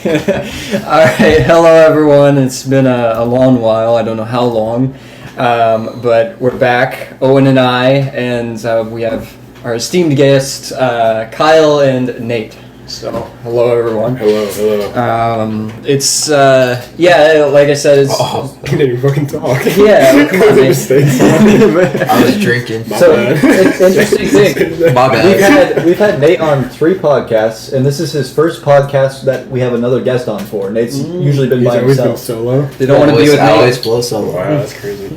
Alright, hello everyone. It's been a long while. I don't know how long. But we're back, Owen and I, and we have our esteemed guests, Kyle and Nate. So, hello everyone. Hello. It's, like I said, it's... Oh, you didn't fucking talk. Yeah, come on, Nate. I was drinking. It's interesting thing. My bad. We've had Nate on 3 podcasts, and this is his first podcast that we have another guest on for. Nate's usually been by He's always been himself. solo. They don't want to be with I always Nate. blow solo. Wow, that's crazy.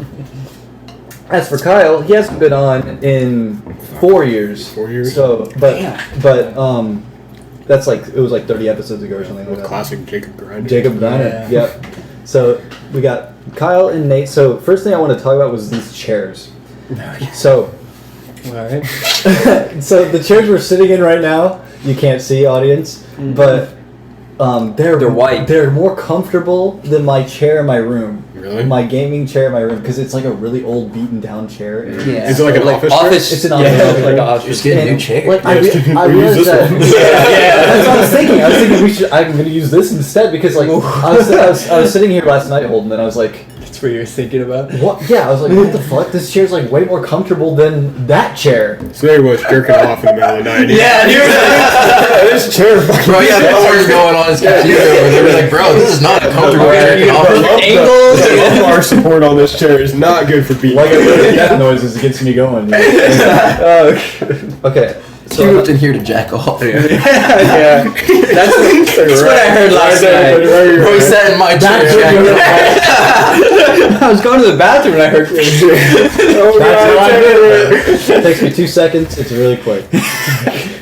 As for Kyle, he hasn't been on in 4 years. 4 years? So, that's like, it was like 30 episodes ago or something like that. Classic Jacob Grinder. Jacob Grinder, yep. So, we got Kyle and Nate. So, first thing I want to talk about was these chairs. So, Alright. so the chairs we're sitting in right now, you can't see, audience, but they're white. They're more comfortable than my chair in my room. Really? My gaming chair in my room, because it's like a really old, beaten down chair. Yeah. Is it like an office chair? It's an office Yeah, chair. like an office Just get a new chair. Like, I We use realized this that. one. That's what I was thinking. I was thinking I'm going to use this instead, because like I was sitting here last night holding it, and I was like, That's what you were thinking about? what? Yeah, I was like, what the fuck? This chair's like way more comfortable than that chair. So there he was jerking off in the middle of the night. Yeah, you were This chair fucking... Bro, he had hours going on his computer. They were like, bro, this is not a comfortable chair. angles. The lumbar support on this chair is not good for beating. Like I really death noises, it gets me going. Okay. So I'm in here to jack off. Yeah. That's what I heard last night. Bro, he sat in my chair. I was going to the bathroom and I heard. Oh, God. It takes me 2 seconds. It's really quick.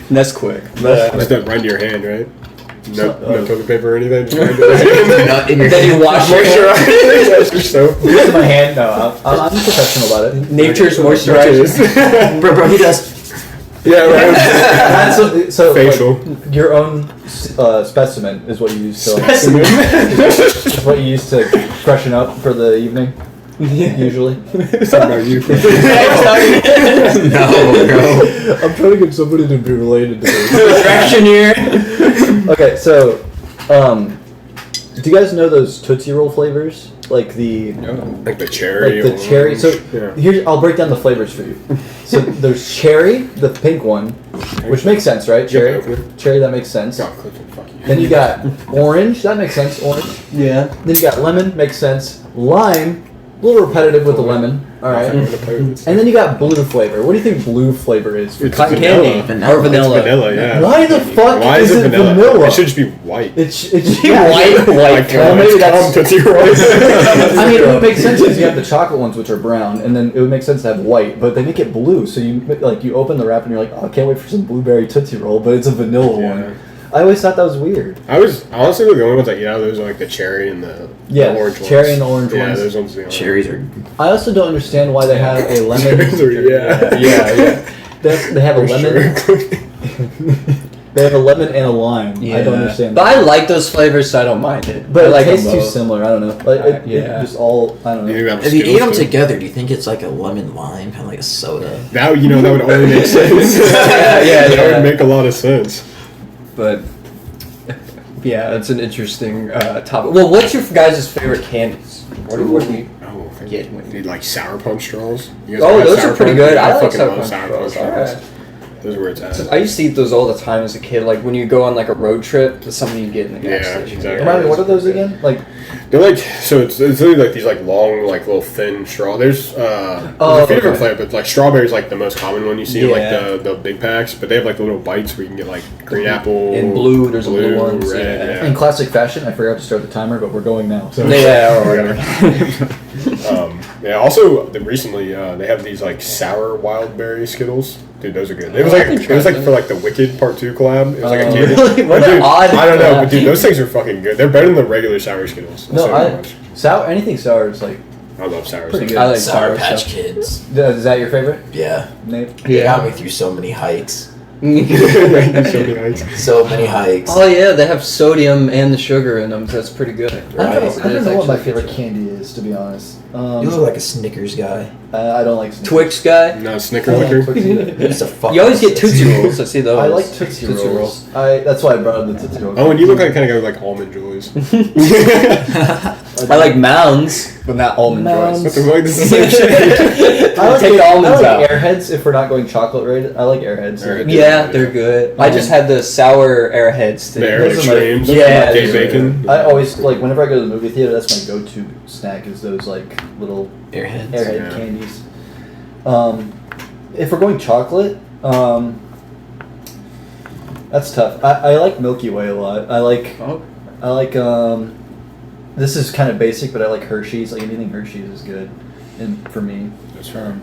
That's quick. Just that run to your hand, right? No toilet paper or anything? Just run to your hand. Not in your Then you wash your That's your soap. Use my hand. No, I'm professional about it. nature's moisturizer. Bro, he does. Yeah, right. That's so Facial. like, your own specimen is what you use to Specimen. is what you use to freshen up for the evening. Usually. It's not about you. No, bro. I'm trying to get somebody to be related to this. Fractioneer. Okay, so do you guys know those Tootsie Roll flavors? Like the Like the cherry. Like the cherry. So Yeah. here's, I'll break down the flavors for you. So there's cherry, the pink one, which makes sense, right? Cherry, cherry, that makes sense. Oh, Clifton, fuck you. Then you got orange, that makes sense. Orange. Yeah. Then you got lemon, makes sense. Lime, a little repetitive with the lemon. All right. And then you got blue flavor. What do you think blue flavor is? It's Cotton vanilla. candy. Or vanilla. It's vanilla, yeah. Why the fuck Why is it vanilla? It should just be white. It should White. Well, maybe that's. Tootsie Rolls. I mean, it would make sense because you have the chocolate ones, which are brown, and then it would make sense to have white, but they make it blue. So you open the wrap and you're like, oh, I can't wait for some blueberry Tootsie Roll, but it's a vanilla one. I always thought that was weird. I was honestly the only ones I eat out of those are like the cherry and the orange ones. cherry and the orange Yeah, ones. those ones. Are the only Cherries are. I also don't understand why they have a lemon. Cherries are- yeah. Yeah. They have a lemon. Sure. They have a lemon and a lime. Yeah. I don't understand. But I like those flavors, so I don't mind it. But I it like tastes them too both. similar. I don't know. Like it just all. I don't know. Maybe I'm If you eat Skittles, them too. together, do you think it's like a lemon lime, kind of like a soda? That that would only make sense. That would make a lot of sense. But yeah, that's an interesting topic. Well, what's your guys' favorite candies? What do you? Oh, Yeah. dude, like Sour Punch straws. You guys Oh, have those Sour are pretty Punch? good. Yeah, I like fucking Sour love Punch Sour straws. Punch Alright. straws. Those are where it's at. I used to eat those all the time as a kid. Like when you go on like a road trip, that's something you get in the gas Yeah, station. exactly. Remind me, what are those again? Like. They're like, so it's really like these like long, like little thin straw. There's a few different flavors, but like strawberry's like the most common one you see, Yeah. like the big packs. But they have like the little bites where you can get like green apple And blue, there's blue ones, red, yeah. In classic fashion, I forgot to start the timer, but we're going now. So. Yeah, or whatever. Yeah. Also, recently they have these like sour wild berry Skittles. Dude, those are good. It was like for like the Wicked Part 2 collab. It was like a candy. Really? What Dude, an odd I don't know, collab. but dude, those things are fucking good. They're better than the regular sour Skittles. No, so much. sour. Anything sour is like. I love sour. Pretty stuff. good. I like Sour sour Patch stuff. Kids. Is that your favorite, Yeah. Nate? They got me through so many heights. Random soda hikes. So many hikes. Oh yeah, they have sodium and the sugar in them. So that's pretty good. I don't know what my actually favorite good. candy is, to be honest. You look like a Snickers guy. I don't like Snickers. Twix guy. No, I Snicker don't like liquor. Twix either. Just a fucking You always get Tootsie Rolls. I see those. I like Tootsie Rolls. That's why I brought up the Tootsie Rolls. Oh, and you look like kind of guy with like almond joys. I like Mounds, but not almond Mounds. What joys. the fuck? This is the same shit. I like, Take the almonds I like out. Airheads if we're not going chocolate rated. I like Airheads. Airheads. Yeah, they're good. I just had the sour Airheads The today. Airhead Those are my- Extremes. Yeah, Cake those are- bacon. I always like whenever I go to the movie theater. That's my go-to snack. Is those like little Airheads. Airhead Yeah. candies. If we're going chocolate, that's tough. I like Milky Way a lot. I like this is kind of basic, but I like Hershey's. Like anything Hershey's is good, and for me. That's fair.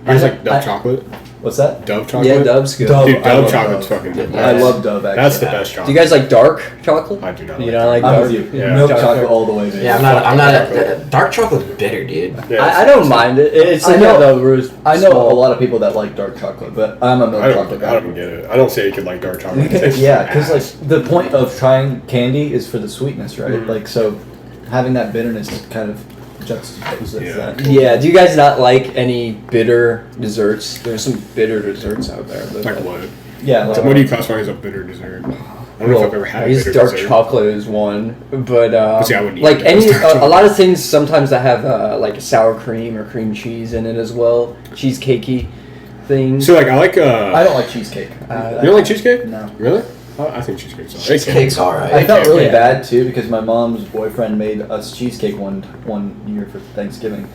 I Yours had- like Dove chocolate? What's that? Dove chocolate? Yeah, Dove's good. Dove. Dude, I Dove love chocolate's Dove. fucking good. I love Dove. Actually. That's the best chocolate. Do you guys like dark chocolate? I do not. You like don't that. like I'm dark? with you. Yeah. Milk Dark chocolate all the way, baby. Yeah, I'm not. Dark chocolate bitter, dude. Yeah, I don't mind it. It's I like know- the rose. I know a lot of people that like dark chocolate, but I'm a milk I chocolate don't guy. get it. I don't say you could like dark chocolate. It tastes Yeah, because ass. like the point of trying candy is for the sweetness, right? Mhm. Like so, having that bitterness kind of juxtaposes Yeah. that. Yeah. Do you guys not like any bitter desserts? There's some bitter desserts out there. But Like what? Yeah, like, What do you classify as a bitter dessert? I don't know if I've ever had I a guess bitter dark dessert. chocolate is one, but see, I wouldn't eat like it. any Dark a chocolate. lot of things sometimes that have like sour cream or cream cheese in it as well, cheesecakey things. So like I like I don't like cheesecake. you don't like cheesecake? No. Really? I think cheesecake's alright. Cheesecake's alright. I felt really Yeah. bad too because my mom's boyfriend made us cheesecake one year for Thanksgiving,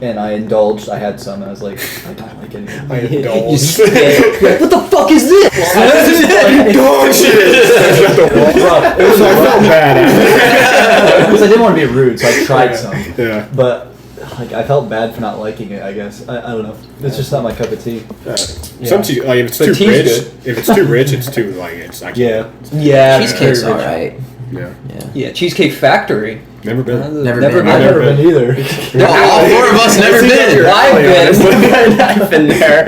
and I indulged. I had some. And I was like, I don't like any. I You indulged. spit. You're like, what the fuck is this? Dog shit! Shut the wall. It was I felt bad. because I didn't want to be rude, so I tried some. Yeah. But like I felt bad for not liking it. I guess I don't know. It's just not my cup of tea. Some cheese, like if it's But too tea's rich, good. if it's too rich, it's too like it's. I can't. Yeah. Yeah, Cheesecake's very rich. alright. Yeah. Yeah. Yeah, Cheesecake Factory. Never been. Never Never been. been. I've never been. been either. No, all four of us never been. Well, I've been there,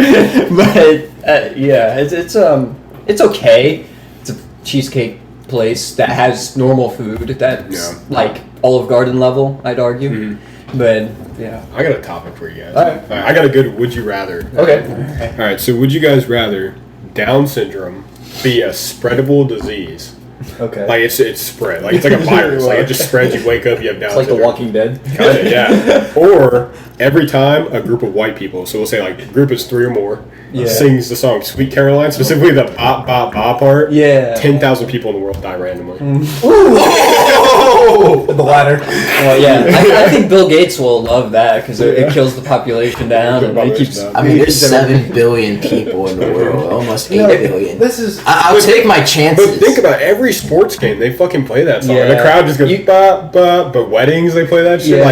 but yeah, it's okay. It's a cheesecake place that has normal food that's Yeah. like Olive Garden level, I'd argue. Mhm. But yeah, I got a topic for you guys. Alright. I got a good would you rather. Okay. All right. So would you guys rather Down syndrome be a spreadable disease? Okay. Like it's spread. Like it's like a virus. Like it just spreads. You wake up, you have Down It's like The syndrome. Walking Dead. Kinda, yeah. Or every time a group of white people, so we'll say like the group is 3 or more, Yeah. sings the song "Sweet Caroline," specifically the "bop bop bop" part. yeah. 10,000 people in the world die randomly. The latter. Well, yeah, I think Bill Gates will love that because it kills the population down and it keeps. Population I mean, there's keeps everything- 7 billion people in the world. Almost 8 You know, billion. This is. I'll take my chances. But think about it, every sports game, they fucking play that song. Yeah. The crowd just goes You- bop bop. But weddings, they play that shit. Yeah.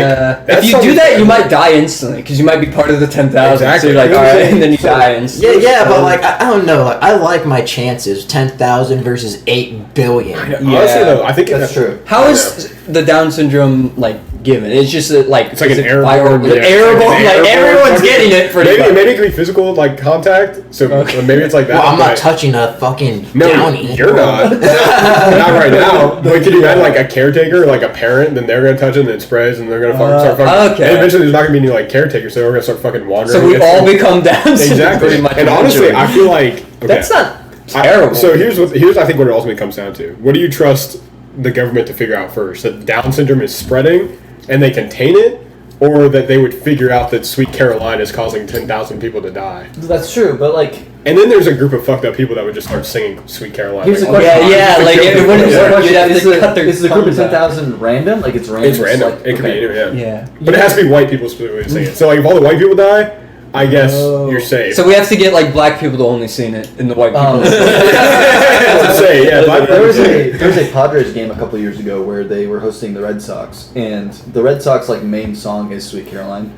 Like If you do that, you might die instantly because you might be part of the 10,000. Exactly. So you're like, all right, and then you die Yeah, instantly. yeah, but like I don't know. Like I like my chances. 10,000 versus 8 billion. Honestly, Yeah. though, I think That's true. How is the Down syndrome like given? It's just like It's like is an it airborne. viral? yeah, Airborne, it's like an airborne everyone's fucking- getting it pretty Maybe much. maybe it can be physical like contact. So Okay. maybe it's like that. Well, I'm not but- touching a fucking No, downy. you're not. Not right now. But can you imagine like a caretaker, like a parent, then they're gonna touch it and it spreads and they're gonna start fucking. okay. And eventually there's not gonna be any like caretakers, so we're gonna start fucking wandering. So we against all them. become Down syndrome Exactly. pretty much. And honestly, I eventually. feel like okay. That's not I- terrible. So here's I think what it ultimately comes down to. What do you trust the government to figure out first? That Down syndrome is spreading and they contain it, or that they would figure out that Sweet Caroline is causing 10,000 people to die? That's true, but like. And then there's a group of fucked up people that would just start singing Sweet Caroline. Here's like, the question. Yeah, like it wouldn't Yeah. work. You'd have is to the, cut their is the group of tongues out. 10,000 random? Like it's random. It's random. Like, It could be okay. either, yeah. Yeah. But it has to be white people specifically to sing it. So like if all the white people die, I guess Oh. you're safe. So we have to get like black people to only sing it, and the white people. That's to say, yeah. black There was people- a Padres game a couple years ago where they were hosting the Red Sox, and the Red Sox like main song is "Sweet Caroline,"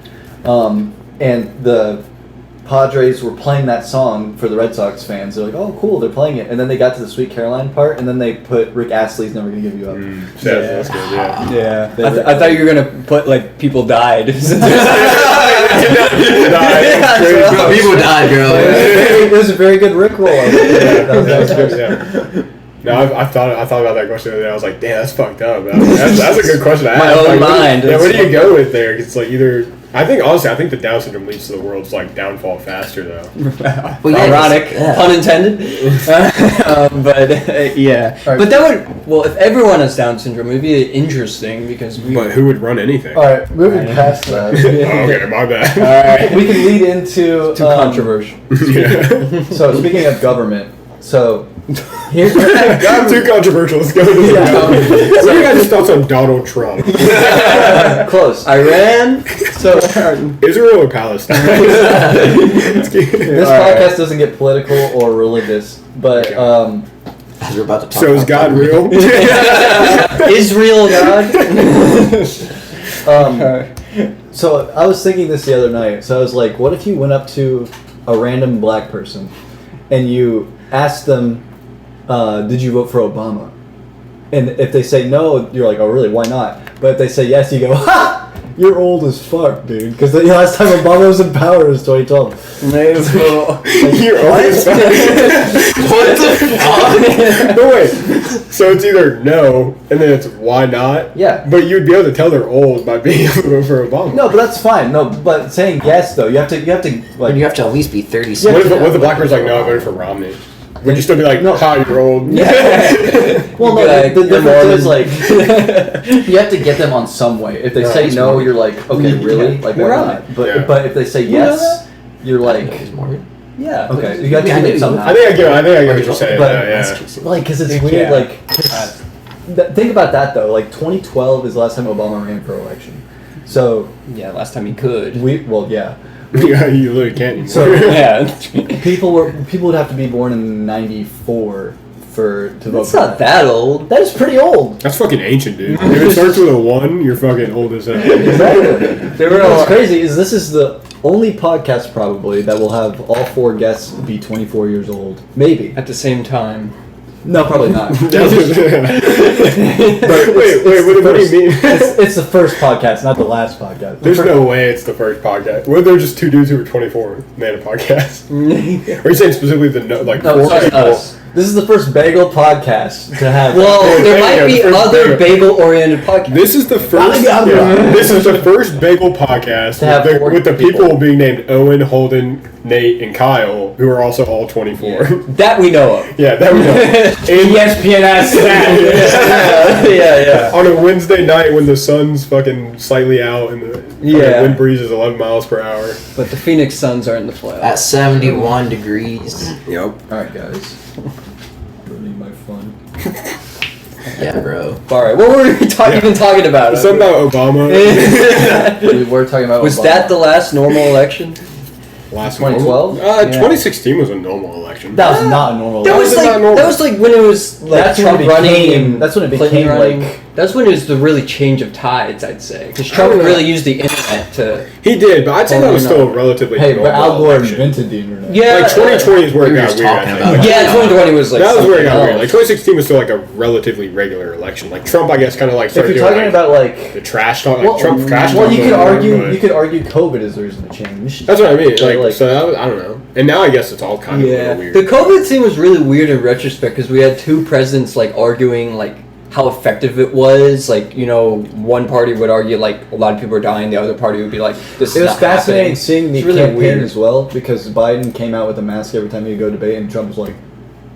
and the Padres were playing that song for the Red Sox fans. They're like, "Oh, cool, they're playing it," and then they got to the "Sweet Caroline" part, and then they put Rick Astley's "Never Gonna Give You Up." That's good, yeah. Yeah, They I thought you were gonna put like people died. No, people died, girl. It was a very good Rickroll. That was good. Yeah. No, I thought about that question the other day. I was like, damn, that's fucked up. That's a good question to ask. My own mind. Yeah, where do you go with there? It's like either. I think the Down syndrome leads to the world's like downfall faster though. Well, yeah, Ironic, yeah. pun intended. But yeah, Right. but that would if everyone has Down syndrome, it'd be interesting because But who would run anything? All right, moving past that. Okay, my bad. All right. We can lead into Too controversial. Yeah. So speaking of government, so here's Too controversial. Let's go to the What are you guys' thoughts on Donald Trump? close. Iran. So Israel or Palestine? This podcast doesn't get political or religious, but As we're about to talk So is about God real? Israel, God. So I was thinking this the other night. So I was like, what if you went up to a random black person and you asked them, did you vote for Obama? And if they say no, you're like, oh really, why not? But if they say yes, you go, ha! You're old as fuck, dude. Because the last time Obama was in power was 2012. You're old as fuck. What the fuck? But wait, so it's either no, and then it's why not? Yeah. But you'd be able to tell they're old by being able to vote for Obama. No, but that's fine. No, but saying yes though, you have to like. And you have to at least be 30. What if the black person's like, no, I voted for Romney? Would you still be like, No. ha, you're old? Well, no, Like, the you're difference is Mormon. like you have to get them on some way. If they say he's no, Mormon. you're like, okay, really? Like, why You're not? right. But Yeah. but if they say know yes, you're like, He's Mormon. Yeah. okay, you got to Yeah, I do knew it somehow. I think I get what you're saying. But- yeah. Like, because it's Yeah. weird. Like, think about that though. Like, 2012 is the last time Obama ran for election. So Yeah. Last time he could. yeah. Yeah, you literally can't anymore. So- Yeah. People would have to be born in '94 to vote. That's for not that old. That is pretty old. That's fucking ancient, dude. If it starts with a 1, you're fucking old as hell. Exactly. There were What's a- crazy is this is the only podcast probably that will have all 4 guests be 24 years old. Maybe. At the same time. No, probably not. Wait, what do you mean? It's the first podcast, not the last podcast. There's no way it's the first podcast. What if they're just 2 dudes who were 24 and they had a podcast? Are you saying specifically No, 4 sorry, people? us. This is the first Bagel podcast to have. Well, there there might you go, be the first other bagel-oriented podcasts. This is the first. This is the first Bagel podcast To have 4 with the people. people being named Owen, Holden, Nate, and Kyle, who are also all 24. That we know of. Yeah, that we know. And ESPN asked that. Yeah. on a Wednesday night when the sun's fucking slightly out and the Yeah. wind breeze is 11 miles per hour. But the Phoenix Suns are in the playoffs. At 71 degrees. Yep. All right, guys. Ruining my fun. Yeah, bro. All right, what were we even talking about? Something about Obama. We were talking about. Was Obama. that the last normal election? Last 2012? 2016 was a normal election. That was not a normal. That That was was like not normal. that was like when it was like That's when Trump it running. became- And that's when it Clinton became, running. like- That's when it was the really change of tides, I'd say, because Trump don't know. really used the internet to. He did, but I'd say that was still a relatively Hey, but normal Al Gore election. invented the internet. Yeah, Like 2020 is where it We were got just weird. I talking think. about Like, it. Yeah, 2020 was like that was where it got something weird. Like else. 2016 was still like a relatively regular election. Like Trump, I guess, kind of like If started you're doing talking like, about like, the trash talk. Like Trump trash well, talk. you could over, argue but- you could argue COVID is the reason to change. That's what I mean. Like, Like- so that was, I don't know. And now I guess it's all kind of a Yeah, little weird. the COVID thing was really weird in retrospect because we had 2 presidents like arguing like how effective it was. Like, you know, one party would argue like a lot of people are dying, the other party would be like, this It is was not fascinating happening. seeing the It's really campaign weird. as well because Biden came out with a mask every time he'd go debate, and Trump was like,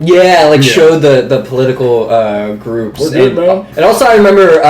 Yeah, like Yeah. showed the political groups. We're good, man. And also I remember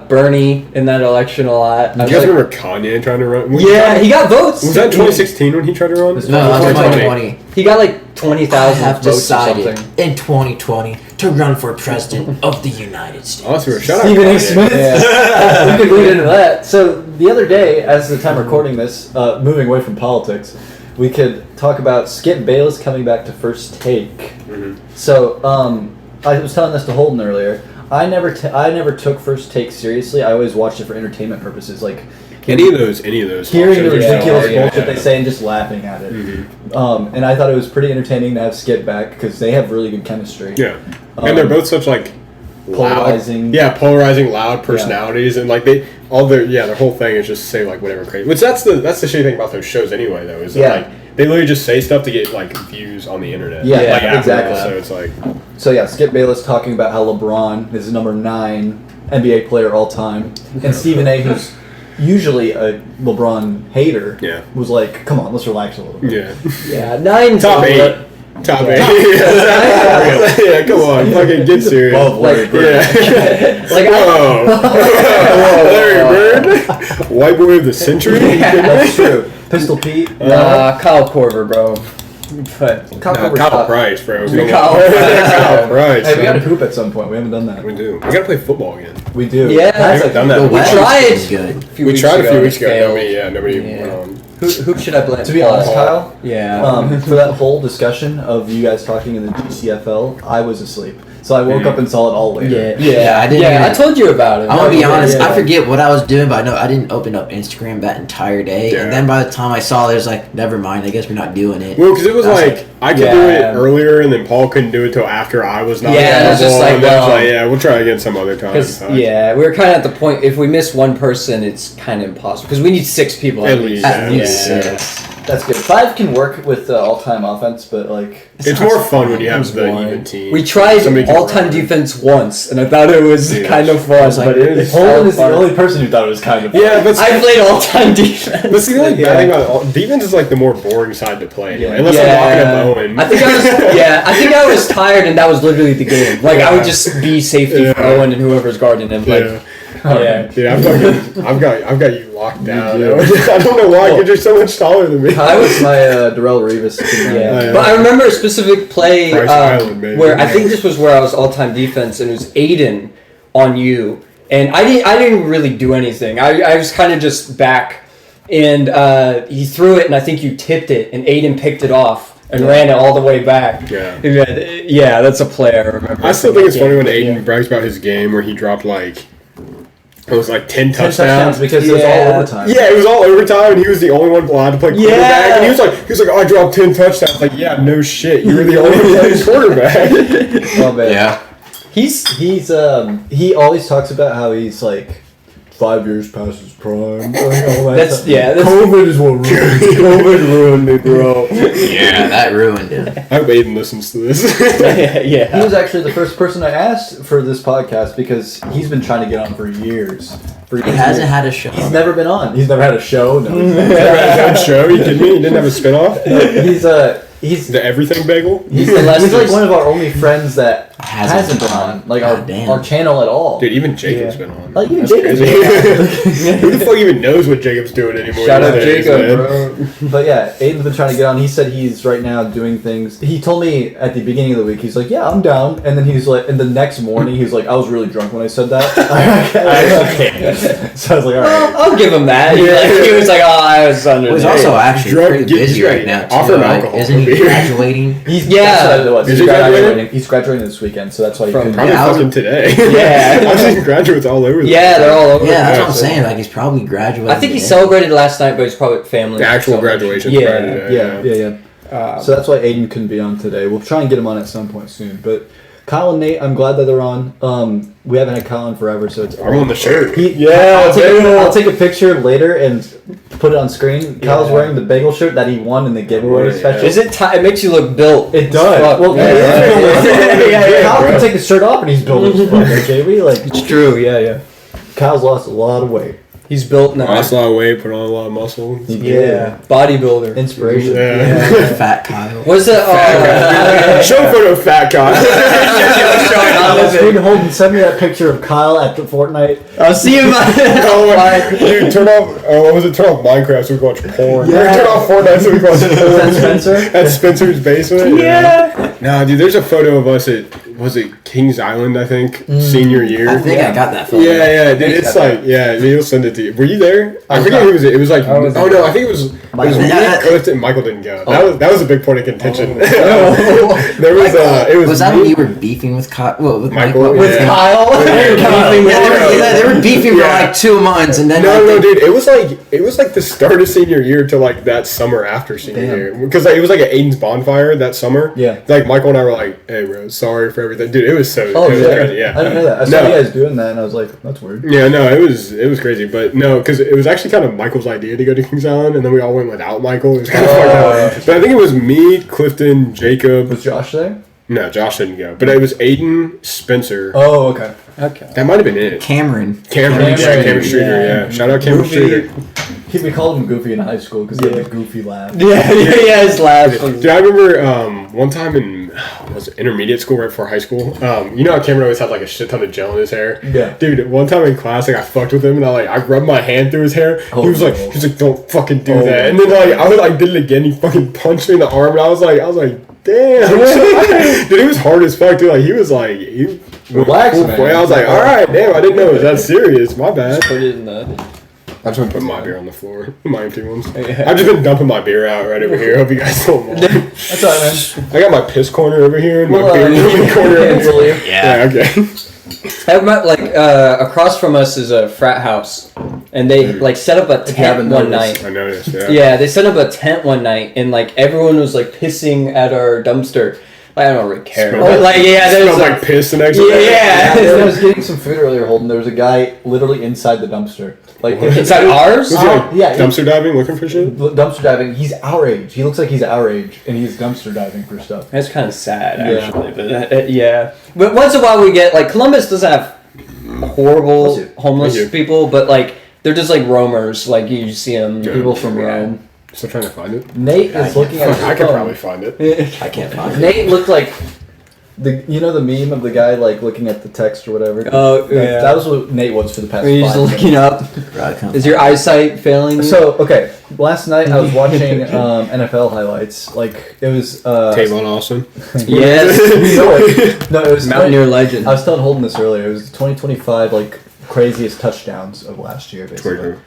Bernie in that election a lot. I Do was you guys like, remember Kanye trying to run? yeah, he got votes. Was that 2016 when he tried to run? No, that was 2020. He got like I 20,000 have votes or decided something. in 2020 to run for president of the United States. Awesome. Shout out Stephen A. Kanye. Smith. Yeah. We could lead into that. So the other day, as the time recording this, moving away from politics, we could talk about Skip Bayless coming back to First Take. Mhm. So I was telling this to Holden earlier. I never took First Take seriously. I always watched it for entertainment purposes, like Any of those hearing talk the shows are ridiculous so- bullshit they say and just laughing at it. Mhm. And I thought it was pretty entertaining to have Skip back because they have really good chemistry. Yeah, and they're both such like loud, Polarizing. polarizing, loud personalities, and like all their whole thing is just say like whatever crazy. Which that's the shitty thing about those shows anyway though is that like they literally just say stuff to get like views on the internet. Yeah, like, exactly. So it's like Skip Bayless talking about how LeBron is number 9 NBA player all time, and Stephen A, who's usually a LeBron hater, was like, "Come on, let's relax a little bit." Yeah, 9 top 8. Top 8. Yeah, come on, fucking get serious. Like, like whoa, Larry Bird, white boy of the century. That's true. Pistol Pete. Kyle Korver, bro. But Kyle Price, bro. Kyle Price. Hey, we got to hoop at some point. We haven't done that. We do. We got to play football again. We do. Yeah, I haven't done that. We tried. Good. We tried a few weeks ago. Nobody went on. Who should I blame? To be honest, Kyle, for that whole discussion of you guys talking in the GCFL, I was asleep. So I woke up and saw it all later. Yeah, I didn't. Yeah, I told you about it. I'm gonna be honest. I forget what I was doing, but I know I didn't open up Instagram that entire day. Yeah. And then by the time I saw it, it was like, never mind. I guess we're not doing it. Well, because it was like I could do it earlier, and then Paul couldn't do it till after I was not. Yeah, it was just like, we'll try again some other time. Yeah, we were kind of at the point. If we miss one person, it's kind of impossible because we need 6 people at least. At least 6. That's good. 5 can work with all-time offense, but like it's more fun when you have the even team. We tried all-time defense once, and I thought it was kind of fun. But Poland is the only person who thought it was kind of fun. Yeah, but I played all-time defense. But see, the only bad thing about defense is like the more boring side to play. Anyway, unless I'm locking up Owen. I think I was tired, and that was literally the game. Like I would just be safety for Owen and whoever's guarding him. Like. I've got you locked down. I don't know why, because you're so much taller than me. I was my Darrell Revis. But I remember a specific play where I think this was where I was all-time defense, and it was Aiden on you, and I didn't really do anything. I was kind of just back, and he threw it, and I think you tipped it, and Aiden picked it off and ran it all the way back. Yeah, that's a play I remember. I still think it's funny when Aiden brags about his game where he dropped it was like 10 touchdowns because it was all overtime. Yeah, it was all overtime, and he was the only one allowed to play quarterback. And he was like, oh, I dropped 10 touchdowns. Like, yeah, no shit, you were the only one playing quarterback. Oh man, yeah. He always talks about how he's like 5 years past his prime. That's COVID is what ruined me. COVID ruined me, bro. Yeah, that ruined it. I hope Aiden listens to this. Yeah. He was actually the first person I asked for this podcast because he's been trying to get on for years. He hasn't had a show. He's never been on. He's never had a show. No, he's never had a good show. You kidding me? He didn't have a spinoff. He's the everything bagel. He's like one of our only friends that hasn't been on like our channel at all. Dude, even Jacob's been on. Like even That's Jacob's crazy. Who the fuck even knows what Jacob's doing anymore? Shout out Jacob, bro. But yeah, Aiden's been trying to get on. He said he's right now doing things. He told me at the beginning of the week, he's like, yeah, I'm down. And then he's like, and the next morning, he's like, I was really drunk when I said that. So I was like, all right. I'll give him that. He was like, oh, I was under. He's also actually pretty busy right now, too. Offer him alcohol. Isn't he graduating? He's graduating. He's graduating this weekend, so that's why he couldn't. Probably fucking today. Yeah. I've seen graduates all over. Yeah, they're all over. Yeah, that's what I'm saying. Like he's probably graduating. I think he celebrated last night, but he's probably with family. The actual graduation. Yeah. So that's why Aiden couldn't be on today. We'll try and get him on at some point soon. But Kyle and Nate, I'm glad that they're on. We haven't had Kyle on forever, so it's. I'm on the shirt. I'll take a picture later and put it on screen. Kyle's wearing the Bagel shirt that he won in the giveaway special. Is it? It makes you look built. It does. Well, Kyle can take his shirt off and he's built as fuck. Okay, it's true. Yeah. Kyle's lost a lot of weight. He's built now. Lost a lot of weight, put on a lot of muscle. Yeah. Bodybuilder. Inspiration. Yeah. Fat Kyle. What's it? Show a photo of Fat Kyle. Holden, send me that picture of Kyle at the Fortnite. I'll see you. Dude, turn off. What was it? Turn off Minecraft so we can watch porn. Yeah. Turn off Fortnite so we can watch porn. Was that Spencer? At Spencer's basement. Yeah. Nah, dude, there's a photo of us at Kings Island, I think, senior year. I think I got that photo. Yeah, dude, it's like, he'll send it to you. Were you there? I forget who was it. It was like, I think it was me, Clifton, Michael didn't go. That was a big point of contention. There was Was that when you were beefing with Kyle? Well, with Michael? With Kyle? They were beefing for like 2 months, and then no, dude, it was like the start of senior year to like that summer after senior year, because it was like an Aiden's bonfire that summer. Yeah, like Michael and I were like, hey bro, sorry for everything. Dude, it was so Oh, it was yeah. crazy. Yeah. I didn't know that. I saw you guys doing that, and I was like, that's weird. Yeah, no, it was crazy, but no, because it was actually kind of Michael's idea to go to Kings Island, and then we all went without Michael. It was kind of fucked up. But I think it was me, Clifton, Jacob. Was Josh there? No, Josh didn't go, but it was Aiden, Spencer. Oh, okay. Okay. That might have been it. Cameron. Cameron Streeter. Yeah. Shout out Cameron Streeter. We called him Goofy in high school because he had a goofy laugh. Yeah, his laugh. Dude, I remember one time in was it intermediate school right before high school. You know how Cameron always had like a shit ton of gel in his hair. Yeah. Dude, one time in class, like I fucked with him and I rubbed my hand through his hair. Oh, he was like, don't fucking do that. And then I did it again. He fucking punched me in the arm, and I was like, damn. Dude, it was hard as fuck, dude. Like he Relax, man. I was like, all right, damn, I didn't know it was that serious. My bad. Put it in the. I just been putting my beer on the floor. My empty ones. Yeah. I've just been dumping my beer out right over here. Hope you guys don't mind. That's all right, man. I got my piss corner over here and my beer dumping corner over here. Yeah. Okay. Across from us is a frat house, and they like set up a tent one night. I noticed, yeah. Yeah, they set up a tent one night, and like everyone was like pissing at our dumpster. Like, I don't really care. Smelled There's like piss and extra. Yeah. I was getting some food earlier, Holden. There was a guy literally inside the dumpster. Like inside ours? Was he like yeah. dumpster diving looking for shit? Dumpster diving. He's our age. He looks like he's our age, and he's dumpster diving for stuff. That's kind of sad, Yeah. actually. But yeah. But once in a while we get like Columbus doesn't have horrible homeless people, but like they're just like roamers. Like you see them, people from Rome. Still trying to find it. Nate is looking at his I could phone. probably find it. I can't find it. Nate looked like the meme of the guy like looking at the text or whatever. Oh yeah. That was what Nate was for the past. Are you just 5 looking minutes. up? Is your eyesight failing? So okay, last night I was watching NFL highlights. Like it was Tavon Austin. Yes. No, it was Mountaineer legend. I was telling Holden this earlier. It was 2025 like craziest touchdowns of last year, basically.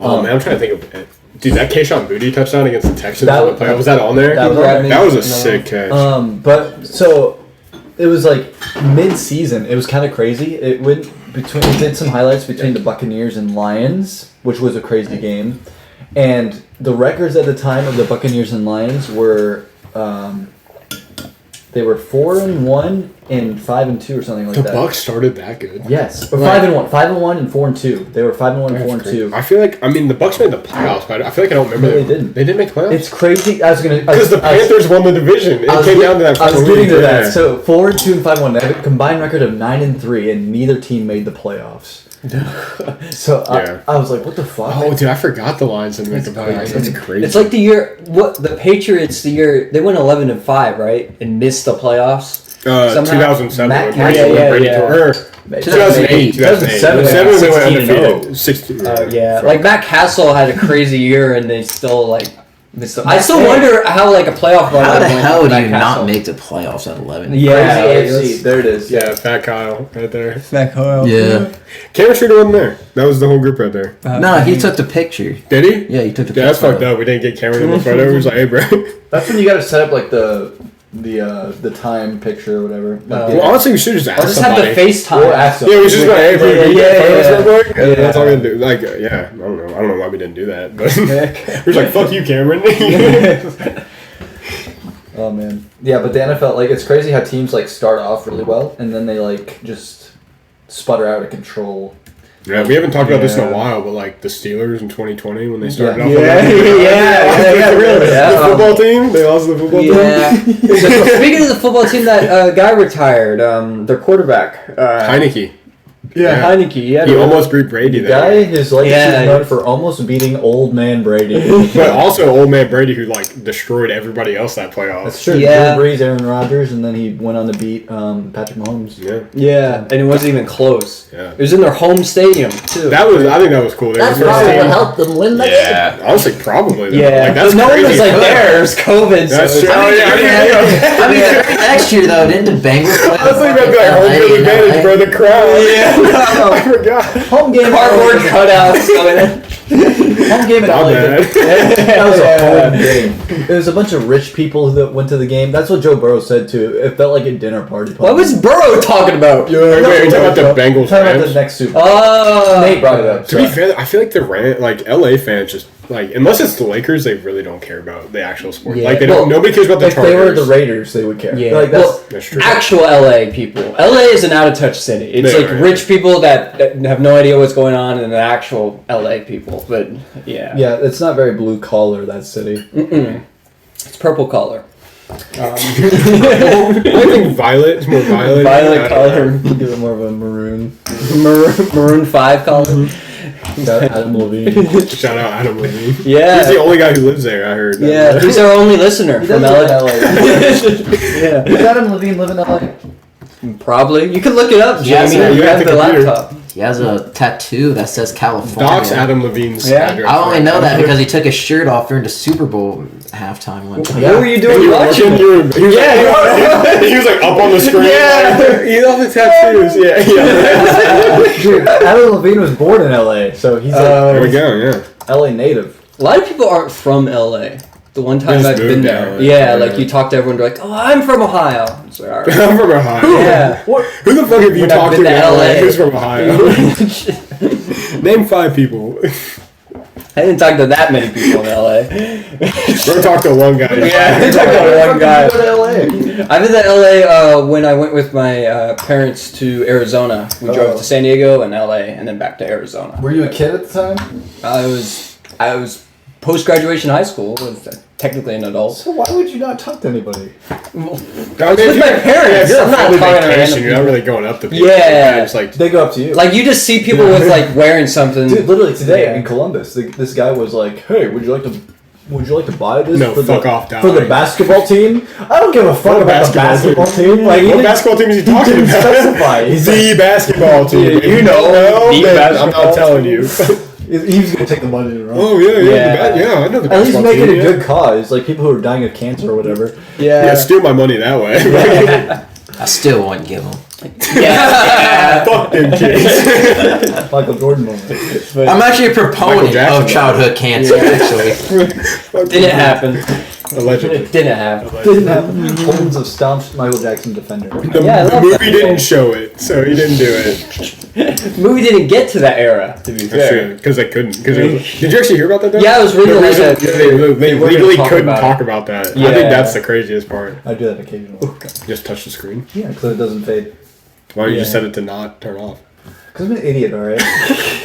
Oh man, I'm trying to think of it. Dude, that Keyshawn Booty touchdown against the Texans was that on there? That was on there. That was a sick catch. But so it was like mid-season. It was kind of crazy. It went between. It did some highlights between the Buccaneers and Lions, which was a crazy game. And the records at the time of the Buccaneers and Lions were they were 4-1 and 5-2 or something like that. The Bucs started that good. Yes, or 5-1, 5-1 and 4-2. They were 5-1 and 4-2. I feel like the Bucs made the playoffs, but I feel like I don't remember. No, they didn't. They didn't make the playoffs. It's crazy. I was gonna because the Panthers won the division. It came down to that. I was getting to that. Yeah. So 4-2 and 5-1. They have a combined record of 9-3, and neither team made the playoffs. So Yeah. I was like, what the fuck? Oh, dude, I forgot the Lions didn't make the playoffs. That's crazy. It's like the year the Patriots they went 11-5, right, and missed the playoffs. 2007. Matt when Castle- Brady yeah. or 2008. 2007, 2007 they went 16-0. undefeated. 16. Yeah, like Matt Castle had a crazy year, and they still like. I still wonder how like a playoff run. How the went hell with do Matt you Castle. not make the playoffs at 11? Yeah, Crazy AFC. There it is. Yeah, Fat Kyle right there. Yeah. Cameron Streeter wasn't there. That was the whole group right there. No, he took the picture. Did he? Yeah, he took the Yeah, that's picture. fucked up. We didn't get Cameron in the photo. He was like, hey, bro. That's when you got to set up like the time picture or whatever. Well, honestly, we should just ask I'll just somebody. have the FaceTime. Or ask Yeah, we should just go, hey, bro, can you get photos yeah. real quick? Yeah. That's all we're gonna do. Like, yeah, I don't know why we didn't do that, but we're just like, fuck you, Cameron. Oh man. Yeah, but the NFL, like, it's crazy how teams like start off really well and then they like just sputter out of control. Yeah, we haven't talked about this in a Yeah. while, but like the Steelers in 2020 when they started off. Yeah, really. The football team, they lost the football team. Yeah. Speaking of the football team, that guy retired. Their quarterback, Heineke. Yeah, Heineke. He almost beat Brady The there. guy, his legacy Yeah. is known for almost beating old man Brady. But also old man Brady who like destroyed everybody else that playoffs. That's true. Yeah. Drew Brees, Aaron Rodgers, and then he went on to beat Patrick Mahomes. Yeah. Yeah, and it wasn't even close. Yeah. It was in their home stadium too. I think that was cool. They were the first team. helped them win the Yeah, honestly, probably. Though. Yeah, like, that's but no one crazy. was like there. It was COVID. That's so true. I mean, next year though, didn't the Bengals play? I was thinking about like home field advantage, bro. The crowd. Yeah. I forgot. Home game. Cardboard cutouts coming in. Home game at My LA. bad. That was a home game. There was a bunch of rich people that went to the game. That's what Joe Burrow said too. It felt like a dinner party. What was Burrow talking about? Wait, you're talking about the Bengals Talking about the fans? next Super Bowl. Oh, Nate brought it up. To be fair, I feel like LA fans just like unless it's the Lakers, they really don't care about the actual sport. Yeah. Like they don't. Nobody cares about the If Chargers. they were the Raiders, they would care. Yeah, Like well, that's true. actual LA people. LA is an out of touch city. It's Yeah, like right. rich people that have no idea what's going on, and the actual LA people. But yeah, Yeah, it's not very blue collar, that city. it's purple color. I think violet is more violet. Violet color, Give it more of a maroon. maroon 5 color. Got Adam Levine. Shout out Adam Levine. Yeah. He's the only guy who lives there. I heard. Yeah, he's our only listener He from does LA. live in Yeah, Does Adam Levine live in LA? probably. You can look it up, Yeah, Jamie. so You you have have the the computer. laptop. He has a tattoo that says California. Docs Adam Levine's Yeah. address. I only know that because he took his shirt off during the Super Bowl halftime one time. What were you And doing you were watching? watching, he was like, he was like up on the screen. Yeah. Like, you know the tattoos. Yeah. Dude, Adam Levine was born in LA, so he's There we go. Yeah. LA native. A lot of people aren't from LA. The one time They just I've been moved there. to LA. Yeah, Yeah. like you talk to everyone, they're like, oh, I'm from Ohio. It's like, all right. I'm from Ohio. Yeah. Who the fuck have you When I've talked been to in to LA LA? who's from Ohio? Name 5 people. I didn't talk to that many people in LA. We're talking to one guy. Yeah, I talked to one guy. Go to LA. I've been to LA when I went with my parents to Arizona. We drove to San Diego and LA and then back to Arizona. Were you a kid at the time? I was post-graduation high school. I was technically an adult. So why would you not talk to anybody? With my parents. You're I'm on not family talking to vacation. random You're not really going up to people. Yeah. It's like, They go up to you. Like you just see people with like wearing something. Dude, literally today Yeah. in Columbus, this guy was like, "Hey, would you like to buy this No, for fuck the off, dog. for the basketball team?" I don't give a fuck What about the basketball team. Like, what he didn't- basketball team is he he talking didn't about? specify. He's The like, basketball team. Yeah, If you you know, don't the know, then I'm basketball not telling team. you. he was gonna take the money and run. Oh yeah, Yeah. yeah, I know the At least basketball make it team. a good cause, like people who are dying of cancer or whatever. Yeah, steal my money that way. I still wouldn't give him. Yeah. Fuck them kids. Michael Jordan moment. I'm actually a proponent Jackson, of childhood cancer, actually. Didn't happen. Allegedly. It didn't happen. Didn't have horns of staunch Michael Jackson defender. The, Yeah, I the love movie that. didn't show it, so he didn't do it. Movie didn't get to that era, to be That's fair. true, because they couldn't. Did you actually hear about that? Though? Yeah, I was reading The like reason that. they They were legally gonna talk couldn't about talk it. about that. I Yeah. think that's the craziest part. I do that occasionally. Just touch the screen. Yeah, because it doesn't fade. Why don't you just Yeah. set it to not turn off? Because I'm an idiot, alright?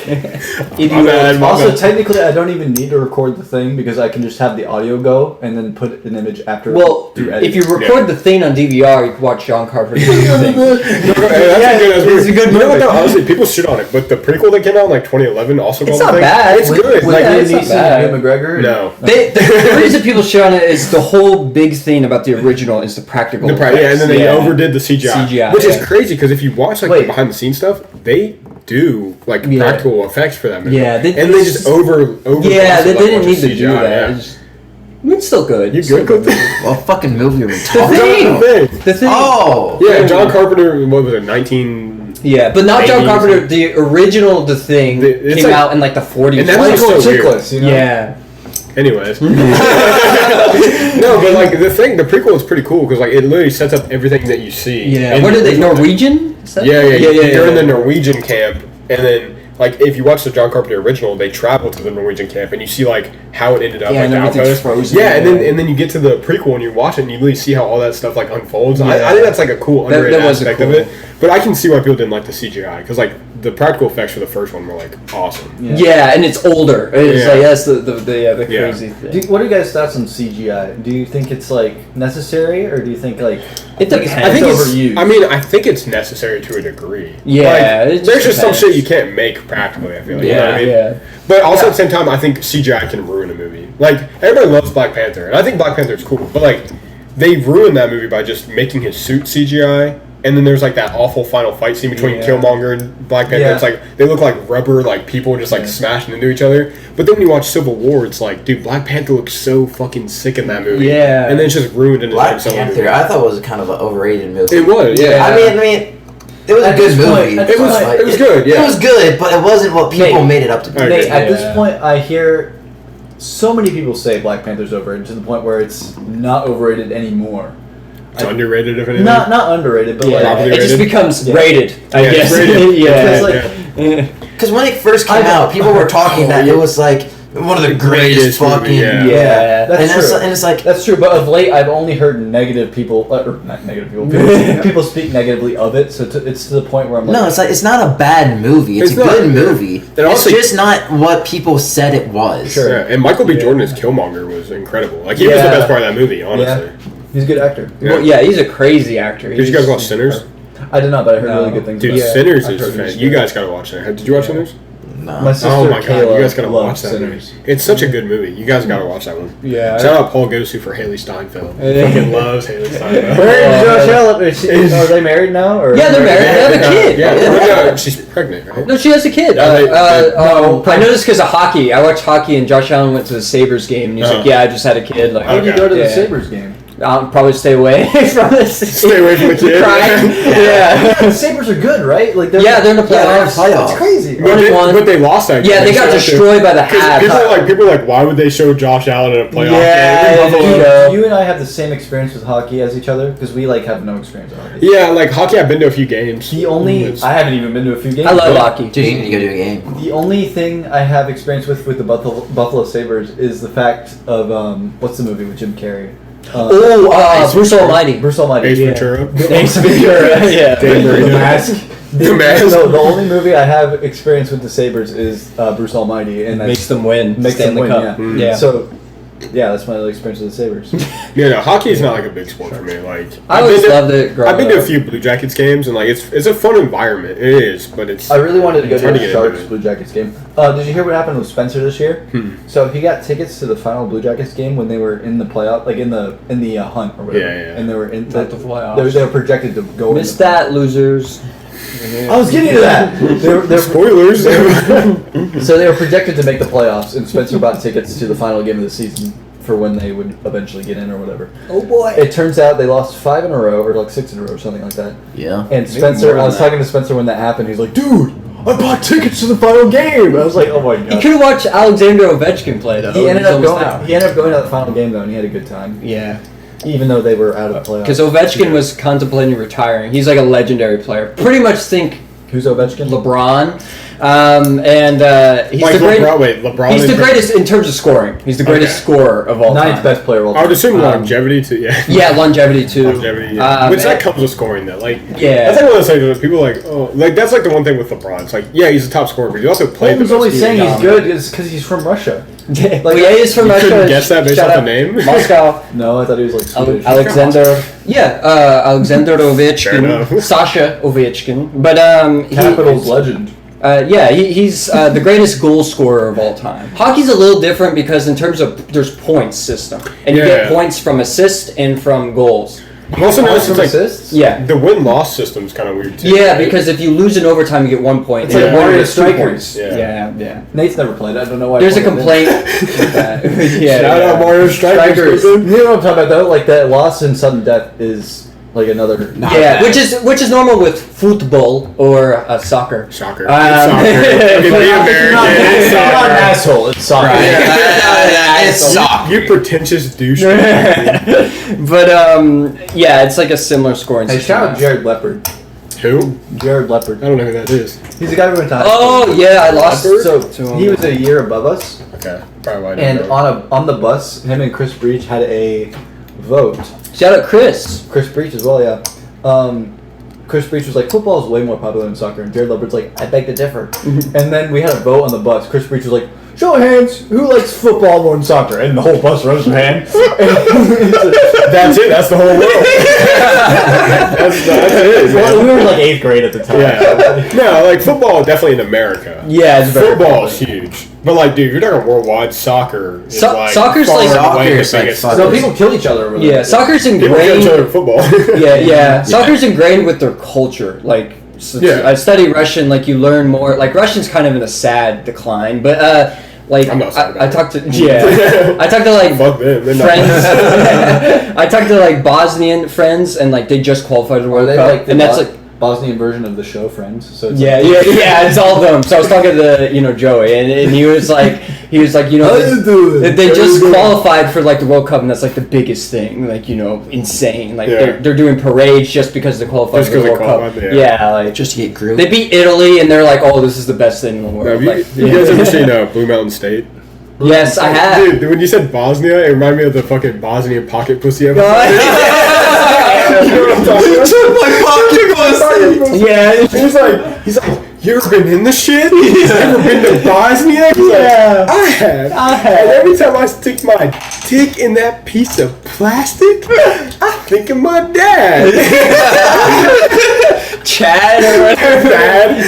My bad, my Also, bad. technically, I don't even need to record the thing because I can just have the audio go and then put an image after. Well, through editing. if you record the thing on DVR, you can watch John Carpenter's thing. Hey, that's a good ass it's movie. a good You know what, movie. though? Honestly, people shit on it, but the prequel that came out in like 2011 also It's called not the thing. bad. It's With- good. with Like, Yeah, Liam it's not Neeson bad. and Hugh McGregor. no. The reason people shit on it is the whole big thing about the original is the practical Yeah, and then they effects. overdid the CGI, CGI, which is yeah. crazy because if you watch like Wait. the behind the scenes stuff, they do like Yeah. practical effects for that movie. Yeah, and they just over Yeah, they like, didn't bunch need of to do CGI, that. yeah. It's, I mean, it's still good. You It's still good with it? What fucking movie are we The talking Thing! about? The thing. Oh! Yeah, John Carpenter. What was it? 19. Yeah, but not John 80s. Carpenter. The original The Thing It's came like- out in like the 40s. And that's Like, what's so weird. Chickless, you know? yeah. Anyways, no, but like the prequel is pretty cool because like it literally sets up everything that you see. Yeah. in What the are they? original thing. Norwegian? Is that- Yeah. You're in the yeah. Norwegian camp, and then like if you watch the John Carpenter original, they travel to the Norwegian camp, and you see like how it ended up. Yeah, like and the everything's outpost. frozen. Yeah, and then you get to the prequel and you watch it, and you really see how all that stuff like unfolds. Yeah. I think that's like a cool That- underrated that was aspect cool. of it. But I can see why people didn't like the CGI because like the practical effects for the first one were like awesome. Yeah, and it's older. It's Yeah. like that's the Yeah. crazy thing. What are you guys' thoughts on CGI? Do you think it's like necessary, or do you think like It depends. I think it's it's. overused? I mean, I think it's necessary to a degree. Yeah, Like, it just there's just some depends. shit you can't make practically. I feel like. You know what I mean? yeah. But also Yeah. at the same time, I think CGI can ruin a movie. Like everybody loves Black Panther, and I think Black Panther is cool. But like, they ruined that movie by just making his suit CGI. And then there's like that awful final fight scene between Yeah. Killmonger and Black Panther. Yeah. It's like they look like rubber, like people just like smashing into each other. But then when you watch Civil War, it's like, dude, Black Panther looks so fucking sick in that movie. Yeah. And then it's just ruined in Black a solo Panther, movie. I thought was kind of an overrated movie. It was, yeah. I mean, it was a At good this point- movie. at It was. but It was good. Yeah. It was good, but it wasn't what people Nate. made it up to be. I Nate, agree. at this Yeah. point, I hear so many people say Black Panther's overrated to the point where it's not overrated anymore. It's underrated, if anything. Not underrated, but Yeah, like Properly it just rated? becomes Yeah. rated, I Yeah, it's guess. rated. yeah. Because, like, Yeah. Because when it first came I know. out, people were talking that it was like one of the greatest fucking Yeah. That's true. And it's like That's true, but of late I've only heard negative people, or not negative people, people speak negatively of it. So it's to the point where I'm like, no, it's not a bad movie. It's a not, good yeah. movie. And It's also- just not what people said it was. Sure. Yeah, and Michael B. Jordan as Killmonger was incredible. Like he was the best part of that movie, honestly. he's a good actor. Well, yeah, he's a crazy actor. Did you guys watch Sinners? I did not, but I heard No. really good things. Dude, about it. Sinners I've heard is it was fan. You good. guys gotta watch that. Did you watch Sinners? No. My sister Oh my god, Kayla you guys gotta watch loves that Sinners. movie. It's such a good movie. You guys gotta watch that one. Yeah. Shout out Paul Gosu for Haley Steinfeld. Fucking loves Haley Steinfeld. Where is Josh Allen? Are they married now? Or Yeah, they're married. They have a kid. Yeah, no, she's pregnant, right? No, she has a kid. I know this because of hockey. I watched hockey, and Josh Allen went to the Sabres game, and he's like, "Yeah, I just had a kid." Like, How did you go to the Yeah. Sabres game? I'll probably stay away from this. Stay away from the kid. Crying. Yeah. The Sabres are good, right? Like Yeah, they're in the Yeah, they're in playoffs. playoffs. It's crazy. But they lost that game. Yeah, they got destroyed by the Habs. People are like, why would they show Josh Allen in a playoff Yeah, game? dude. You and I have the same experience with hockey as each other because we like have no experience with hockey. Yeah, like hockey, I've been to a few games. I haven't even been to a few games. I love but hockey. Dude, you need to go to a game. The only thing I have experience with the Buffalo Sabres is the fact of what's the movie with Jim Carrey? Bruce Almighty. Bruce Almighty. Ace yeah. Ventura. Ace Ventura. Yeah. Dave Marino. The Mask. The Mask. No, the only movie I have experience with the Sabres is Bruce Almighty, and Makes them win. makes them Stanley win. Cup. Yeah. Yeah. So, yeah, that's my only experience with the Sabres. Yeah, no, hockey is not like a big sport for me. Like I always loved it growing I've been to a up. few Blue Jackets games, and like it's a fun environment. It is, but it's. I really wanted to go It's to hard the to get Sharks into it. Blue Jackets game. Did you hear what happened with Spencer this year? So he got tickets to the final Blue Jackets game when they were in the playoff, like in the hunt or whatever. Yeah. And they were in Not the playoffs. They were projected to go. Missed in the that, losers. I was getting to that. They're Spoilers. so they were projected to make the playoffs, and Spencer bought tickets to the final game of the season for when they would eventually get in or whatever. Oh boy. It turns out they lost 5 in a row, or like 6 in a row, or something like that. Yeah. And Spencer, more I was than talking to Spencer when that happened. He's like, "Dude, I bought tickets to the final game." I was like, "Oh my You god." could have watched Alexander Ovechkin play though. He ended He's up almost going. out. He ended up going to the final game though, and he had a good time, Yeah. even though they were out of the playoffs. Because Ovechkin was contemplating retiring. He's like a legendary player. Pretty much think Who's Ovechkin? LeBron. He's Like the greatest. LeBron. Wait, LeBron. He's is the greatest in terms of scoring. He's the greatest Okay. scorer of all Ninth time. best player of all time. I would assume longevity too. Yeah. Yeah, longevity too. Longevity. Yeah. Which that and- comes with scoring though. Like. Yeah. That's like one of those things that people are like, oh, like that's like the one thing with LeBron. It's like, yeah, he's a top scorer, but he also played the Holmes best. only saying he's dominant. good is because he's from Russia. Like, yeah, he's from You Russia. couldn't guess that based Shout off the out name? Moscow. No, I thought he was like Swedish. Alexander. Yeah, Alexander Fair Ovechkin. enough. Sasha Ovechkin. But Capitals legend. he's the greatest goal scorer of all time. Hockey's a little different because in terms of there's points system, and you Yeah. get points from assists and from goals. I've also noticed it's like assists. Yeah. the win-loss system's kind of weird too. Yeah, right? because if you lose in overtime, you get 1 point. It's and like if you win, Mario you get 2 Strikers. points. Yeah. Yeah. Nate's never played. I don't know why. There's a I played it. complaint. with that. Yeah. Shout out Mario Strikers. You know what I'm talking about though? Like that loss in sudden death is like another. Yeah, which is normal with football or soccer. Soccer. Um, It's soccer. Okay, be American. It's You're not an soccer. asshole. It's soccer. It's soccer. You pretentious douche. But yeah, it's like a similar scoring Hey, system. shout out Jared Leopard. Who? Jared Leopard. I don't know who that is. He's the guy we went to high school. Oh yeah, I lost. So to he was a year above us, Okay. Probably why I and didn't know. on the bus, him and Chris Breach had a vote. Shout out Chris. Chris Breach as well, yeah. Chris Breach was like, football is way more popular than soccer, and Jared Leopard's like, I beg to differ. And then we had a vote on the bus. Chris Breach was like, show of hands, who likes football more than soccer? And the whole bus rose their hand. That's it. That's the whole world. that's it. Well, Man. we were in like 8th grade at the time. Yeah. No, like football definitely in America. Yeah, it's very Football is huge. But like, dude, if you're talking worldwide, soccer is like soccer's far like- and away the Soccer's like biggest. fuck- So people kill each other over Yeah, that. soccer's People kill each other ingrained. in football. Yeah. Soccer's ingrained with their culture. Like, Yeah. I study Russian. Like, you learn more. Like, Russian's kind of in a sad decline. But like, I'm not sad about I it. talked to I talked to like Fuck them. They're not- friends. I talked to like Bosnian friends, and like they just qualified for the Are World they Cup, like the and that's like. Bosnian version of the show Friends? So it's Yeah, like, it's all of them. So I was talking to Joey, and he was like, they just qualified for like the World Cup, and that's like the biggest thing, like insane. Like Yeah. they're doing parades just because they qualified Just for the 'cause World they Cup. qualified, yeah. Like Just to get grilled. they beat Italy, and they're like, oh, this is the best thing in the world. Have you, Like, you guys ever seen Blue Mountain State? Yes, I have. Dude, when you said Bosnia, it reminded me of the fucking Bosnian pocket pussy episode. You know what I'm talking about? Yeah. He's like, you ever been in the shit? You ever been to Bosnia? He's like, I have. And every time I stick my dick in that piece of plastic, I think of my dad. Chad or whatever.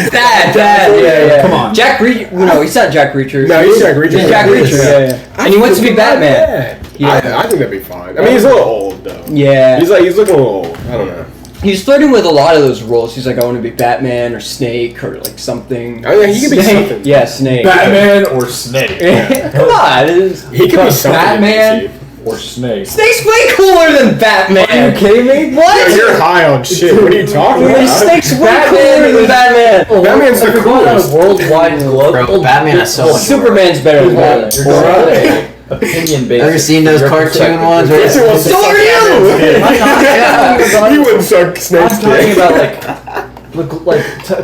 Dad. Yeah. Come on. Jack Reacher. No, he's not Jack Reacher. No, he's Jack Reacher. He's Jack Reacher. Yeah. And he wants to be Batman. Yeah. I think that'd be fine. I mean, he's a little old though. Yeah. He's looking a little old. I don't know. He's flirting with a lot of those roles. He's like, I want to be Batman or Snake or like something. Oh yeah, he could be something. Yeah, Snake. Batman or Snake? Come on. He could be something. Batman or Snake? Snake's way cooler than Batman. Are you kidding me? What? Yo, you're high on shit. What are you talking about? Snake's way cooler than Batman. Batman's the coolest. Worldwide Bro, Batman is so much Superman's better than Batman. You're going opinion based. Ever seen those cartoon ones? Where So are you? You wouldn't suck Snake's I'm talking dick.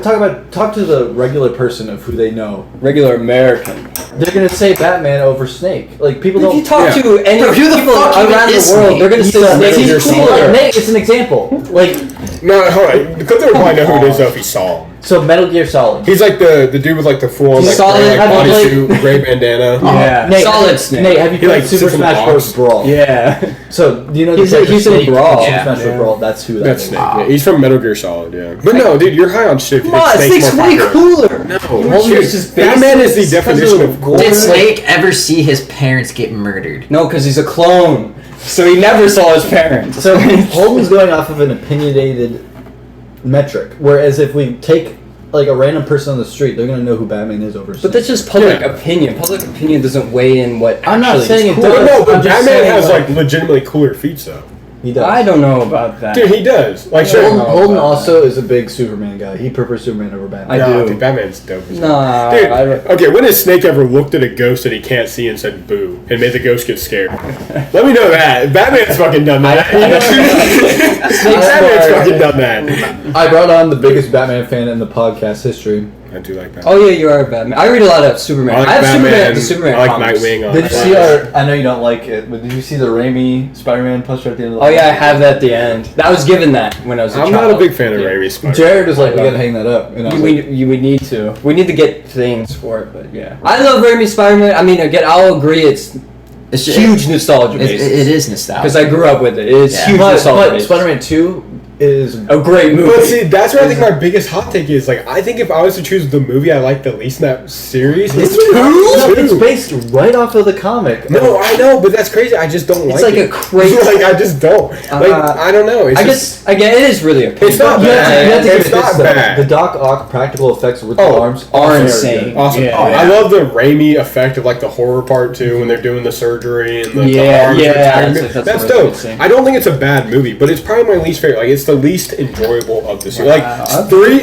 about talk to the regular person of who they know. Regular American. They're gonna say Batman over Snake. Like people If don't. you talk to any Bro, who the people fuck even around is the world, Snake? they're gonna say Snake Metal Gear is Solid. cooler. Nate, it's an example. Like No, hold on. The Clip would probably know who it is though if he saw him. so, Metal Gear Solid. He's like the dude with like the full on like, Solid, gray, like have you bodysuit, gray bandana. Yeah. Nate, Solid Snake. Nate, have you He, played like, Super sits in the Smash box. Bros. Brawl? Yeah. So do you know He's the a- character he's in Snake Brawl. in Super Yeah. Smash Bros. Brawl? That's who that That's is. Snake. Yeah, he's from Metal Gear Solid. Yeah, but no, dude, you're high on shit. If you Come on, think Snake's Snake's more way popular. cooler. No, Homie, it's just Batman basic. is the definition of cool. Did Snake ever see his parents get murdered? No, because he's a clone. So he never saw his parents. So Holden's going off of an opinionated metric, whereas if we take like a random person on the street, they're gonna know who Batman is over. But that's just public opinion. Public opinion doesn't weigh in what. I'm not actually saying is it cool. does. No, but I'm just Batman saying, has like- like legitimately cooler feats though. he does. I don't know about that. Dude, he does. Like, sure. Holden, know Holden about also is a big Superman guy. He prefers Superman over Batman. I do. Dude, Batman's dope. as hell. Nah, Dude, I don't- okay, when has Snake ever looked at a ghost that he can't see and said boo and made the ghost get scared? Let me know that. Batman's fucking done that. Batman's fucking done that. I brought on the biggest Batman fan in the podcast history. I do like that. Oh yeah, you are a Batman. I read a lot of Superman. I like have Batman. the Superman I like comics. Nightwing. Did you see our? I know you don't like it, but did you see the Raimi Spider-Man poster at the end of the Oh yeah, I have that at the end. I was given that when I was a I'm child. not a big fan of Yeah. Raimi Spider. Jared was like, we gotta hang that up. And I was like, You would need to. We need to get things for it, but yeah. I love Raimi Spider-Man. I mean, again, I'll agree it's It's just, huge nostalgia It basis. it is nostalgia. Because I grew up with it. It's Yeah. huge nostalgia but basis. Spider-Man 2 is A great movie. But see, that's where I think my biggest hot take is. Like, I think if I was to choose the movie I like the least in that series, it's it's based right off of the comic. No, I know, but that's crazy. I just don't It's like like it. a crazy- like, I just don't. Like, I don't know. It's I just, guess, again, it is really a It's not You have to, bad. you have to give It's it not this, though. bad. The Doc Ock practical effects with the Oh, arms are very insane. good. awesome. Yeah. Oh, I love the Raimi effect of like the horror part too when they're doing the surgery and the Yeah, arms yeah, retiring. that's That's really dope. good scene. I don't think it's a bad movie, but it's probably my least favorite. Like it's the least enjoyable of the series. Wow. Like three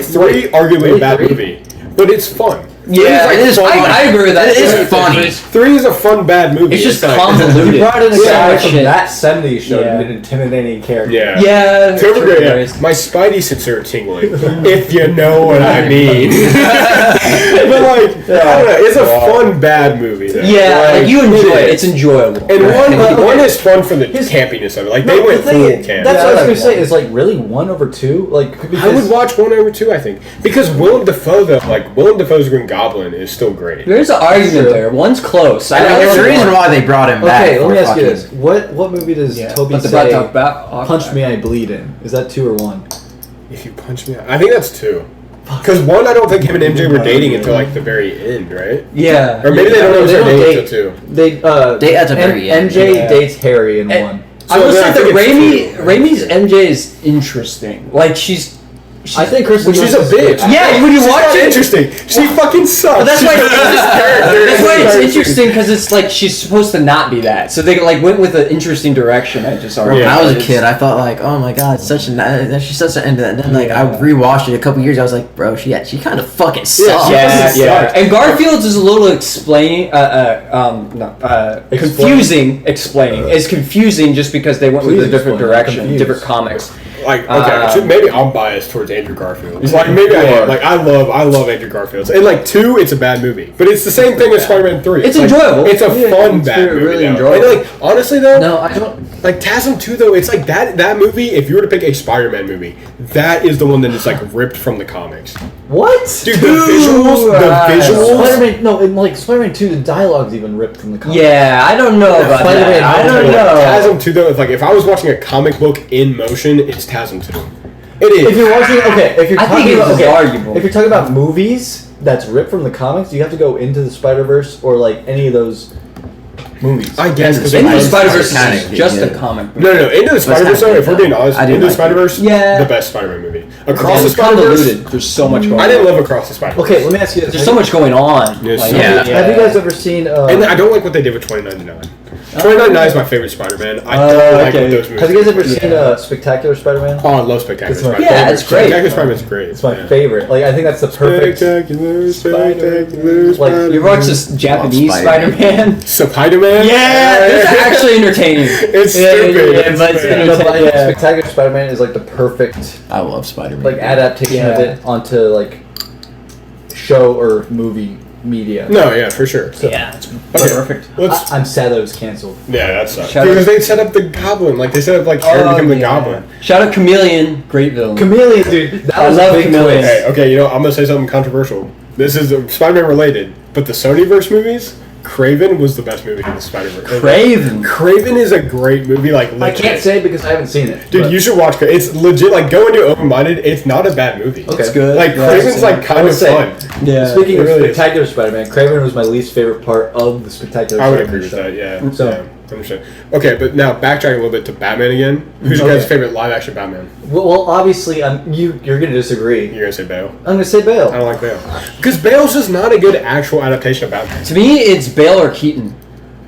arguably really a bad three? movie, but it's fun. Yeah, Three it is fun. fun. I agree with that. It is It's funny. Three is a fun bad movie. It's just like- convoluted. You brought in a So guy much from shit. that 70s show Yeah. to be an intimidating character. Yeah. Yeah. Totally true, great, yeah. guys. My spidey senses are tingling, if you know what I mean. But like, I don't know, it's a fun bad movie. Though. Yeah, like you enjoy it. is. It's enjoyable. And Right. one is fun for the campiness of it. Like they No, went the thing full is- camp. That's Yeah, what I was I gonna like say. one. Is like really 1 over 2. Like I because would watch 1 over 2, I think, because Willem Dafoe though, like Willem Dafoe's Green Goblin is still great. There's an argument true. there. One's close. I mean, there's a love reason one. why they brought him back. Okay, let for me ask you fucking- this: what movie does Yeah, Toby but the say? Bat Talk Punch me, I bleed in. Is that 2 or 1? If you punch me, I think that's 2. Because 1, I don't think him and MJ were dating until like the very end, right? Yeah. Or maybe they don't know They they're don't dating date. until 2. They Date at the very end. MJ Yeah. dates Harry in And- 1. I will So then say I that think it's Raimi's MJ is interesting. Like she's I think Kristen She's a Dunst is bitch. good. Yeah, when you She's watch not it- interesting. She fucking sucks. But that's why She's this character. that's why it's interesting because it's like she's supposed to not be that. So they like went with an interesting direction. I just Bro, argued. when I was a It's- kid, I thought like, oh my god, she's such a. And then like I rewatched it a couple years. I was like, bro, she kind of fucking sucks. she Yeah, doesn't yeah. suck. And Garfield's is a little confusing. Explaining is confusing just because they went with Please a different explain. I'm direction, confused. different comics. Like, okay, so maybe I'm biased towards Andrew Garfield. Like, maybe I am. Like, I love Andrew Garfield. And, like, 2, it's a bad movie. But it's the same thing as Spider-Man 3. It's like, enjoyable. It's a fun bad movie. Really though. enjoyable. And, like, honestly, though, No, I don't. like, TASM 2, though, it's like that movie, if you were to pick a Spider-Man movie, that is the one that is, like, ripped from the comics. What? Dude, the visuals. Spider-Man, no, in like Spider-Man 2, the dialogue's even ripped from the comics. Yeah, I don't know about Spider-Man that. I don't know. TASM 2, though, is like, if I was watching a comic book in motion, it's TASM 2. It is. If you're watching, if you're I talking think about, it's arguable. if you're talking about movies that's ripped from the comics, you have to go into the Spider-Verse or like any of those movies. I guess because Into the Spider-Verse Spider-Verse is just yeah. a comic book. No, Into the Spider-Verse, though, if we're being honest, I didn't Into the like it. Spider-Verse, Yeah. the best Spider-Man movie. Across the It's Spider-Verse, convoluted. There's so much going on. I didn't love Across the Spider-Verse. Okay, let me ask you this. There's so much going on. Yes, Like, yeah. Have you guys ever seen? And I don't like what they did with 2099. 2099 is my favorite Spider-Man. I don't like what those movies Have you guys ever did. seen Spectacular Spider-Man? Oh, I love Spectacular It's my Spider-Man. Yeah, it's great. Spectacular Spider-Man's great. It's my Yeah. favorite. Like I think that's the perfect. Spectacular Like, Spider-Man. You ever watch this Japanese Spider-Man. Spider-Man? Spider-Man? Yeah, it's actually entertaining. It's stupid. Yeah, but it's bad. entertaining. Yeah. Spectacular Spider-Man is like the perfect I love Spider-Man. like adaptation of it onto like show or movie media. No, yeah, for sure. Yeah, it's Okay. perfect. Let's. I'm sad that it was canceled. Yeah, that sucks. Shout Because out- they set up the Goblin. Like, they set up, like, Harry to become the Goblin. Shout out Chameleon, great villain. Chameleon, dude. That I was love a big Chameleon. twist. Hey, okay, you know, I'm gonna say something controversial. This is Spider-Man related, but the Sonyverse movies, Kraven was the best movie in the Spider-Verse. Craven. Kraven is a great movie, like I legit. can't say it because I haven't seen it. Dude, but- you should watch Kraven. It's legit, like, go into open-minded, it's not a bad movie. Okay. It's good. Like, Yeah, Kraven's, it's- like, kind I would of say- fun. Yeah. Speaking it of really is. Spectacular Spider-Man, Kraven was my least favorite part of the Spectacular I would Spider-Man agree with show. that, yeah. So- Yeah, 100%. Okay, but now, backtracking a little bit to Batman again. Who's your Okay. guys' favorite live-action Batman? Well, obviously, you're gonna disagree. You're gonna say Bale? I'm gonna say Bale. I don't like Bale. Because Bale's just not a good actual adaptation of Batman. To me, it's Bale or Keaton.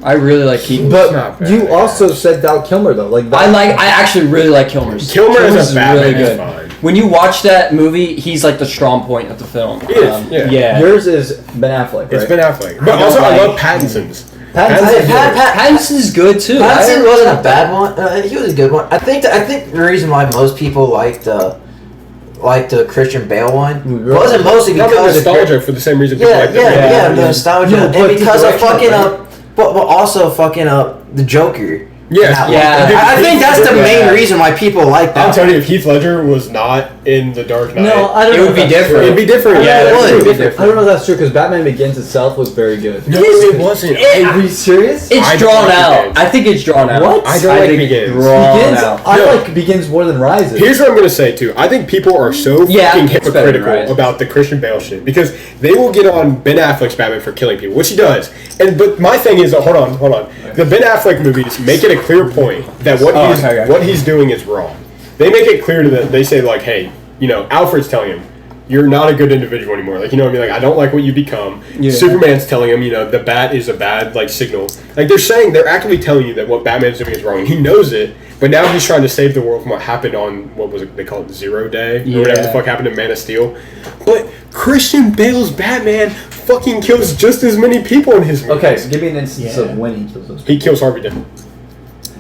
I really like Keaton. But not bad. You also said Val Kilmer though. Like that. I actually really like Kilmer's. Kilmer as a Kilmer's Batman really is good. fine. When you watch that movie, he's like the strong point of the film. He is, yeah. Yours is Ben Affleck, right? It's Ben Affleck. But I don't also, I like- love Pattinson's. Pattinson. Pattinson's good too. Pattinson wasn't a bad one. He was a good one. I think the reason why most people liked the Christian Bale one Really? wasn't mostly Probably because nostalgia for the same reason people like that. yeah, Yeah. the nostalgia, No, and but the because of direction, fucking right? up, but also fucking up the Joker. Yeah. Yeah. I think that's the Yeah. main reason why people like that. I'm telling you, if Heath Ledger was not in The Dark Knight, No, I don't It know. would if be that's different. true. it'd be different. Yeah, it that's would. true. I don't know if that's true because Batman Begins itself was very good. No, it wasn't. Are you serious? It's I drawn don't like out. Begins. I think it's drawn out. What? I don't like think it's Begins. drawn Begins. out. I No. like Begins more than Rises. Here's what I'm gonna say too. I think people are so Yeah, fucking it's better than hypocritical Rises. about the Christian Bale shit because they will get on Ben Affleck's Batman for killing people, which he does. But my thing is, hold on. The Ben Affleck movies make it a clear point that what he's doing is wrong. They make it clear to them. They say like, hey, you know, Alfred's telling him, you're not a good individual anymore. Like, you know what I mean? Like, I don't like what you become. Yeah. Superman's telling him, you know, the bat is a bad, like, signal. Like, they're actively telling you that what Batman's doing is wrong. He knows it, but now he's trying to save the world from what happened on, what was it, they call it Zero Day? Or whatever the Yeah. fuck happened in Man of Steel. But Christian Bale's Batman fucking kills just as many people in his movies. Okay, so give me an instance Yeah. of when he kills those. He kills Harvey Dent.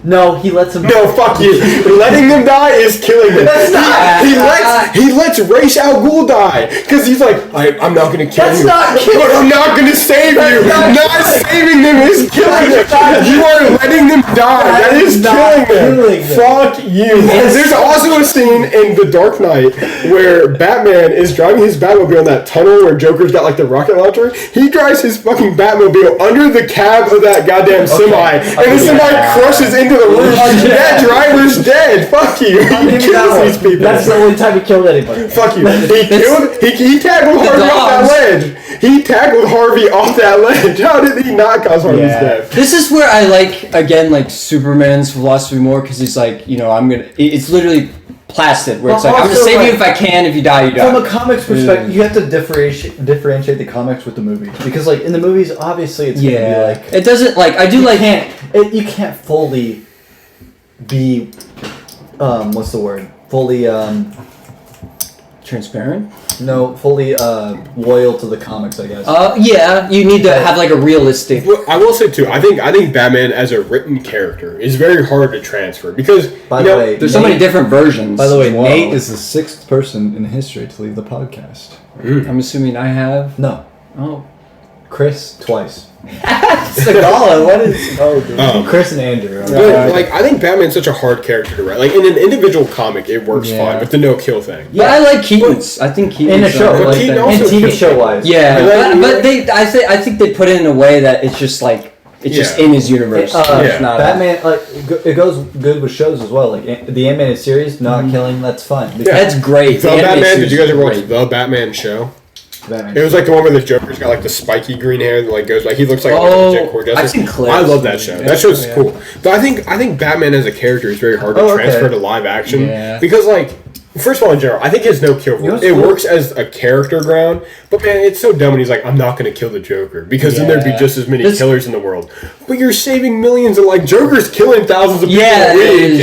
No, he lets him. No, fuck you. Letting them die is killing them. That's not- He lets Ra's al Ghul die because he's like, I'm not gonna kill That's you, not killing. but I'm not gonna save you. Not saving them is killing them. You are letting them die. That is not killing them. killing them. Fuck you. There's also a scene in The Dark Knight where Batman is driving his Batmobile in that tunnel where Joker's got like the rocket launcher. He drives his fucking Batmobile under the cab of that goddamn semi, and the semi crushes into the roof. That driver's dead. Fuck you. I'll He give you that kills one. these people. That's the only time he killed anybody. Fuck you. He tackled Harvey off that dogs. ledge. He tackled Harvey off that ledge. How did he not cause Harvey's death? This is where I like Superman's philosophy more because he's like, you know, it's literally placid where it's But like, I'm gonna also, save you like, if I can. If you die, you die. From a comics perspective, you have to differentiate the comics with the movie because, like, in the movies, obviously it's gonna be like it doesn't like I do like you can't fully be what's the word? Fully transparent. No, fully loyal to the comics, I guess. Yeah, you need to have like a realistic. Well, I will say too. I think Batman as a written character is very hard to transfer because By the way, There's so many different versions. By the way, Whoa. Nate is the 6th person in history to leave the podcast. I'm assuming I have. No, Oh. Chris twice. Sagala, what is? Oh, dude. Chris and Andrew. But, like, I think Batman's such a hard character to write. Like, in an individual comic, it works fine with the no-kill thing. But I like Keaton's. I think Keaton's In a show, But like Keaton that. also And TV kills show people. wise. Yeah, but I think they put it in a way that it's just like it's just in his universe. It's not Batman, it goes good with shows as well. Like the animated series, not killing, that's fun. That's great. The animated Batman. Did series you guys is ever watch great. the Batman show? Batman. It was like the one where the Joker's got like the spiky green hair and like goes like he looks like Jack Cortez. I've seen clips. I love that show. That show's cool. But I think Batman as a character is very hard to transfer to live action because like. First of all, in general, I think his no-kill rule, it works as a character ground, but man, it's so dumb when he's like, I'm not going to kill the Joker, because then there'd be just as many killers in the world. But you're saving millions, and like, Joker's killing thousands of people a week.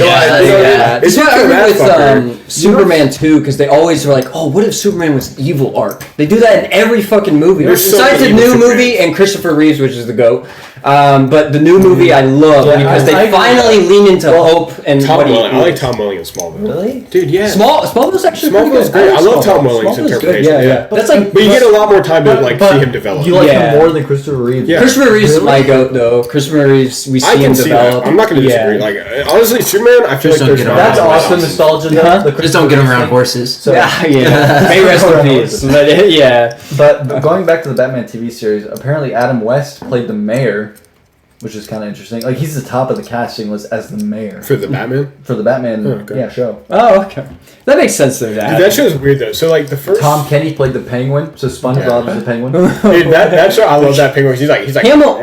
It's what I remember with Superman 2, because they always were like, oh, what if Superman was evil arc? They do that in every fucking movie. Besides the new movie and Christopher Reeves, which is the GOAT. But the new movie I love because they finally lean into hope and Tom Welling. I like Tom Welling in Smallville. Really? Dude, yeah. Smallville's actually Smallville's great. I love Tom Welling's interpretation. Yeah. That's like, but you get a lot more time to like see him develop. You like him more than Christopher Reeves. Yeah. Christopher Reeves is my goat though. Christopher Reeves, we see him develop. I'm not going to disagree. Like honestly, Superman, I feel like there's that's awesome nostalgia. Just don't get him around horses. So, May rest in peace. But yeah. But going back to the Batman TV series, apparently Adam West played the mayor. Which is kind of interesting. Like, he's the top of the casting list as the mayor. For the Batman? For the Batman, show. Oh, okay. That makes sense though, Dad. Dude, that show's weird, though. So, like, the first... Tom Kenny played the Penguin, so SpongeBob is the Penguin. Dude, that show, I love that Penguin. He's like... Hamill's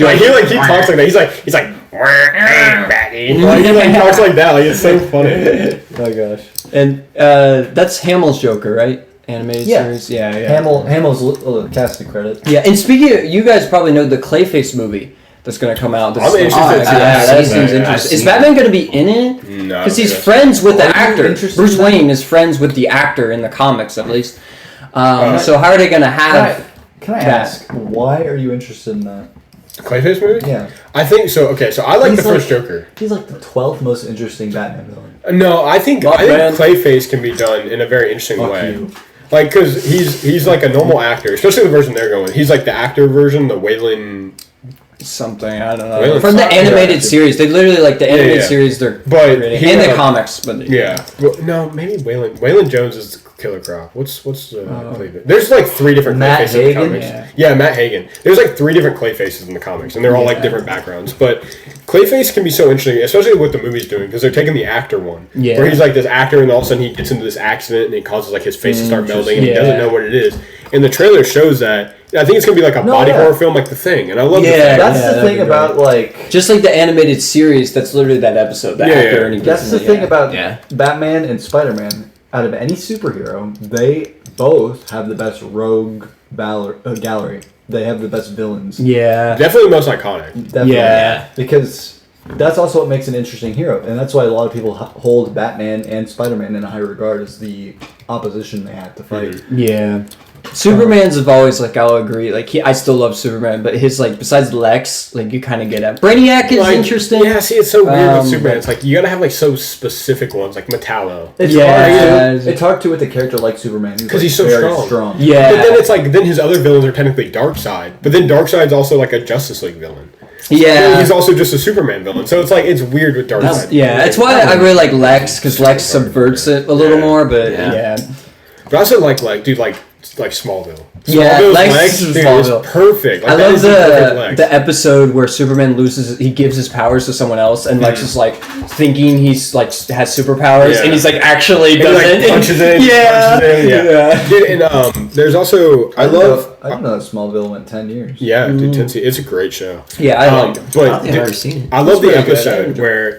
like, he talks like that. He's like... Hey, Batty. Like, he like, talks like that. Like, it's so funny. Oh, gosh. And that's Hamill's Joker, right? Animated series? Yeah. Hamill's casting credit. Yeah, and speaking of... You guys probably know the Clayface movie that's going to come out. I'm interested. That seems interesting. Is Batman going to be in it? No. Because he's friends with the actor. Bruce Wayne is friends with the actor in the comics, at least. So how are they going to have... Can I ask, why are you interested in that? Clayface movie? Yeah. I think so. Okay, so I like the first Joker. He's like the 12th most interesting Batman villain. No, I think Clayface can be done in a very interesting way. You. Like, because he's like a normal actor, especially the version they're going. He's like the actor version, the Waylon... Something, I don't know. From the animated series. They literally, like, the animated series, they're creating. And the comics. But Well, no, maybe Waylon Jones is Killer Croc. What's Clayface? There's, like, 3 different Clayfaces in the comics. Yeah, Matt Hagen. There's, like, 3 different Clayfaces in the comics, and they're all, like, different backgrounds. But Clayface can be so interesting, especially with what the movie's doing, because they're taking the actor one. Yeah. Where he's, like, this actor, and all of a sudden he gets into this accident, and it causes, like, his face to start melting, and he doesn't know what it is. And the trailer shows that. I think it's going to be like a body horror film like The Thing, and I love The Thing. That's the thing about, like... Just like the animated series, that's literally that episode. The actor and he That's the thing about Batman and Spider-Man. Out of any superhero, they both have the best rogue gallery. They have the best villains. Yeah. Definitely the most iconic. Definitely. Yeah. Because that's also what makes an interesting hero. And that's why a lot of people hold Batman and Spider-Man in a high regard as the opposition they have to fight. Yeah. Superman's have always, like, I'll agree. Like, I still love Superman, but his, like, besides Lex, like, you kind of get at. Brainiac is interesting. Yeah, see, it's so weird with Superman. It's like, you gotta have, like, so specific ones, like Metallo. It's hard to with a character like Superman. Because he's so strong. Yeah. But then it's like, then his other villains are technically Darkseid. But then Darkseid's also, like, a Justice League villain. Yeah. So he's also just a Superman villain. So it's like, it's weird with Darkseid. That's why I really like Lex, because Lex subverts it a little more, but But I also like Smallville. Yeah, Lex is Smallville. It's perfect. Like, I love the episode where Superman he gives his powers to someone else, and Lex is like thinking he's like has superpowers, and he's like actually doesn't. Like, punches in. Dude, and there's also I didn't know that Smallville went 10 years. Yeah, dude, it's a great show. Yeah, I like it. But I've never seen it. I love the episode where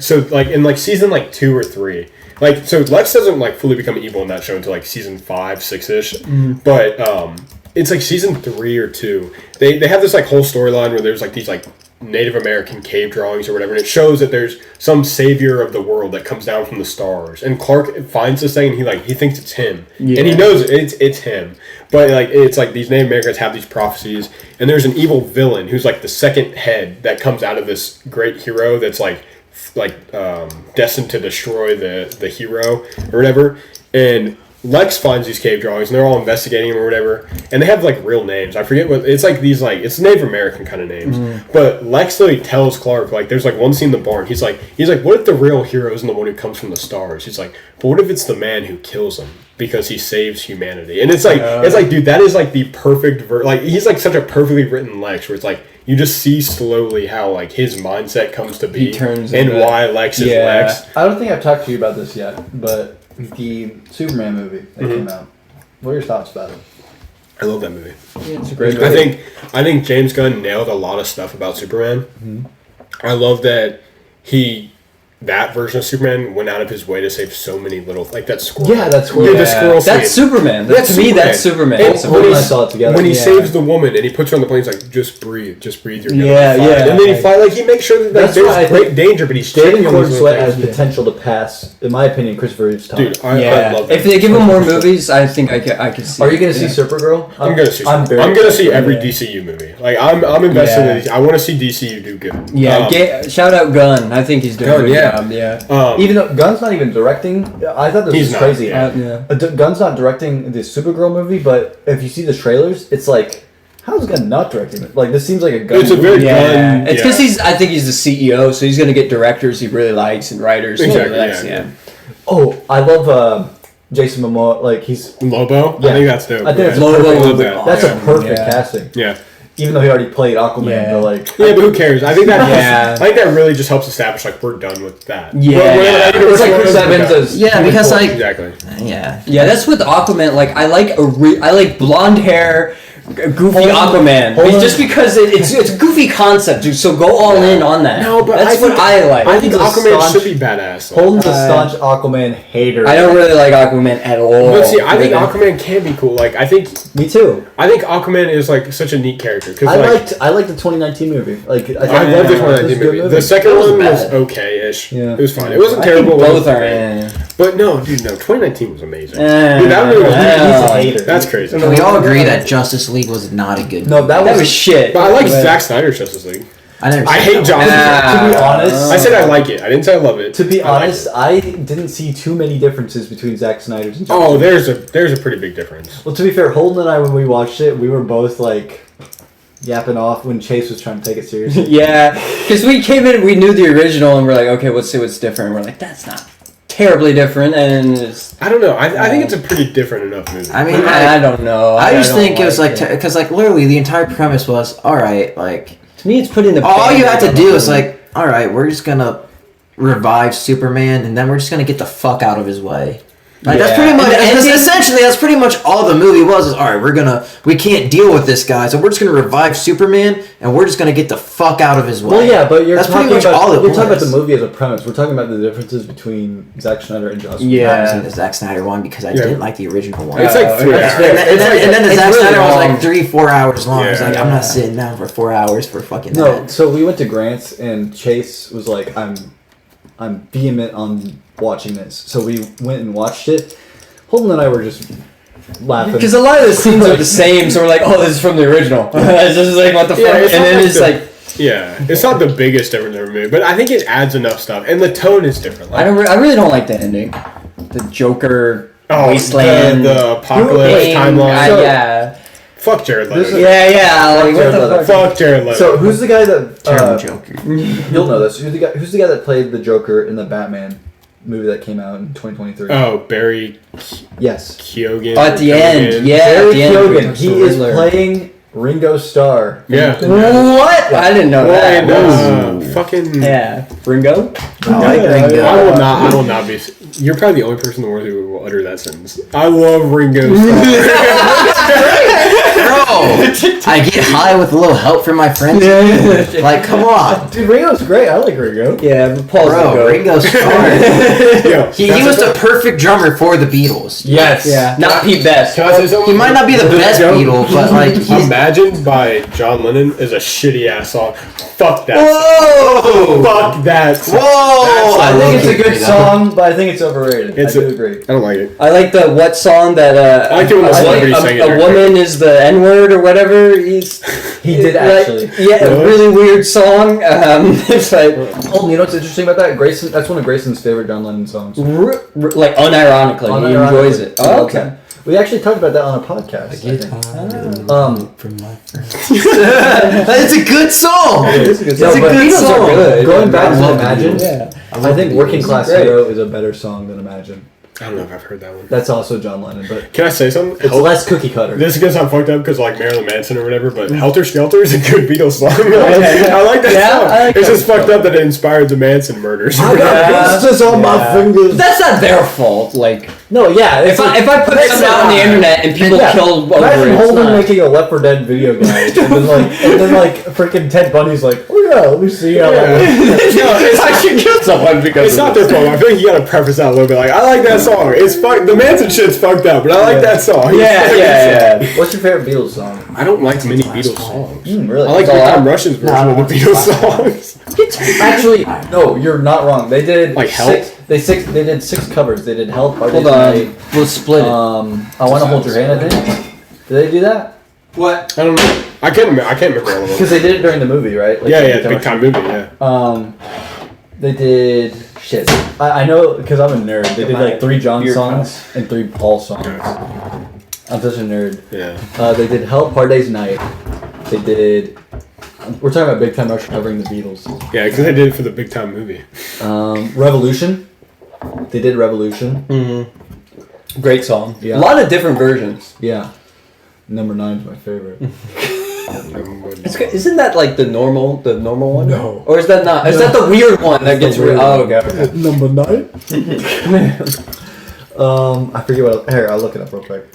in like season like 2 or 3. Like, so Lex doesn't, like, fully become evil in that show until, like, season 5, 6-ish. But, it's, like, season 3 or 2. They have this, like, whole storyline where there's, like, these, like, Native American cave drawings or whatever, and it shows that there's some savior of the world that comes down from the stars. And Clark finds this thing, and he thinks it's him, and he knows it's him. But like it's like these Native Americans have these prophecies, and there's an evil villain who's like the second head that comes out of this great hero that's like destined to destroy the hero or whatever. And Lex finds these cave drawings, and they're all investigating them or whatever, and they have like real names. I forget what it's like. These like it's Native American kind of names, but Lex literally tells Clark like there's like one scene in the barn. He's like, what if the real hero isn't the one who comes from the stars? He's like, but what if it's the man who kills him because he saves humanity? And it's like, dude, that is like the perfect like he's like such a perfectly written Lex where it's like you just see slowly how like his mindset comes to be and why Lex is Lex. I don't think I've talked to you about this yet, but the Superman movie that came out. What are your thoughts about it? I love that movie. Yeah, it's a great movie. I think James Gunn nailed a lot of stuff about Superman. Mm-hmm. I love that that version of Superman went out of his way to save so many little like that squirrel. Yeah, that squirrel. Yeah, the squirrel. That's Superman. That's Superman. That's Superman. When I saw it together. When he saves the woman and he puts her on the plane, he's like, just breathe. You're gonna be fine. And then he makes sure that like, there's great danger, but he's David Gordon Sweat has potential to pass, in my opinion, Christopher Reeve's time. Dude, I love that. If they give him more movies, I think I could see. Are you going to see Supergirl? I'm going to see. I'm going to see every DCU movie. Like I'm invested in these. I want to see DCU do good. Yeah, shout out Gunn. I think he's doing a good job. Yeah. Even though Gunn's not even directing, I thought this was crazy. Gunn's not directing the Supergirl movie, but if you see the trailers, it's like, how's Gunn not directing it? Like, this seems like a Gunn It's a very Gunn. It's because I think he's the CEO, so he's going to get directors he really likes and writers he really likes. Oh, I love Jason Momoa. Like, he's Lobo. Yeah. I think that's dope. I think it's Lobo. That's a perfect casting. Yeah. Even though he already played Aquaman, but like... Yeah, but who cares? I think that I think that really just helps establish, like, we're done with that. Yeah. It's like Chris Evans does. Yeah, because, like... Exactly. Yeah. Yeah, that's with Aquaman. Like, I like blonde hair... Goofy Aquaman, just because it's a goofy concept, dude. So go all in on that. No, but that's what I like. I think Aquaman should be badass. Holden's a staunch Aquaman hater. I don't really like Aquaman at all. But see, I think Aquaman can be cool. Like, I think me too. I think Aquaman is like such a neat character. Cause I liked the 2019 movie. Like, I love the 2019 movie. The second one was okay-ish. Yeah, it was fine. It wasn't terrible. Both are. But no, dude, 2019 was amazing. Dude, that movie was he's a hater. That's crazy. Can we all agree that Justice League was not a good movie? No, that was shit. But I like Zack Snyder's Justice League. I hate Justice League. To be honest, I said I like it. I didn't say I love it. To be honest, I didn't see too many differences between Zack Snyder's and Justice League. There's a pretty big difference. Well, to be fair, Holden and I, when we watched it, we were both like yapping off when Chase was trying to take it seriously. Yeah, because we came in, we knew the original, and we're like, okay, let's see what's different. And we're like, that's not terribly different, and I don't know. I think it's a pretty different enough movie. I mean, I don't know. I just think it was like because like literally the entire premise was all right. Like to me, it's putting the all you have to do is like all right, we're just gonna revive Superman, and then we're just gonna get the fuck out of his way. Like that's pretty much essentially that's pretty much all the movie was. Is all right, we can't deal with this guy, so we're just gonna revive Superman, and we're just gonna get the fuck out of his way. Well, yeah, but you're talking about the movie as a premise. We're talking about the differences between Zack Snyder and Joss Whedon. Yeah, I haven't seen the Zack Snyder one because I didn't like the original one. It's like 3 hours. And then the Zack Snyder was like 3-4 hours long. It's like I'm not sitting down for 4 hours for fucking. No, so we went to Grant's and Chase was like, I'm vehement on watching this. So we went and watched it. Holden and I were just laughing. Because a lot of the scenes are the same, so we're like, oh, this is from the original. It's just like, what the fuck? And then it's like... Yeah, it's not the biggest difference in the movie, but I think it adds enough stuff. And the tone is different. Like, I really don't like the ending. The Joker wasteland. The apocalypse timeline. Yeah. Fuck Jared Leto. Yeah. Like, what the fuck? Fuck Jared Leto. So who's the guy that... Joker. You'll know this. Who's the guy that played the Joker in the Batman movie that came out in 2023? Oh, Barry... Yes. Keoghan. Oh, at the end. Yeah, Barry Keoghan. He is playing Ringo Starr. Yeah. What? I didn't know that. Fucking... Yeah. Ringo? I like Ringo. I will not be... You're probably the only person in the world who will utter that sentence. I love Ringo Starr. Bro! I get high with a little help from my friends. Like, come on. Dude, Ringo's great. I like Ringo. Yeah, but Paul's the Bro, goat. Ringo's hard. Yo, He was the perfect drummer for the Beatles. Yes. Yeah, not Pete Best. Can I say something? He might not be the best Joe? Beatle, but like he's. Imagine by John Lennon is a shitty ass song. Fuck that. Whoa! Fuck that. Song. Whoa! I think it's a love good it. song, but I think it's overrated. It's I do agree. I don't like it. I like the what song that I like it when the celebrity sang it. a woman is the N word or whatever. He did actually. Yeah, a really weird song. It's like Oh, you know what's interesting about that? Grayson. That's one of Grayson's favorite John Lennon songs. like unironically, he enjoys it. Oh, okay. We actually talked about that on a podcast. I think. From my friends. It's a good song. It's a good It's song. a but good Beatles are song. good. Going back I to love the Imagine, Beatles. I think Working Class Great. Hero is a better song than Imagine. I don't know if I've heard that one. That's also John Lennon, but Can I say something? it's less cookie cutter. This is gonna sound fucked up because like Marilyn Manson or whatever, but Helter Skelter is a good Beatles song. I like that Yeah, song. I like it's that just fucked up that it inspired the Manson murders. Blisters on my fingers. That's not their fault. Like No, yeah. if I put something out on the internet and people kill over Imagine it, it's Holden not- making a Left 4 Dead video guide, and then like freaking Ted Bundy's like, oh yeah, let me see how that works." No, I should kill someone because it's not their fault. I feel like you gotta preface that a little bit. Like I like that song. It's fuck. The Manson shit's fucked up, but I like that song. Yeah. What's your favorite Beatles song? I don't like many Beatles songs. Really? I like That's all Big Time I- Russian's version No, of the Beatles songs. Actually, no, you're not wrong. They did Like Help? They did 6 covers. They did Help, Hard Hold Day's on, Night, we'll split it. I Want to Hold Your Hand, I think. Did they do that? What? I don't know. I can't remember all of them. Because they did it during the movie, right? Like, Yeah, Big Time movie. Yeah. They did shit. I know because I'm a nerd. They did like 3 John Beer songs and 3 Paul songs. I'm such a nerd. Yeah. They did Help, Hard Day's Night. They did. We're talking about Big Time Rush covering the Beatles. Yeah, because they did it for the Big Time movie. Revolution. They did Revolution. Great song. Yeah. A lot of different versions. Yeah. Number 9 is my favorite. Isn't that like the normal one? No. Or is that not? Is that the weird one that gets weird Oh, one. okay. Number 9. I forget what. Here, I'll look it up real quick.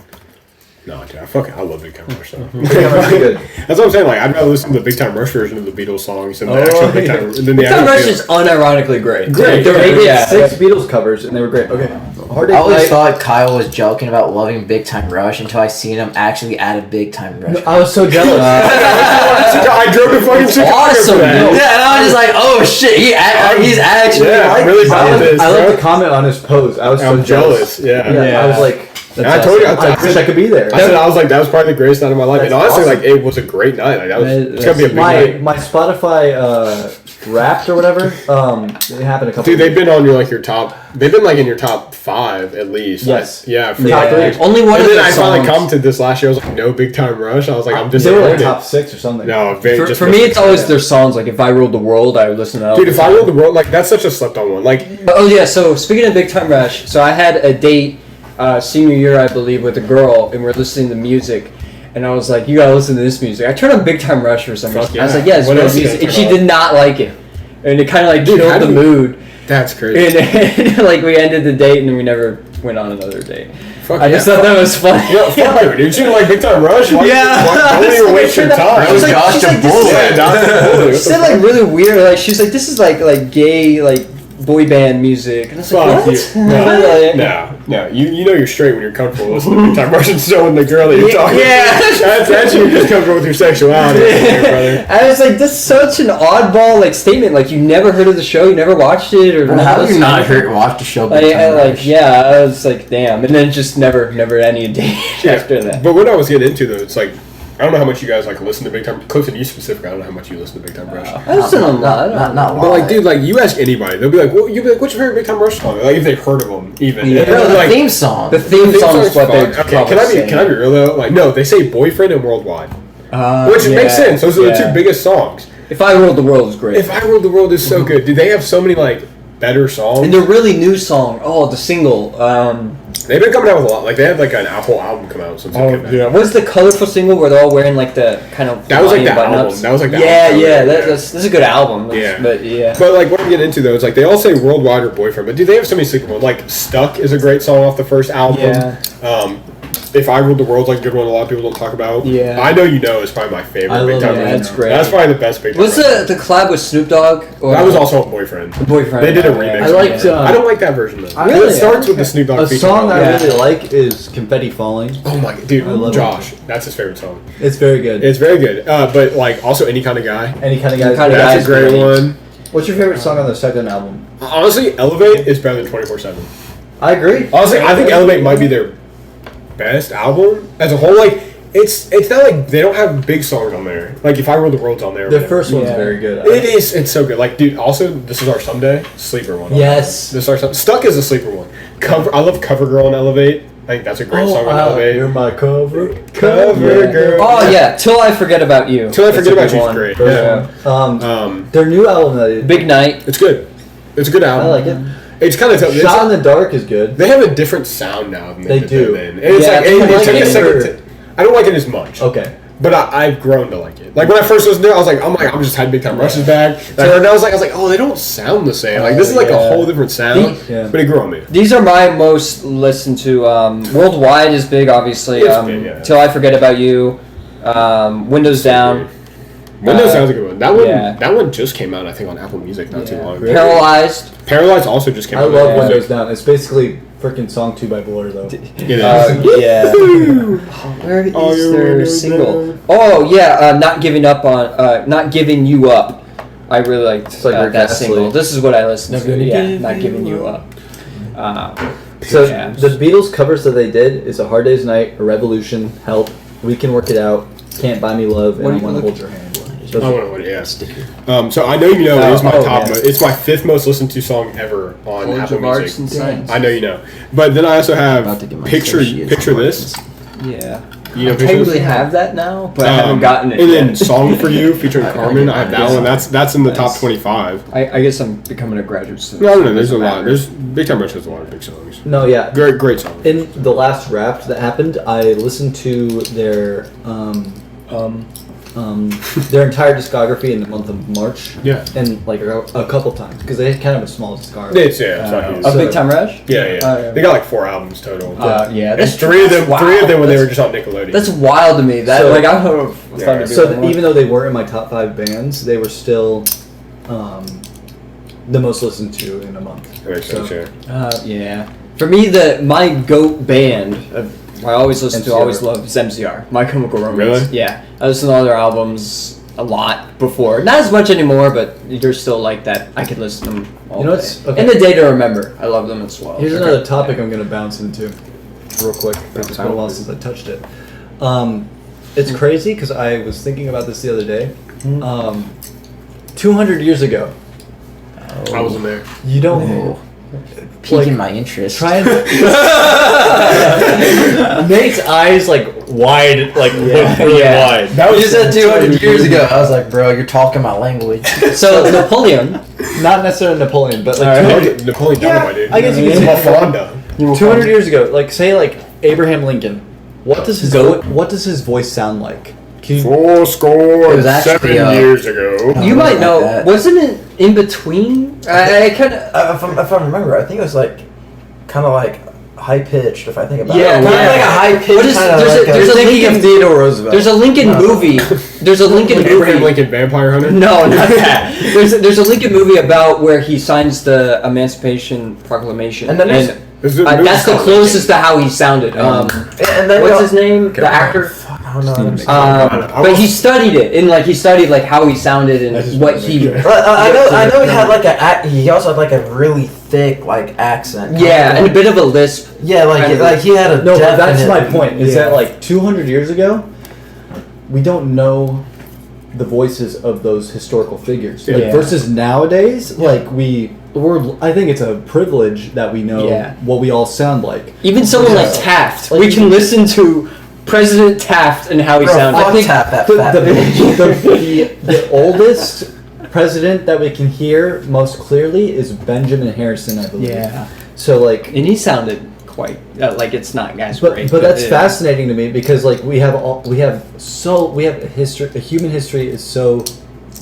No, dude, I love Big Time Rush. Though. Big Time Rush is good. That's what I'm saying. Like, I'd rather listen to the Big Time Rush version of the Beatles songs than the actual Big Time. Than the Big Time actual Rush Beatles. is unironically great. Great. They're- They did yeah. 6 Beatles covers and they were great. Okay. Hard I Day's always Night. thought Kyle was joking about loving Big Time Rush until I seen him actually add a Big Time Rush. I was so jealous. I drove to fucking Chicago Awesome, for that. dude. Yeah, and I was just like, oh shit, he's actually Yeah, like I'm really this. proud of this. I bro. love the comment on his post. I was so I'm jealous. Yeah. I was like, And I told you, I wish I could be there. I said I was like that was probably the greatest night of my life, That's and honestly, awesome. like it was a great night. Like that was it's gonna be a big my night. my Spotify Wrapped or whatever. It happened a couple. Dude, they've weeks been on your like your top. They've been like in your top 5 at least. Yes. Yeah. For Top like, 3. Only one and of then the I finally songs. commented this last year. I was like, no Big Time Rush. I was like, I'm They were like disappointed. top 6 or something. No, very, For, just for me, it's always yeah. their songs. Like if I ruled the world, I would listen to that. all Dude, the if I time. ruled the world, like that's such a slept on one. Like, Oh yeah. So speaking of Big Time Rush, so I had a date senior year, I believe, with a girl, and we're listening to music. And I was like, "You gotta listen to this music." I turned on Big Time Rush for some Fuck reason. I was yeah. like, "Yeah, it's What good else you music," gonna and she turn did not like it, and it kind of like Dude, how killed the do you- mood. that's crazy. And like we ended the date, and then we never went on another date. Fuck I just yeah. thought that was funny. Yeah, fuck you, dude. You like Big Time Rush? Why Yeah. Don't even waste your time. That was She's like- Josh she's like, the this is Bull. Yeah, Dr. Bully, what She the said fuck? like really weird. Like she was like, "This is like gay like boy band music," and I was like, Fuck "What?" you. Like- No. You know you're straight when you're comfortable listening to Big Time Rush and showing the girl that you're talking Yeah. to. That's you just comfortable with your sexuality, brother. I was like, "This is such an oddball like statement. Like you never heard of the show, you never watched it, or Bro, never how have you listened not to it?" watched the show? Like, Big Time like Rush? yeah, I was like, damn, and then just never any date after that. But what I was getting into though, it's like I don't know how much you guys like listen to Big Time. Clifton, you specifically, I don't know how much you listen to Big Time Rush. I listen a lot. Not But like, live. dude, like you ask anybody, they'll be like, "Well, you'll be like, what's your favorite Big Time Rush song?" Like if they've heard of them, even. Yeah. And Bro, they're the like, theme song. The theme "The song is song's what they fun." Okay, can I be real though? Like, no, they say "Boyfriend" and "Worldwide," which yeah, makes sense. Those are the yeah. 2 biggest songs. If I Ruled the World is great. If I Ruled the World is so good, dude. They have so many like better songs. And the really new song, the single. They've been coming out with a lot. Like they had like a whole album come out since. What's the colorful single where they're all wearing like the kind of That was like the button-ups? album. That was like the yeah, album cover, yeah. yeah. That's a good album. Yeah. But yeah. But like what I'm getting into though is like they all say "Worldwide" or "Boyfriend," but dude, they have so many sleeper ones. Like "Stuck" is a great song off the first album. Yeah. If I Ruled the World's like a good one. A lot of people don't talk about. Yeah. I Know You Know is probably my favorite I Big love Time it. Rush. That's great. That's probably the best Big Time What's Rush. the collab with Snoop Dogg? Or That was also a Boyfriend. Boyfriend. They did a Oh, remix. yeah. I liked. I don't like that version though. Really? It starts with the Snoop Dogg A feature. song I Yeah. really like is "Confetti Falling." Oh my dude, I love Josh, that's his favorite song. It's very good. It's very good. But like also Any Kind of Guy. Any kind of Any guy. Kinda That's Guy's a great great. one. What's your favorite song on the second album? Honestly, Elevate is better than 24/7. I agree. Honestly, I think Elevate might be their best album as a whole. Like, it's not like they don't have big songs on there. Like, If I Ruled the World's on there. The first one's Yeah. very good. It is. It's so good. Like, dude. Also, This Is Our Someday, sleeper one. Yes. This Is Our Stuck is a sleeper one. I love Cover Girl on Elevate. I think that's a great song on Elevate. You're my cover. Cover Girl. Oh yeah, Till I Forget About You. Till I That's Forget a About good You is one. great. Yeah. Yeah. Their new album that Big Night. It's good. It's a good album. I like it. It's kind of tough. Shot in the Dark is good. They have a different sound now than They did do. then. And it's Yeah, like, they it like took a it. second to, I don't like it as much. Okay. But I've grown to like it. Like when I first listened to it, I was like, I'm just had Big Time Rush's back. And I was like, oh, they don't sound the same. Like this is like a whole different sound. Yeah. But it grew on me. These are my most listened to. Worldwide is big, obviously. It's big, yeah. Till I Forget About You. Windows Down. Windows sounds a good one. That one, yeah. that one just came out, I think, on Apple Music not too long ago. Paralyzed. Paralyzed also just came I out. love on Windows music. Down. It's basically freaking Song 2 by Blur, though. It is. Yeah. Where is All your their windows single? down. Oh yeah, Not Giving Up on. Not Giving You Up. I really liked like Rick that Astley. single. This is what I listened Not to. gonna Yeah, give Not you Giving You up. Up. So Yeah. the Beatles covers that they did is A Hard Day's Night, A Revolution, Help, We Can Work It Out, Can't Buy Me Love, and What I do you Want to look- Hold Your Hand. I want to, yeah. So I Know You Know is my top. yeah. It's my 5th most listened to song ever on Chords Apple of Arts Music. and Science. I Know You Know. But then I also About to have get my Picture associates Picture on This. Yeah. You know, I Picture technically This? have that now, but I haven't gotten it And yet. then Song for You featuring I Carmen. I have that guess one. That's in the top Nice. 25. I guess I'm becoming a graduate student. No, so no, it there's a doesn't lot. matter. There's Big Time Rush has a lot of big songs. No, yeah. Great song. In the last Wrapped that happened, I listened to their their entire discography in the month of March. Yeah. And like a couple times because they had kind of a small discography. It's it's not huge. A So- Big Time Rush? Yeah. yeah. They got like 4 albums total. Yeah. And three of them wow. when they That's- were just on Nickelodeon. That's wild to me. That So- like I would have Yeah. thought to do So that more. even though they weren't in my top 5 bands, they were still the most listened to in a month. That makes sense, So- yeah. Yeah. For me, my goat band, I always listen to, MCR. always love is MCR, My Chemical Romance. Really? Yeah. I listen to all their albums a lot before. Not as much anymore, but you're still like that. I could listen to them all You know day. what's- okay. And The Day to Remember. I love them as well. Here's Okay. another topic I'm going to bounce into real quick. It's been a while since I touched it. It's crazy because I was thinking about this the other day. 200 years ago, I wasn't there. you don't Whoa. Piquing my interest. try and Nate's eyes like wide, like look really Yeah. wide. That You was said 200 years ago. I was like, bro, you're talking my language. So Napoleon. Not necessarily Napoleon, but like All right. 200 Napoleon Dynamite, dude. I guess you could say Fonda. 200 years ago, like say like Abraham Lincoln. What does his Goat? what does his voice sound like? Can you, 4 It was actually, 7 years ago. You might like know. that. Wasn't it in between? I kind of. If I remember, I think it was like kind of like high pitched. If I think about Yeah, it, kind yeah. of like a high What pitched is- kind of there's a- like there's a thinking Lincoln- of Theodore Roosevelt. There's a Lincoln No. movie. There's a Lincoln Abraham movie. Lincoln Vampire Hunter? No, not that. There's a Lincoln movie about where he signs the Emancipation Proclamation, And then there's- Is it- movie's that's the called closest to how he sounded. and then What's you his name? The actor. Fuck, I don't know. But he studied it, and like he studied like how he sounded That's and just what really he. good. But, I know he had like he also had like a really thick like accent. Yeah, and a bit of a lisp. Yeah, kind of- like he had a. No, but that's definite- my point. Is yeah. that like 200 years ago, we don't know the voices of those historical figures. Like, Yeah. versus nowadays, like I think it's a privilege that we know Yeah. what we all sound like. Even someone like Yeah. Taft, Like- we can listen to President Taft and how he Bro, sounded. fuck I think Taft, that The, fat the, bitch. the oldest president that we can hear most clearly is Benjamin Harrison, I believe. Yeah, So like, and he sounded quite like it's not guys but great. that's yeah. fascinating to me because like we have a history. The human history is so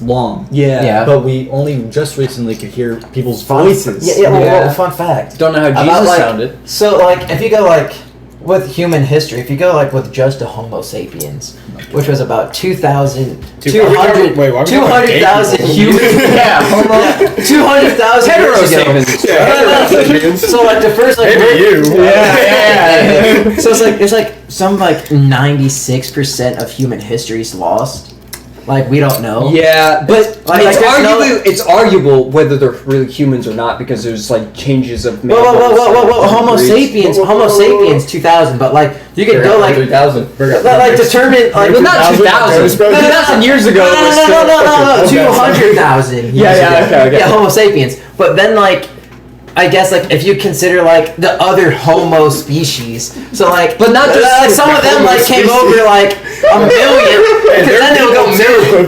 long. Yeah. Yeah. But we only just recently could hear people's Fun- voices. Yeah, Yeah. well, fun fact. Don't know how Jesus About, like, sounded. So like if you go like with human history, if you go like with just a Homo sapiens, which was about 2,000, Dude, why are we talking- wait, why are we talking about gay 200,000 people? humans. Yeah, Homo. 200,000 years ago. Heterosapiens. Yeah, sapiens. So like the first like Maybe you. yeah. So it's like some like 96% of human history is lost. Like we don't know. Yeah, but Like, it's there's no- it's arguable whether they're really humans or not because there's like changes of. Whoa, Homo breeds. sapiens, Homo sapiens 2000, but like you could go like 3,000. like determine like Well, not 2,000. 2,000 years ago. it was still- no, 200,000. Yeah, okay. Yeah, Homo sapiens. But then like I guess like if you consider like the other Homo species, so like But not just like some of them like came over like a million, because then they'll go million.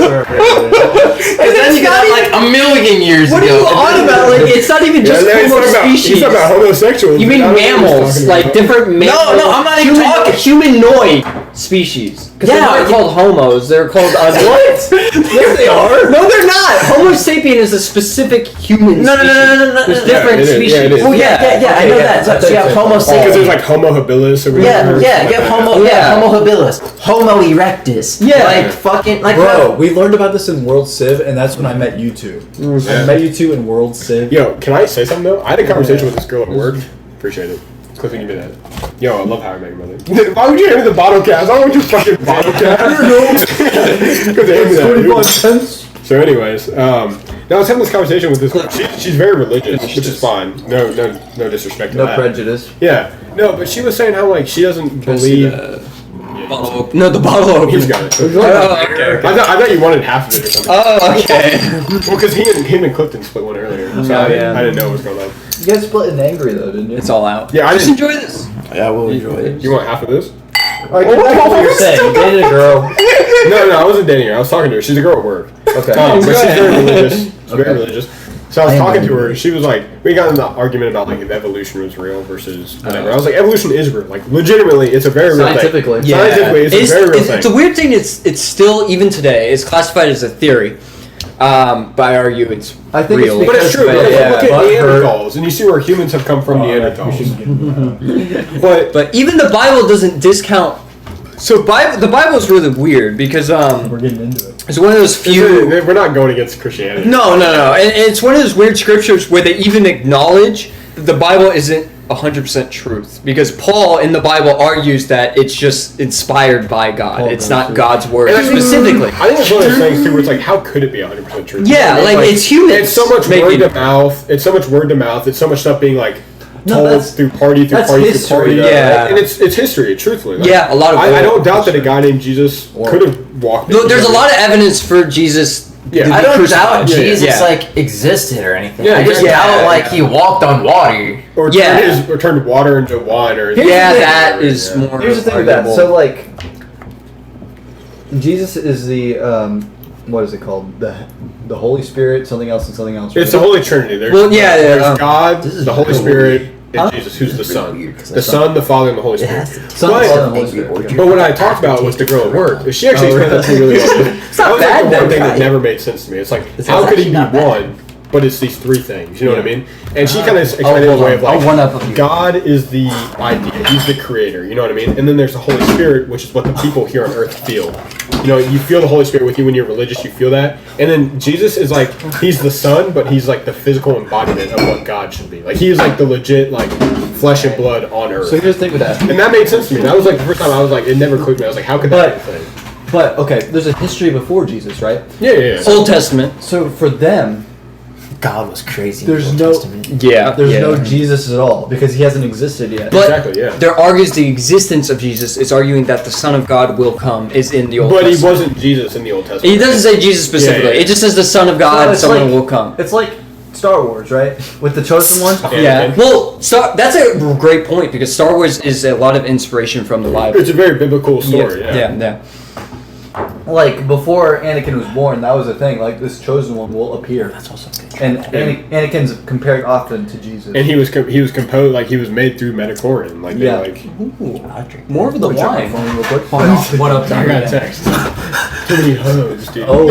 Because then you got like a million years What are ago. you on about? Like it's not even just Homo He's species. talking about homosexuals. You mean I don't know what he's mammals, talking like about. different mammals? No, I'm not even talking. Humanoid species. Because Yeah, they're not called homos, they're called what? Yes, they are. No, they're not. Homo sapien is a specific human No. There's different it is. species. Yeah, it is. Well, yeah, I know Okay, that. yeah. So you have Homo Because sapiens. there's like Homo habilis or whatever. Yeah, you have Homo habilis, Homo erectus. Yeah. like fucking like Bro, we learned about this in World Civ, and that's when I met you two. Yeah. I met you two in World Civ. Yo, can I say something though? I had a conversation with this girl at work. Appreciate it. Cliffy, give me that. Yo, I love How I Met Your Mother. Why would you hand me the bottle caps? I don't want your fucking bottle caps. I don't know. Because they hand me that. 25 dude. cents. So, anyways, now I was having this conversation with this girl. She's very religious, which is fine. No disrespect to No that. prejudice. Yeah, no, but she was saying how like she doesn't believe. No, the bottle opener. He's got it. Oh, okay. I thought you wanted half of it or something. Oh, okay. Well, because him and Clifton split one earlier, so Oh, I yeah. didn't know what was going on. You guys split in angry though, didn't you? It's all out. Yeah, I Just didn't. enjoy this. yeah, we'll enjoy it. You want half of this? Alright, get back to what you're saying. You dated a girl. No, I wasn't dating her. I was talking to her. She's a girl at work. Okay. But she's very religious. She's Okay. very religious. So I was talking to her. She was like, we got in the argument about like if evolution was real versus whatever. I was like, evolution is real. Like legitimately, it's a very real thing. Scientifically. Yeah. Scientifically, it's a very real thing. It's a weird thing. It's still, even today, it's classified as a theory. But I argue it's I think it's real. But it's true. But, Because yeah. look at but her- Neanderthals, and you see where humans have come from Neanderthals. But But even the Bible doesn't discount. So the Bible is really weird because We're getting into it. it's one of those few. we're not going against Christianity. No, and it's one of those weird scriptures where they even acknowledge that the Bible isn't 100% truth because Paul in the Bible argues that it's just inspired by God. Paul It's goes not through. God's word And I think- specifically. I think it's one of those things too, where it's like, how could it be 100% true? Yeah, like, it's humans It's so much making- word to mouth. It's so much word to mouth. It's so much stuff being like No, told that's- through party through that's party through history, party. though. Yeah. and it's history. Truthfully, like, Yeah, a lot of I old don't doubt that a history. guy named Jesus could have walked. Though there's a lot of evidence for Jesus. Yeah. to be I don't crucified. doubt Jesus Yeah. like existed or anything. Yeah, I just yeah, doubt yeah. like he walked on water. or Yeah. turned water into wine, or Yeah, the thing. that is more. Here's the thing with that. arguable. So like, Jesus is the what is it called? The Holy Spirit, something else, and something else. It's the Holy Trinity. There's, Well, yeah, there's God, This is the Holy really Spirit, weird. and Huh? Jesus, who's the This is Son. weird, 'cause The that's Son, the Father, and the Holy It Spirit. has to. Son, But- Father, and Holy Spirit. But what I talked about was the girl at work. She actually explained that to me really well. It's not That was bad, like the one though, thing that right? never made sense to me. It's like, It's how could he actually be not bad. one, but it's these three things? You know what I mean? And she kind of Oh, explained it in a way of I'll like, one up of you. God is the idea. He's the creator. You know what I mean? And then there's the Holy Spirit, which is what the people here on earth feel. You know, you feel the Holy Spirit with you when you're religious. You feel that. And then Jesus is like, he's the Son, but he's like the physical embodiment of what God should be. Like he's like the legit like flesh and blood on earth. So here's the thing with that. And that made sense to me. That was like the first time I was like, it never clicked me. I was like, how could that be a thing? But okay, there's a history before Jesus, right? Yeah. Old Testament. So for them, God was crazy. in the There's Old no- Testament. Yeah. there's yeah. no Jesus at all because he hasn't existed yet. But Exactly, yeah. there argues the existence of Jesus is arguing that the Son of God will come is in the Old But he Testament. wasn't Jesus in the Old Testament. He doesn't say Jesus specifically. Yeah, yeah. It just says the Son of God, So it's someone like- will come. It's like Star Wars, right? With the chosen one. Yeah. Well, that's a great point because Star Wars is a lot of inspiration from the Bible. It's a very biblical story. Yeah. Like before Anakin was born, that was a thing. Like this chosen one will appear, That's also good. and Anakin's compared often to Jesus. And he was composed like he was made through metachlorine. Like they Yeah. like. I'll drink. More of the Let me check my wine. phone real quick. What up, I got a there? text. Too many hoes, dude. Oh,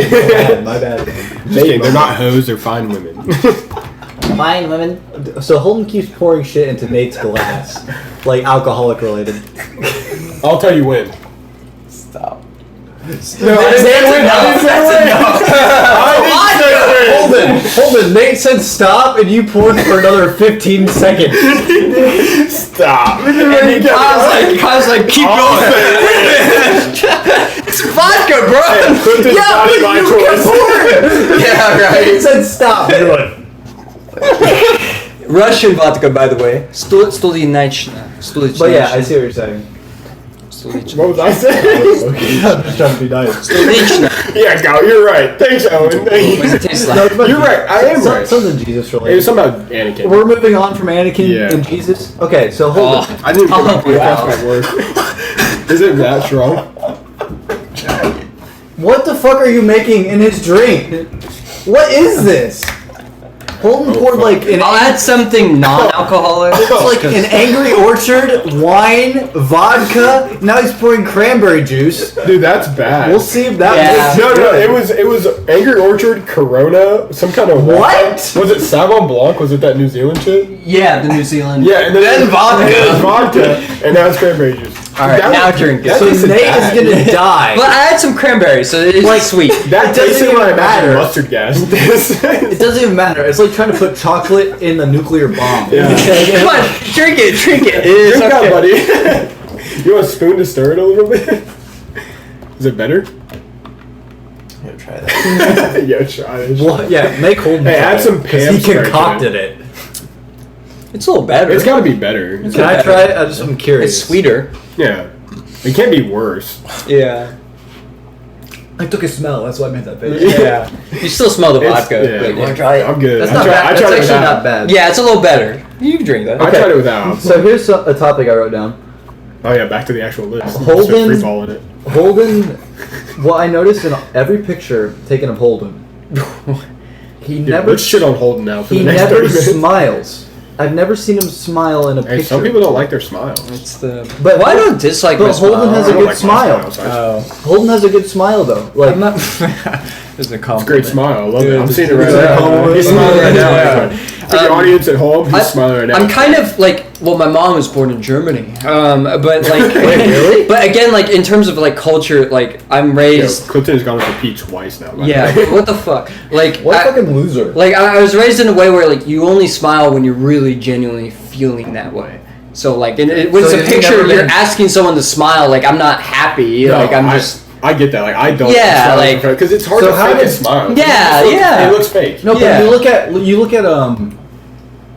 my bad. Just kidding, they're not hoes. They're fine women. fine women. So Holden keeps pouring shit into Nate's glass, like alcoholic related. I'll tell you when. Stop. No, I didn't say when. I didn't say when. Holden, Nate said stop and you poured for another 15 seconds. Stop. And then Kyle's like, keep going. It's vodka, bro. Clifton's not my choice. Yeah, right. It said stop. Russian vodka, by the way. Stolichnaya. But yeah, I see what you're saying. What was I saying? I'm just trying to be nice. Stolichnaya. Yeah, Gal, you're right. Thanks, Owen. What does it taste like? You're right. I am right. Something Jesus It was related. something about Anakin. We're moving on from Anakin Yeah. and Jesus. Okay, so Holden. I didn't put my Oh, podcast wow. at work. Is it that strong? What the fuck are you making in his drink? What is this? Holden poured like an I'll add something non-alcoholic. it's like an Angry Orchard, wine, vodka. Now he's pouring cranberry juice. Dude, that's bad. We'll see if that Yeah. makes No, it was Angry Orchard, Corona, some kind of What? wine. Was it Sauvignon Blanc? Was it that New Zealand shit? Yeah, the New Zealand. Yeah, and then vodka. vodka, and now it's cranberry juice. All right, That now was- drink it. that So tasted Nate bad. is gonna die. But I had some cranberry, so it's Like, sweet. That doesn't tasted even like matter. mustard gas. It doesn't even matter. It's like trying to put chocolate in the nuclear bomb. Yeah. Come on, drink it. Drink It's out, okay. buddy. You want a spoon to stir it a little bit? Is it better? I'm gonna try that. Yeah, try it. Well, yeah, make Holden. Hey, try add it, some 'cause Pam He spray to concocted it. It's a little better. It's got to be better. Can I try it? I'm curious. It's sweeter. Yeah. It can't be worse. Yeah. I took a smell. That's why I made that face. Yeah. You still smell the It's- vodka. yeah. but You wanna try it? I'm good. That's I not tried, bad. I That's tried it actually without. not bad. Yeah, it's a little better. You can drink that. I tried it without. So here's a topic I wrote down. Oh yeah, back to the actual list. Holden- Free balling it. Holden. What I noticed in every picture taken of Holden, he Dude, never let's shit on Holden now for he the next never 30 minutes. smiles. I've never seen him smile in a Hey, picture. some people don't like their smile. It's the. But Well, I don't dislike but my smile. Holden has I a don't good like my smile. so I- Oh. Holden has a good smile though. Like I'm not. It's a compliment. Great smile. I love it. Dude, I'm seeing it right it's like, now. oh, He's smiling right now. yeah. For the audience at home, he's smiling right now. I'm kind of like, well, my mom was born in Germany, but like, Wait, really? But again, like in terms of like culture, like I'm Yo, raised. Clifton has gone with the peach twice now. by the Yeah, way. what the fuck? Like, what a I, fucking loser. like I was raised in a way where like you only smile when you're really genuinely feeling that way. So like, when it's So a you've picture, never you're been- asking someone to smile. Like I'm not happy. No, like I'm just. I get that. Like I don't. Yeah, like- because it's hard So to how fake a did- smile. Yeah, It looks- yeah. It looks fake. No, but Yeah. you look at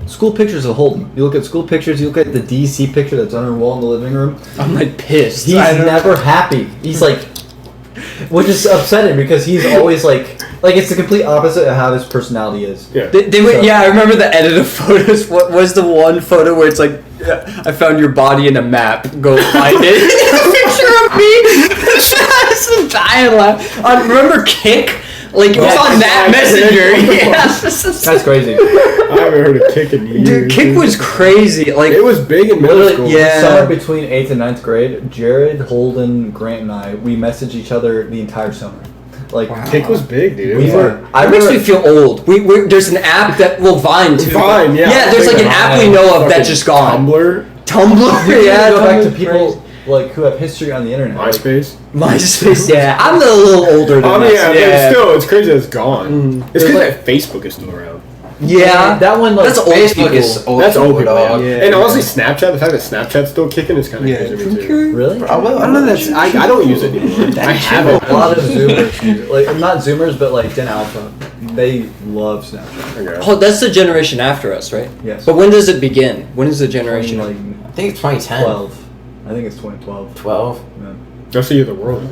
school pictures of Holden. You look at school pictures. You look at the DC picture that's on her wall in the living room. I'm like pissed. He's I don't- never happy. He's like, which is upsetting because he's always like it's the complete opposite of how his personality is. Yeah. They would, yeah, I remember the edit of photos. What was the one photo where it's like, I found your body in a map. Go find it. A picture of me. Just dying laugh. Remember Kick? Like it was on that messenger. Yeah. That's crazy. I haven't heard of Kick in years. Dude, Kick was crazy. Like It was big in middle Literally, school. yeah. Summer between 8th and 9th grade, Jared, Holden, Grant, and I, we messaged each other the entire summer. Like, Wow. Kick was big, dude. we It was were. It makes me feel old. There's an app that will Vine too. Vine, yeah. Yeah, there's like an app we know of that's just gone. Tumblr, Tumblr. We Yeah, go back to Tumblr's people like who have history on the internet. Like, MySpace. MySpace. Yeah, I'm a little older than I mean, that. yeah, but still, it's crazy that it's gone. It's because Like- that Facebook is still around. Yeah, that one. Like, That's old Facebook people. is old. That's old people, people, dog. yeah. Yeah. And honestly, Snapchat, the fact that Snapchat's still kicking is kind of crazy to me too. Really? I I don't know. I don't use it anymore. I have it. A lot of Zoomers, use it. Like not Zoomers, but like Gen Alpha, they love Snapchat. Okay. Oh, that's the generation after us, right? Yes. But when does it begin? When is the generation? Like I think it's 2010. 12. I think it's 2012. 12. Yeah. Go see the world.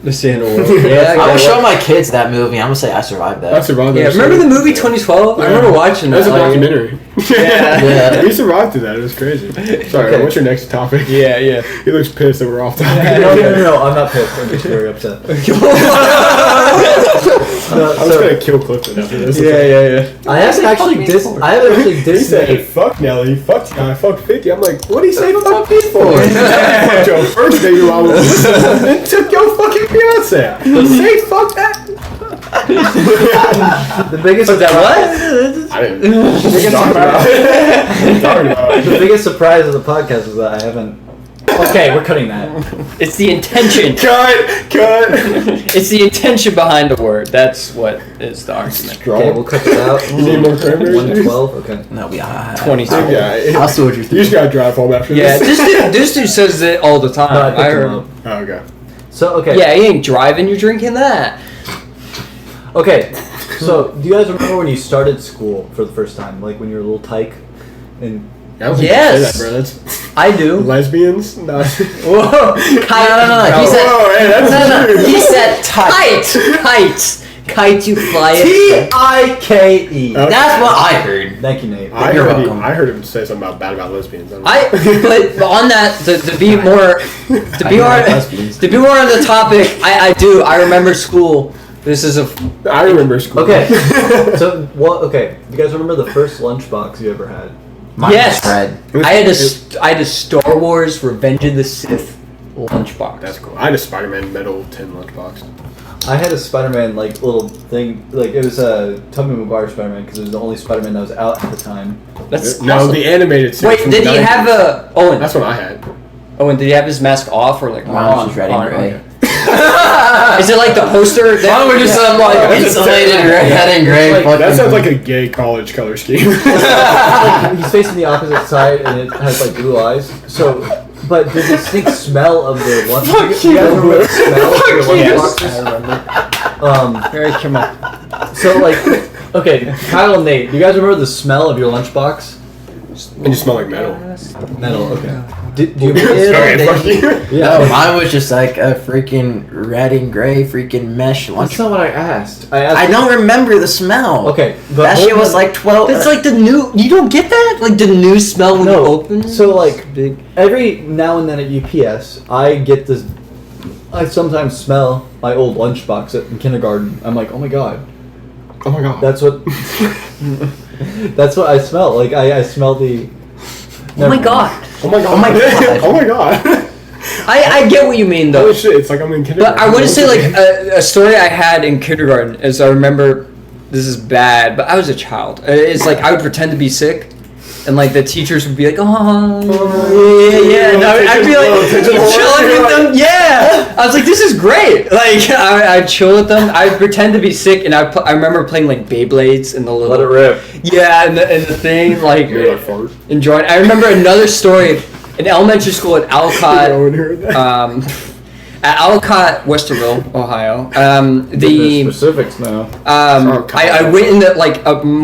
The Sandalwood. I'm gonna show my. my kids that movie. I'm gonna say I survived that. I survived Yeah, that. remember shit. the movie 2012? I remember watching That was that. a like- documentary. Yeah. We survived through that. It was crazy. Sorry, Okay. what's your next topic? Yeah, yeah. He looks pissed that we're off topic. No, I'm not pissed. I'm just very upset. No, I'm just gonna kill Clifton after this. yeah. I haven't actually me dis. for? I haven't actually He dissed said, Nate. fuck Nelly, fuck Ty, fuck 50. I'm like, what did he say fuck me for? Fuck your first baby mama, then took your fucking fiance. Say fuck that. The biggest surprise. I didn't. Talking about. The biggest surprise of the podcast is that I haven't. Okay, we're cutting that. It's the intention. Cut. It's the intention behind the word. That's what is the argument. Okay, we'll cut that out. You need more cranberry 1 to juice? 12. Okay. No, we 22. Yeah. I'll soldier You through. just gotta drive home after Yeah, this. this dude says it all the time. No, I picked I him heard. up. Oh, okay. So okay. Yeah, he ain't driving. You're drinking that. Okay. So do you guys remember when you started school for the first time, like when you were a little tyke, and I don't think Yes. you say that, bro. That's I do. lesbians. No. Whoa. No. He said. Whoa, hey, that's No. He said Kite. Kite. You fly it. T-I-K-E. Okay. That's what I heard. Thank you, Nate. You're welcome. I heard him say something bad about lesbians. Don't know. But on that, to be more, to be I more, like lesbians. to be more on the topic, I do. I remember school. This is a. I remember school. Okay. So what? Okay. You guys remember the first lunchbox you ever had? Mine Yes. was red. I had a Star Wars Revenge of the Sith lunchbox. That's cool. I had a Spider-Man metal tin lunchbox. I had a Spider-Man like little thing, like it was a Tobey Maguire Spider-Man because it was the only Spider-Man that was out at the time. That's No, awesome. the animated series. Wait, from did the he have 90s. a Owen? That's what I had. Owen, did he have his mask off or like Mine on? was just red and On? gray. Okay. Is it like the poster? Mine was just some like insulated red and gray. Like, fucking- That sounds like a gay college color scheme. He's facing the opposite side and it has like blue eyes. So, but the distinct smell of the lunch. Do you guys remember the smell of your lunchboxes? I remember. Very come on. So like, okay, Kyle and Nate, do you guys remember the smell of your lunchbox? And you smell like metal. Metal. Okay. Do you remember? Okay, fuck you. No, mine was just like a freaking red and gray freaking mesh lunch. That's not what I asked. I don't remember the smell. Okay, but That shit hold was on. like 12. That's like the new. You don't get that? Like the new smell when you No. open. So like big. every now and then at UPS, I get this. I sometimes smell my old lunchbox in kindergarten. I'm like, oh my god, Oh my god. that's what. That's what I smell. Like I smell the. Oh my god. Oh my god. Oh my god. Oh my god. I get what you mean though. Holy shit, it's like I'm in kindergarten. But I want to say like a story I had in kindergarten is I remember this is bad, but I was a child. It's like I would pretend to be sick, and like the teachers would be like, oh yeah, and I'd be like chilling with them. Yeah, I was like, this is great. Like I'd chill with them. I'd pretend to be sick, and I remember playing like Beyblades and the little Let it rip. yeah, and the thing like You're like fart. enjoying. I remember another story in elementary school at No Alcott. one heard that. At Alcott, Westerville, Ohio. The specifics now. I went in the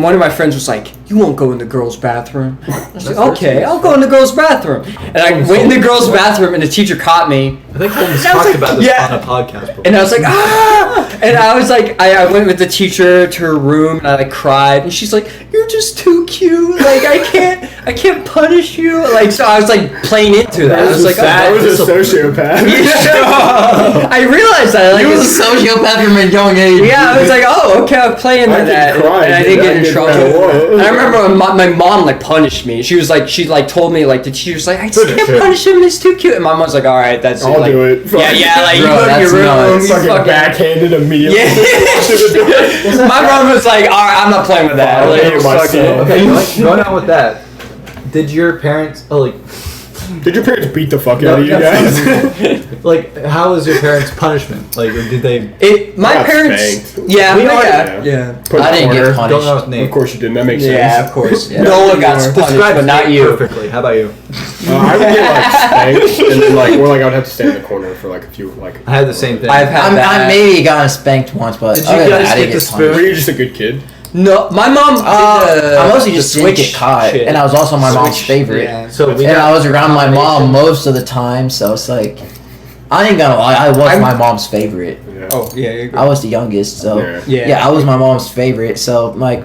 one of my friends was like, "You won't go in the girls' bathroom." I was like, "Okay, I'll go in the girls' bathroom." And I went in the girls' bathroom, and the teacher caught me. I think Holmes I was talked like, about this yeah. on a podcast before. And I was like, ah! And I was like, I went with the teacher to her room, and I like cried, and she's like, "You're just too cute. Like I can't punish you." Like so, I was like playing into that. I was like, I was oh, a sociopath. I realized that. Like, He was a sociopath from a young age. yeah, I was like, oh, okay, I'm playing I with that, didn't cry, and I dude. didn't I get in didn't trouble. cry. And I remember when my mom like punished me. She was like, she told me like the teacher was like, I just can't punish him. He's too cute. And my mom was like, all right, that's I'll like, do it. Yeah, like you Bro, go to that's your room, nuts. you Fucking backhanded immediately. Yeah. My mom was like, all right, I'm not playing with that. I'll Like, hate myself. fucking- Okay, going on with that. Did your parents Did your parents beat the fuck No, out of you guys? like how was your parents' punishment? Like did they? My got parents, spanked. yeah, We all- yeah. Put I in didn't the get corner. Don't know punished. his name. Of course you didn't. That makes sense. Yeah, of course. Yeah. No one got punished, Describe but not Nate you. perfectly. How about you? I would get like spanked, and then like, or like I would have to stand in the corner for like a few like. I had the same thing. I've had I that. maybe gotten spanked once, but Did you other than guys that, I get didn't the get spoon? Were punished. you just a good kid? No, my mom did I mostly the just didn't switch get caught, shit. and I was also my mom's Switch, favorite. yeah. So we And got I was around my mom combination. most of the time, so it's like, I ain't gonna lie, I was I'm- my mom's favorite. Yeah. Oh yeah, you're I was the youngest, so Yeah. I was my mom's favorite. So like,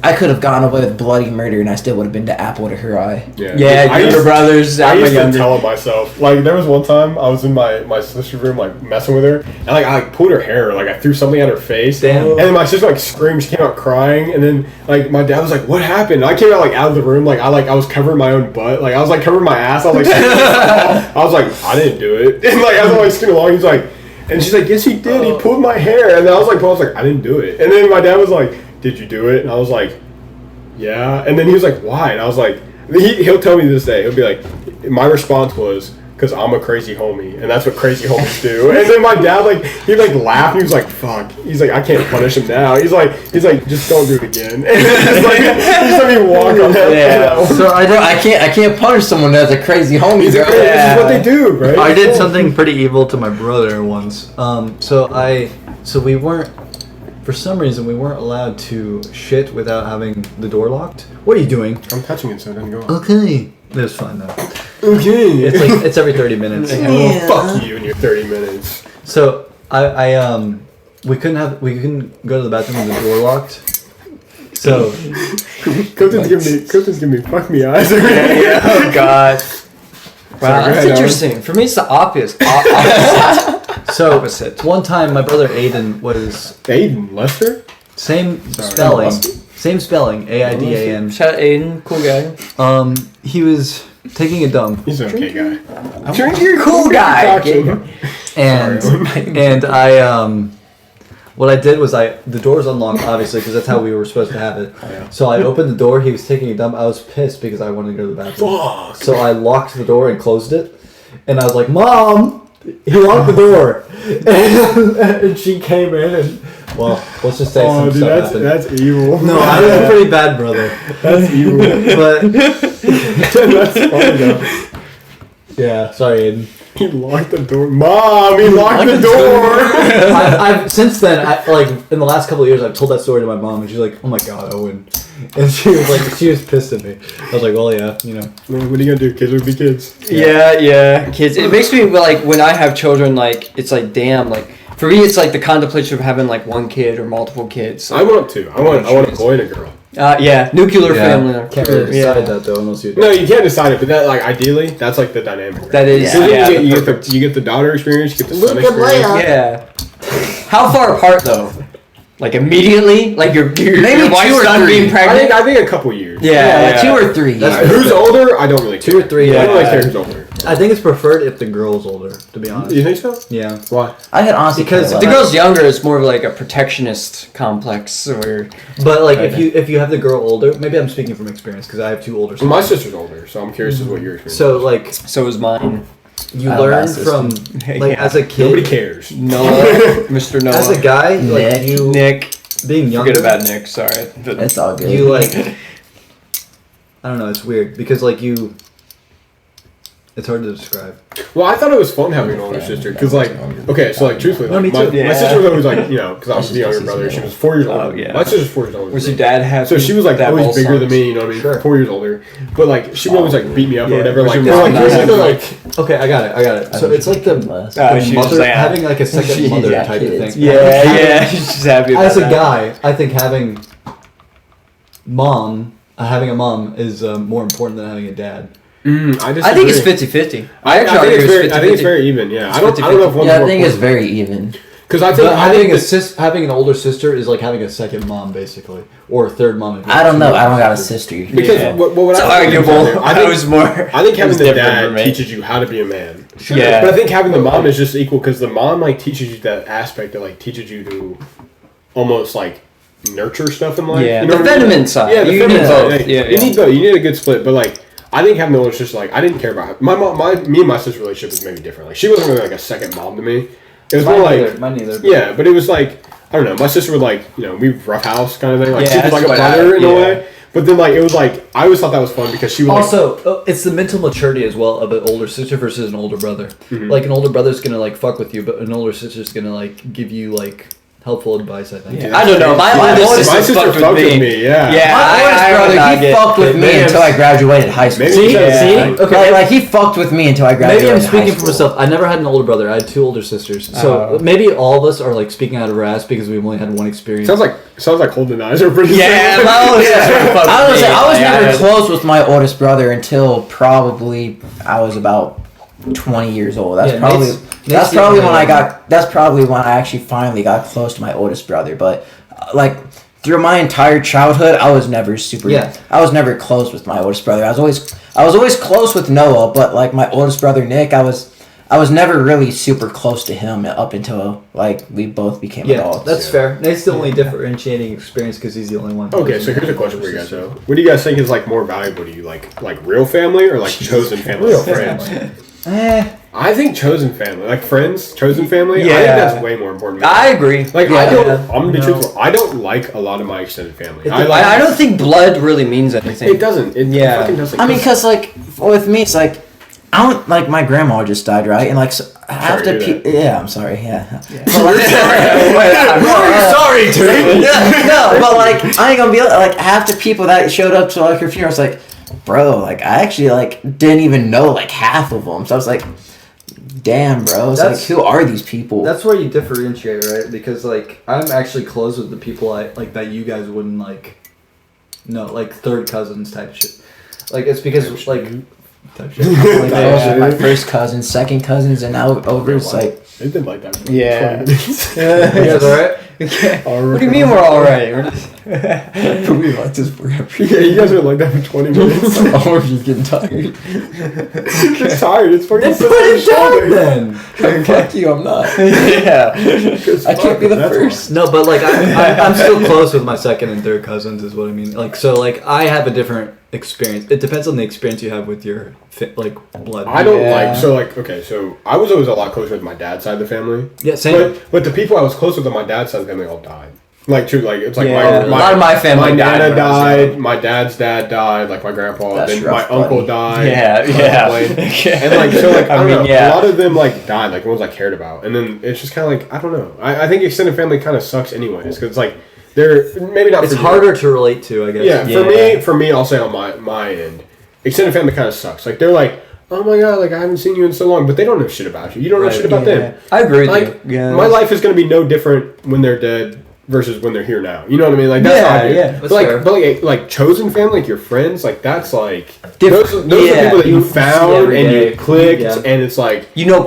I could have gotten away with bloody murder, and I still would have been the apple to her eye. Yeah, I younger used, brothers. I I'm a used to younger. tell it myself. Like there was one time I was in my sister's room like messing with her, and like I pulled her hair, like I threw something at her face. Damn. And then my sister like screamed, she came out crying, and then like my dad was like, "What happened?" And I came out like out of the room, like I was covering my own butt, like I was like covering my ass. I was like, I was like, I didn't do it. And like as I was sitting along, he's like. And she's like, yes, he did. He pulled my hair. And I was like, I didn't do it. And then my dad was like, did you do it? And I was like, yeah. And then he was like, why? And I was like, he'll tell me this day. He'll be like, my response was, because I'm a crazy homie, and that's what crazy homies do. And then my dad, like, he like laughed. And he was like, "Fuck." He's like, "I can't punish him now." He's like, "Just don't do it again." And just let me walk on that. Yeah. So I can't punish someone that's a crazy homie. This is what they do, right? I did something pretty evil to my brother once. So we weren't, for some reason, we weren't allowed to shit without having the door locked. What are you doing? I'm touching it so it doesn't go on. Okay. It was fine though. Okay. It's every 30 minutes. Well, fuck you and your 30 minutes. So we couldn't go to the bathroom with the door locked. So Clifton's giving me fuck me eyes. Oh God. Wow, Sorry, that's interesting. For me, it's the opposite. So one time, my brother Aiden was Aiden Lester. same spelling, Aidan. Shout out Aiden, cool guy. He was taking a dump, He's an okay guy. You're a cool guy. and I what I did was the door was unlocked, obviously, because that's how we were supposed to have it. Yeah. So I opened the door. He was taking a dump. I was pissed because I wanted to go to the bathroom. Fuck. So I locked the door and closed it, and I was like, "Mom, he locked the door," and she came in and. Well, let's just say some stuff happened. That's evil. No, I was a pretty bad brother. That's evil. But That's funny though. yeah, sorry, Aiden. He locked the door. Mom, he locked the door. I've since then, in the last couple of years, I've told that story to my mom, and she's like, "Oh my God, Owen," and she was pissed at me. I was like, "Well, yeah, you know." Man, what are you gonna do? Kids will be kids. Yeah, kids. It makes me like when I have children, like it's like damn, like for me, it's like the contemplation of having like one kid or multiple kids. I want to. I want a boy and a girl. Nuclear family. Can't really decide that though, unless you. No, you can't decide it, but that like ideally, that's like the dynamic. Right? That is. You get the daughter experience. You get the son experience. Yeah. How far apart though? Like immediately? Like your Maybe wife's 2 or son 3. being pregnant? I think a couple years. Yeah, 2 or 3. Who's older? I don't really care. 2 or 3. I don't really Yeah. care who's older. I think it's preferred if the girl's older, to be honest. You think so? Yeah. Why? I had honestly Because If the girl's younger, it's more of like a protectionist complex or. But like if you have the girl older, maybe I'm speaking from experience because I have 2 older sisters. Well, my sister's older, so I'm curious as what your experience. So like So is mine. you I learn love from like Yeah. as a kid. Nobody cares. Noah, Mr. Noah. As a guy, like Nick. you Nick. being younger. Forget about Nick. Sorry. But It's all good. You like. I don't know. It's weird because like you. It's hard to describe. Well, I thought it was fun having an older sister because, like, okay, so like truthfully, like, me my, too. my sister was always like, you know, because I was the younger brother. She was 4 years older. Oh, yeah. My sister's 4 years older. Was than your me. dad happy? So she was like that always whole bigger than songs? me, you know what I mean? Sure. 4 years older, but like she would always like beat me up or Yeah. whatever. Was Like, your they're, mom like, not they're, happy? like, Okay, I got it. So it's like the she was mother like, having like a second mother Yeah, type of kids. thing. Yeah. She's happy about As a that. guy, I think having a mom is more important than having a dad. I think it's 50-50. I think argue it's very even. Yeah, I don't know if one's Yeah, I more think it's important. very even. Because I think But I think having an older sister is like having a second mom, basically, or a third mom. if you I have don't know. two I don't got a sisters. sister. because Yeah. what It's I think arguable. I think was more. I think it having was the different for dad me. teaches you how to be a man. Yeah. But I think having the mom is just equal because the mom like teaches you that aspect that like teaches you to almost like nurture stuff in life. Yeah, You know the what I mean? feminine side. Yeah, the You feminine need side. both. Like, Yeah, you yeah. need both. You need a good split. But like I think having the older sister, like I didn't care about her. Me and my sister's relationship was maybe different. Like she wasn't really like a second mom to me. It was more like Mine neither. yeah, but it was like I don't know. My sister would like we roughhouse kind of thing. Like Yeah, she was that's like a what brother in a yeah. way. But then like it was like I always thought that was fun because she would like Also, it's the mental maturity as well of an older sister versus an older brother. Mm-hmm. Like an older brother's gonna like fuck with you, but an older sister's gonna like give you like helpful advice. I think. I don't know. My oldest my sister sister fucked with me. Yeah. Yeah. My oldest I would brother, not he get- fucked with me maybe until I graduated high school. Maybe See, because- see, yeah. okay. Like he fucked with me until I graduated Maybe I'm high speaking for school. myself. I never had an older brother. I had 2 older sisters. So maybe all of us are like speaking out of our ass because we've only had one experience. Sounds like Holden and I are pretty Yeah, similar. my oldest sister fucked with I was me. Like, never I- close with my oldest brother until probably I was about 20 years old. That's Yeah, probably Nate's the only one. that's probably when I actually finally got close to my oldest brother. But like through my entire childhood, I was never I was never close with my oldest brother. I was always close with Noah, but like my oldest brother Nick, I was I was never really super close to him up until like we both became adults. That's fair. Nate's the only differentiating experience because he's the only one. Okay, so here's a question for you guys though. What do you guys think is like more valuable to you, like real family or like chosen family or friends? I think chosen family, like friends, chosen family. Yeah. I think that's way more important. I agree. Like I don't. I'm gonna be truthful. I don't like a lot of my extended family. I don't think blood really means anything. It doesn't. It fucking doesn't. I mean, because like with me, it's like I don't like my grandma just died, right? And like so I have to. I'm sorry. Yeah. Sorry, dude. No, but like I ain't gonna be like half the people that showed up to like her funeral. It's like, bro, like I actually like didn't even know like half of them. So I was like, damn, bro. It's like, who are these people? That's where you differentiate, right? Because like I'm actually close with the people I like that you guys wouldn't like. No, like third cousins type shit. Like it's because like. Type shit. Like I was with my first cousins, second cousins, and now over it's like it's been like that for 20 minutes. You guys alright? What do you mean we're all right? we like this forever. Yeah, you guys been like that for 20 minutes. Or he's getting tired. It's tired. It's fucking. Put it down then. Fuck you, I'm not. Yeah. I can't be the first. No, but like I'm still close with my second and third cousins, is what I mean. Like so, like I have a different experience. It depends on the experience you have with your like blood. I don't like so like okay. So I was always a lot closer with my dad's side of the family. Yeah, same. But the people I was close with on my dad's side of the family all died. Like true, like it's like a lot of my family my died. nana died. My dad's dad died. Like my grandpa. That's then rough, my uncle buddy. died. Yeah. And like so, like I don't know. A lot of them like died. Like the ones I cared about. And then it's just kind of like I don't know. I think extended family kind of sucks anyways because it's like they're maybe not. It's harder to relate to, I guess. Yeah, for me, I'll say on my end, extended family kind of sucks. Like they're like, oh my god, like I haven't seen you in so long, but they don't know shit about you. You don't know shit about them. I agree with Like you. Yeah. my life is gonna be no different when they're dead versus when they're here now. You know what I mean? Like that's how I do. Yeah. But like chosen family, like your friends, like that's like those are the people that you found and you clicked, and it's like you built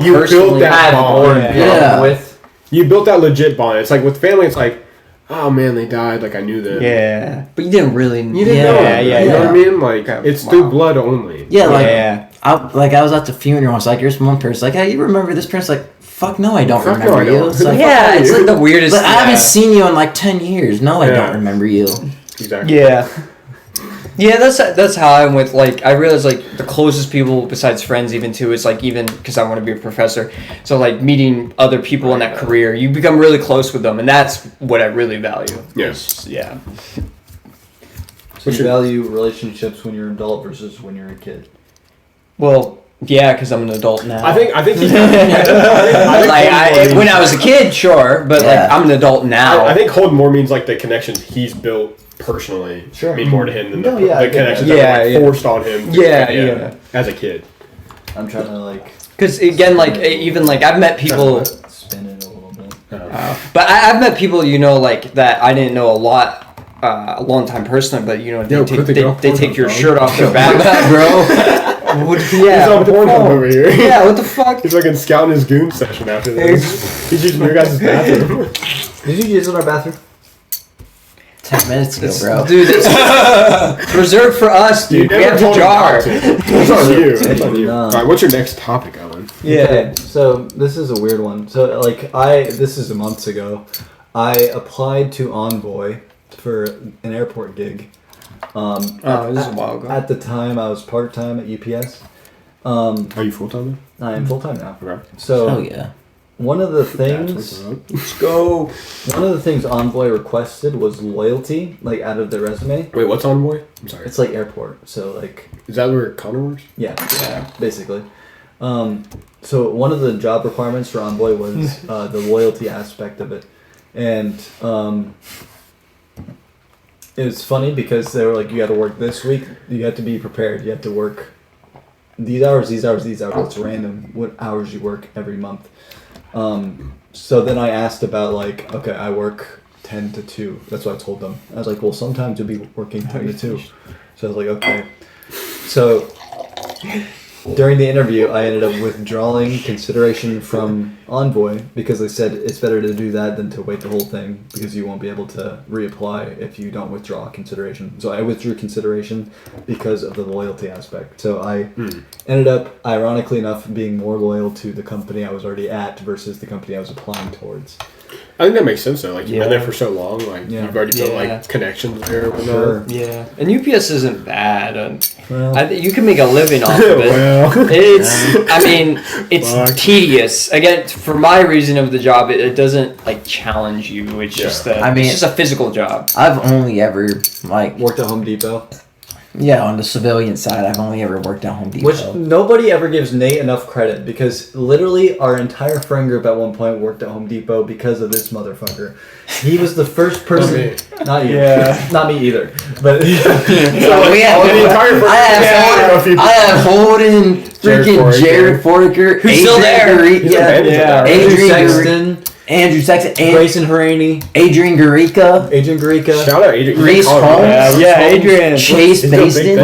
that bond. With You built that legit bond. It's like with family, it's like, oh man, they died. Like I knew them. Yeah, but you didn't really. You didn't know. Yeah. You know what I mean? Like it's through blood only. Yeah, like I was at the funeral. It's like there's one person like, hey, you remember this person? Like, fuck no, I don't remember you. It's like, it's like the weirdest. But I haven't seen you in like 10 years. No, I don't remember you. Exactly. Yeah, that's how I'm with, like, I realize, like, the closest people besides friends even, too, is, like, even, because I want to be a professor, so, like, meeting other people in that career, you become really close with them, and that's what I really value. Yes. Yeah. So you value relationships when you're an adult versus when you're a kid? Well, yeah, because I'm an adult now. I think he's when I was a kid, sure, but, like, I'm an adult now. I think hold more means, like, the connections he's built personally mean more to him than the connections that were like, forced on him as a kid. I'm trying to like because again like even like I've met people spin it a little bit but I've met people like that I didn't know a long time personally, but they take your shirt off their back, bro. He's on Pornhub over here. Yeah, what the fuck? He's like scouting his goon session after this. He's using your guys' bathroom. Did you use it in our bathroom? 10 minutes ago, bro. Dude, it's reserved for us, dude. We have the jar. It's on you. It's on you. Alright, what's your next topic, Owen? Yeah. Okay, so this is a weird one. So like this is months ago. I applied to Envoy for an airport gig. This is a while ago. At the time, I was part-time at UPS. Are you full-time? I am full-time now. Okay. So oh yeah. One of the things, let's go. One of the things Envoy requested was loyalty, like out of their resume. Wait, what's Envoy? I'm sorry. It's like airport, so like. Is that where Connor works? Yeah, basically. So one of the job requirements for Envoy was the loyalty aspect of it, and it was funny because they were like, you got to work this week. You have to be prepared. You have to work these hours, these hours, these hours. It's random what hours you work every month. So then I asked about like, okay, I work 10 to 2. That's what I told them. I was like, well, sometimes you'll be working 10 to 2. So I was like, okay. So During the interview, I ended up withdrawing consideration from Envoy because they said it's better to do that than to wait the whole thing because you won't be able to reapply if you don't withdraw consideration. So I withdrew consideration because of the loyalty aspect. So I ended up, ironically enough, being more loyal to the company I was already at versus the company I was applying towards. I think that makes sense though. Like you've been there for so long, like you've already built like connections there. Sure. Yeah, and UPS isn't bad. Well. You can make a living off of it. Well. It's tedious. Again, for my reason of the job, it doesn't like challenge you. It's just it's just a physical job. I've only ever Worked at Home Depot. on the civilian side, I've only ever worked at Home Depot. Which nobody ever gives Nate enough credit because literally our entire friend group at one point worked at Home Depot because of this motherfucker. He was the first person. Not you. Yeah. Not me either. But I have Holden, freaking Jared Forker, who's still there? Andrew Sexton, Grayson Haraney, Adrian Garica. Shout out Adrian. Reese Holmes. Adrian. Chase Baston.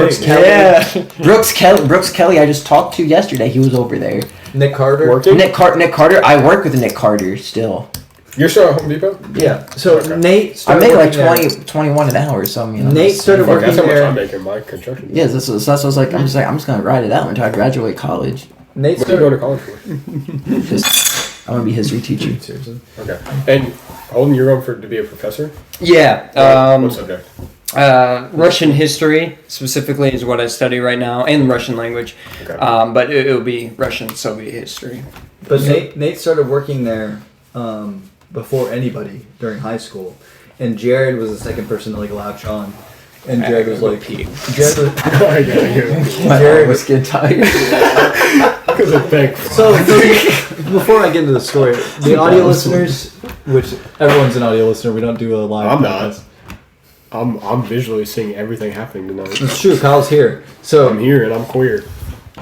Brooks Kelly. Brooks Kelly, I just talked to yesterday. He was over there. Nick Carter. Working? Nick Carter. I work with Nick Carter still. You're still at Home Depot? Yeah. So Nate I started make like working 21 an hour. So I mean, Nate started working That's how much there. I'm making my construction. Yeah, that's what I was like. I'm just gonna ride it out until I graduate college. Nate What are you started. going to college for? Just, I'm gonna be history teacher. Seriously. Okay. And Holden, you're going to be a professor? Yeah. What subject? Russian history specifically is what I study right now, and Russian language. Okay. But it'll be Russian Soviet history. But Nate started working there before anybody during high school, and Jared was the second person to like latch on, and Jared was like, Jared was getting tired. Because of thank. So before I get into the story, the audio listeners, which everyone's an audio listener, we don't do a live. I'm podcast. not. I'm visually seeing everything happening tonight. It's true. Kyle's here. So I'm here and I'm queer.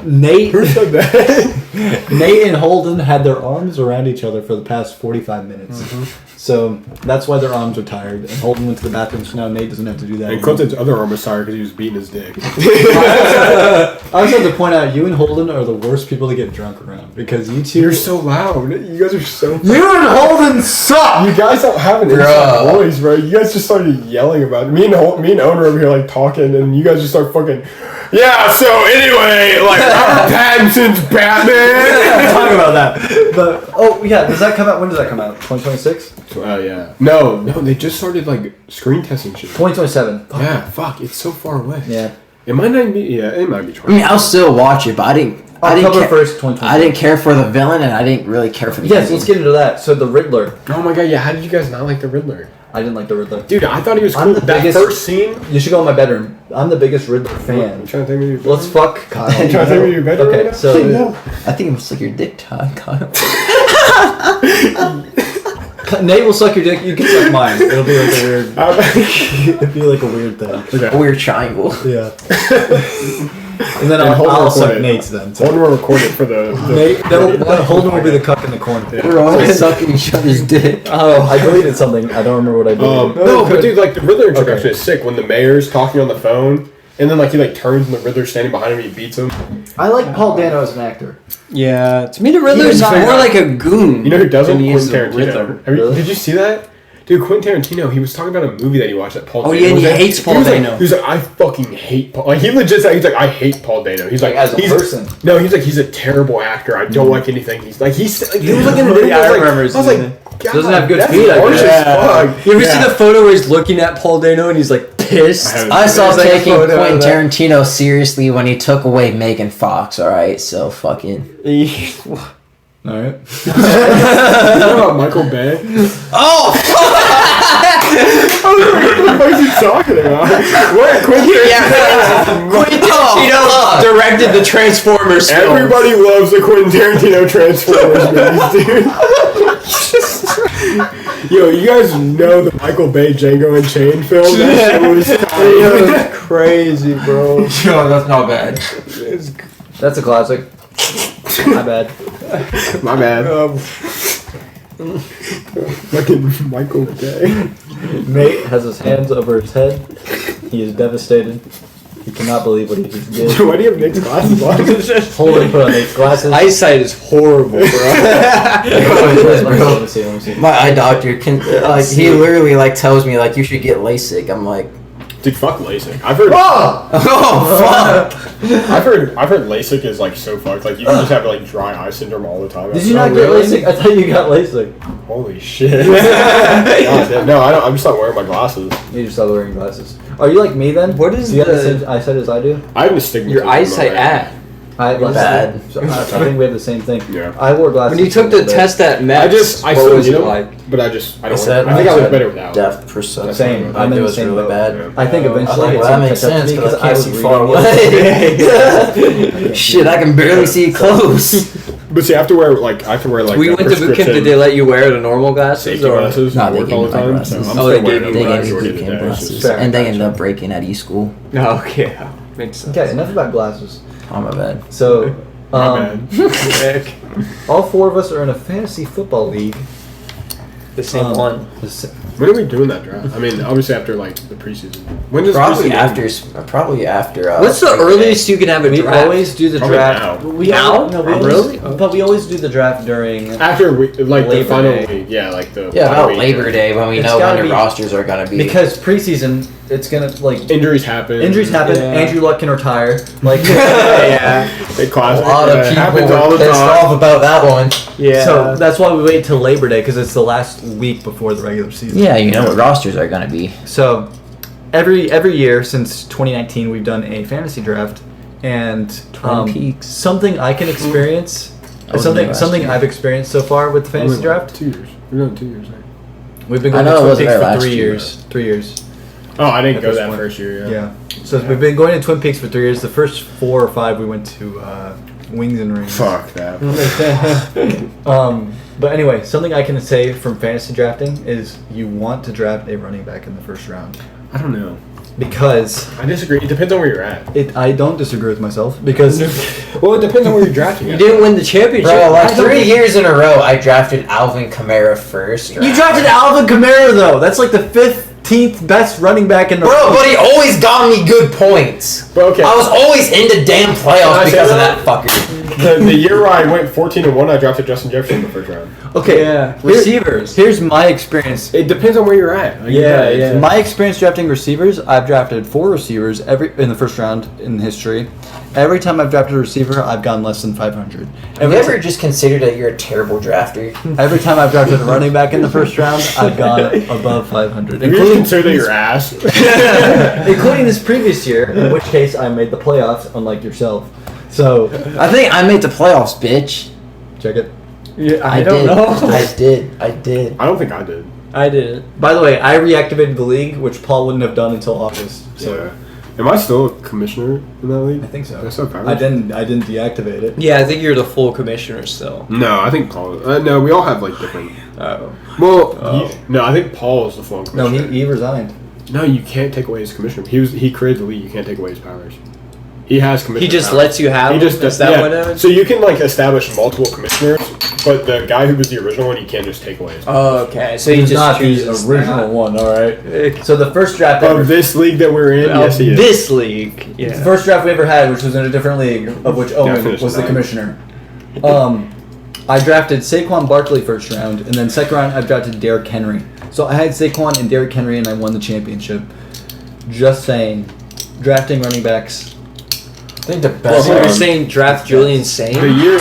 Nate, Who said that? Nate and Holden had their arms around each other for the past 45 minutes. So that's why their arms are tired. And Holden went to the bathroom, so now Nate doesn't have to do that. And Clinton's other arm was tired because he was beating his dick. I also have to point out, you and Holden are the worst people to get drunk around because you two. You're so loud. You guys are so. You and Holden suck. You guys don't have an inside voice, bro. You guys just started yelling about it. Me and Owner over here like talking, and you guys just start fucking. Yeah. So anyway, like Robert Pattinson's Batman. Talk about that. But does that come out? When does that come out? 2026. Yeah. No, they just started like screen testing shit. 2027. Yeah. Fuck. It's so far away. Yeah. It might not be. Yeah. It might be. I mean, I'll still watch it, but I didn't October care. 1st, 2027. I didn't care for the villain, and I didn't really care for the. Yes, let's get into that. So the Riddler. Oh my god. Yeah. How did you guys not like the Riddler? I didn't like the Riddler. Dude, I thought he was I'm cool. the That biggest- first scene. You should go in my bedroom. I'm the biggest Riddler fan. You trying to take me to your bedroom? Let's fuck Kyle. You trying to take me to your bedroom? Okay, right now? so I think it was like your dick tie, Kyle. Nate will suck your dick. You can suck mine. It'll be like a weird. It'll be like a weird thing. A weird triangle. Yeah. And then And I'll record suck it. Nate's then. Holden will record it for the Nate, Holden will be the cuck in the corner. We're always sucking each other's dick. Oh, I deleted something. I don't remember what I deleted. no, but dude, like the Riddler introduction is sick when the mayor's talking on the phone, and then like he like turns and the Riddler's standing behind him and he beats him. I like Paul Dano as an actor. Yeah, to me the Riddler's He was more not- like a goon. You know who doesn't? than he is Quentin the Tarantino. Riddler. Really? Did you see that? Dude, Quentin Tarantino, he was talking about a movie that he watched that Paul Oh, Dano yeah, and was he in. hates Paul He was Dano. Like, he was like, I fucking hate Paul. Like, he legit said, he's like, I hate Paul Dano. He's like, As a he's, person. No, he's like, he's a terrible actor. I don't like anything. He was like, he was like in the Yeah, I remember I was seeing like, it. God, Doesn't have good that's feet, I harsh guess. as fuck. You ever Yeah. see the photo where he's looking at PaulAno and he's like pissed? I haven't I saw There's, like, a taking photo of Quentin that. Tarantino seriously when he took away Megan Fox. All right, so fucking. All right. You know about Michael Bay? What are you talking about? What? Quentin Quentin Tarantino directed the Transformers film. Everybody loves the Quentin Tarantino Transformers movies, dude. Yo, you guys know the Michael Bay Django Unchained film? That shit was tight. crazy, bro. Yo, that's not bad. That's a classic. My bad. My bad. Fucking Michael Bay. Nate has his hands over his head. He is devastated. He cannot believe what he just did. Why do you have Nick's glasses on? Hold on, put on Nate's glasses. Eyesight is horrible, bro. Let me see. My eye doctor can he literally like tells me like you should get LASIK. I'm like, Dude, fuck LASIK. I've heard. oh fuck. I've heard LASIK is like so fucked. Like you can just have like dry eye syndrome all the time. Did you not get LASIK? I thought you got LASIK. Holy shit. God, damn. No, I don't. I'm just not wearing my glasses. You just started wearing glasses. Are you like me then? What is Do you have the the- same eyesight as I do? I have astigmatism. Your eyesight at? I have Bad. So I think we have the same thing. Yeah. I wore glasses. When you took for a the little bit. test at Max, I what still was need it them, like? but I don't. I said I think I was my better without. depth perception. Same. Like, I'm in it the was same really boat. bad. Yeah. I think eventually Like, it's well, that gonna makes catch up to sense me because I I can't was see reading far the away. Shit, I can barely see close. But see, I have to wear like We went to boot camp. Did they let you wear the normal glasses? safety Or? glasses? No, to they work gave all me the my time. glasses. So I'm Oh, still they wearing gave them you when I They gave go me to boot the camp day. glasses, Fair, and they gotcha. ended up breaking at E-School. No, okay. Makes sense. Okay, enough about glasses. Oh my bad. So, My bad. all four of us are in a fantasy football league. The same one. When are we doing that draft? I mean, obviously after like the preseason. When does Probably preseason after. Probably after. What's the earliest you can have a We draft? always do the Probably draft. now. We Now? No, we Oh, always, really? But we always do the draft during. After we like the Labor final Day. week, yeah, like the Yeah, final about week. Labor Day when we It's know gotta when be- your rosters are gonna be. Because preseason, it's gonna like Injuries happen. injuries happen. Yeah. Andrew Luck can retire. Like Yeah. Big a classic. lot of Yeah, people happens all were the pissed time. off about that one. Yeah. So that's why we wait till Labor Day because it's the last week before the regular season. Yeah, you know what rosters are gonna be. So every year since 2019, we've done a fantasy draft, and Twin Peaks. something I can experience. I wasn't there last Something year. I've experienced so far with the fantasy Only, like, draft. 2 years. We're doing 2 years. Right? We've been I going know I to Twin wasn't Peaks there for last 3 year. years. 3 years. Oh, I didn't At go this that point. first year. Yeah. So we've been going to Twin Peaks for 3 years. The first 4 or 5 we went to Wings and Rings. Fuck that. But anyway, something I can say from fantasy drafting is you want to draft a running back in the first round I don't know. because I disagree. It depends on where you're at. I don't disagree with myself because Well, it depends on where you're drafting. You at. didn't win the championship. Bro, like I don't 3 think- years in a row, I drafted Alvin Kamara first. you drafted Alvin Kamara though. That's like the 15th best running back in the Bro, but he always got me good points. But okay. I was always in the damn Can I playoffs say because of that? that fucker. The year where I went 14-1, I drafted Justin Jefferson in the first round. Okay, Yeah. here- Receivers. Here's my experience. It depends on where you're at. Like, it's- My experience drafting receivers, I've drafted 4 receivers in the first round in history. Every time I've drafted a receiver, I've gone less than 500. Have you ever just considered that you're a terrible drafter? Every time I've drafted a running back in the first round, I've gone above 500, If you just consider that your ass. including this previous year, in which case I made the playoffs, unlike yourself. So I think I made the playoffs, bitch. check it. Yeah, I don't did. know. I did. I don't think I did. I didn't. By the way, I reactivated the league, which Paul wouldn't have done until August. So Yeah. Am I still a commissioner in that league? I think so. That's so powerful. I didn't deactivate it. Yeah, I think you're the full commissioner still. No, I think Paul. No, we all have like different. Oh. Well, Oh. no, I think Paul is the full No, commissioner. he resigned. No, you can't take away his commissioner. He created the league. You can't take away his powers. He has commissioner. He just powers. lets you have He them? just does Is that yeah. what it is? So you can like establish multiple commissioners, but the guy who was the original one, you can't just take away his powers. Oh, okay. So he He's just not the chooses original that. one. All right. So the first draft ever, Of this league that we're in, yes, he is. This league. the Yeah. first draft we ever had, which was in a different league, of which Owen finished was the ninth. commissioner. I drafted Saquon Barkley first round, and then second round I drafted Derrick Henry. So I had Saquon and Derrick Henry, and I won the championship. Just saying, drafting running backs. I think the Well, best. so you're Um, saying draft Julian The Sane? year.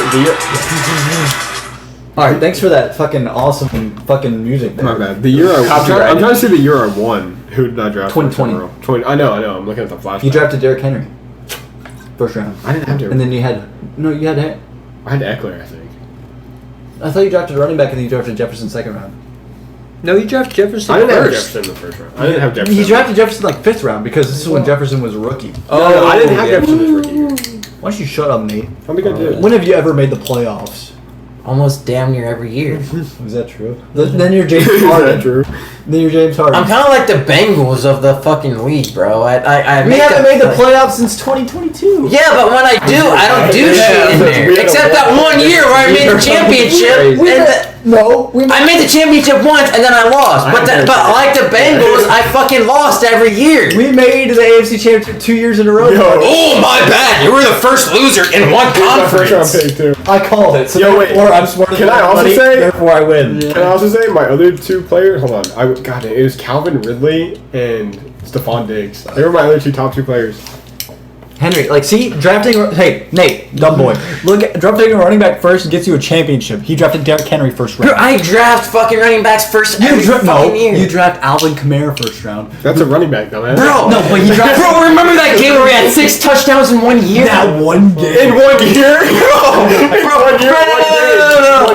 All right, thanks for that fucking awesome fucking music. There. My bad. The year I'm Copyrighted. trying to see the year I won. Who did I draft? 2020. 20. I know. I'm looking at the flashback. You drafted Derrick Henry, first round, I didn't have to. and then you had you had. I had Eckler, I think. I thought you drafted running back, and then you drafted Jefferson second round. No, you drafted Jefferson I didn't have first. Jefferson in the first round. I didn't have Jefferson. He drafted Jefferson like fifth round because this is when Jefferson was a rookie. No, I didn't have yeah. Jefferson this rookie year. Why don't you shut up, Nate? I don't think I did. When have you ever made the playoffs? Almost damn near every year. Is that true? Then you're James Is Harden. that true? Then you're James Harden. I'm kind of like the Bengals of the fucking league, bro. I we make haven't a- made the playoffs since 2022. Yeah, but when I do, I don't do Yeah, shit in we there. had a Except that one- 1 year where I made the championship. Crazy. And No, I made the championship once and then I lost. But like the Bengals, I fucking lost every year. we made the AFC Championship 2 years in a row. Oh, my bad. You were the first loser in one My first round conference. pick too. I called it. So Yo, wait. therefore, I'm smarter Can than I also everybody, say- Therefore, I win. Can I also say my other two players? Hold on, God, it was Calvin Ridley and Stephon Diggs. They were my other top two players. Henry, like, see, drafting. Hey, Nate, dumb boy. Look, drafting a running back first gets you a championship. He drafted Derrick Henry first round. Bro, I draft fucking running backs first every fucking year. You draft Alvin Kamara first round. That's a running back, though, man. Bro, No, but you draft. bro, remember that game where we had 6 touchdowns in 1 year? That one game. In 1 year?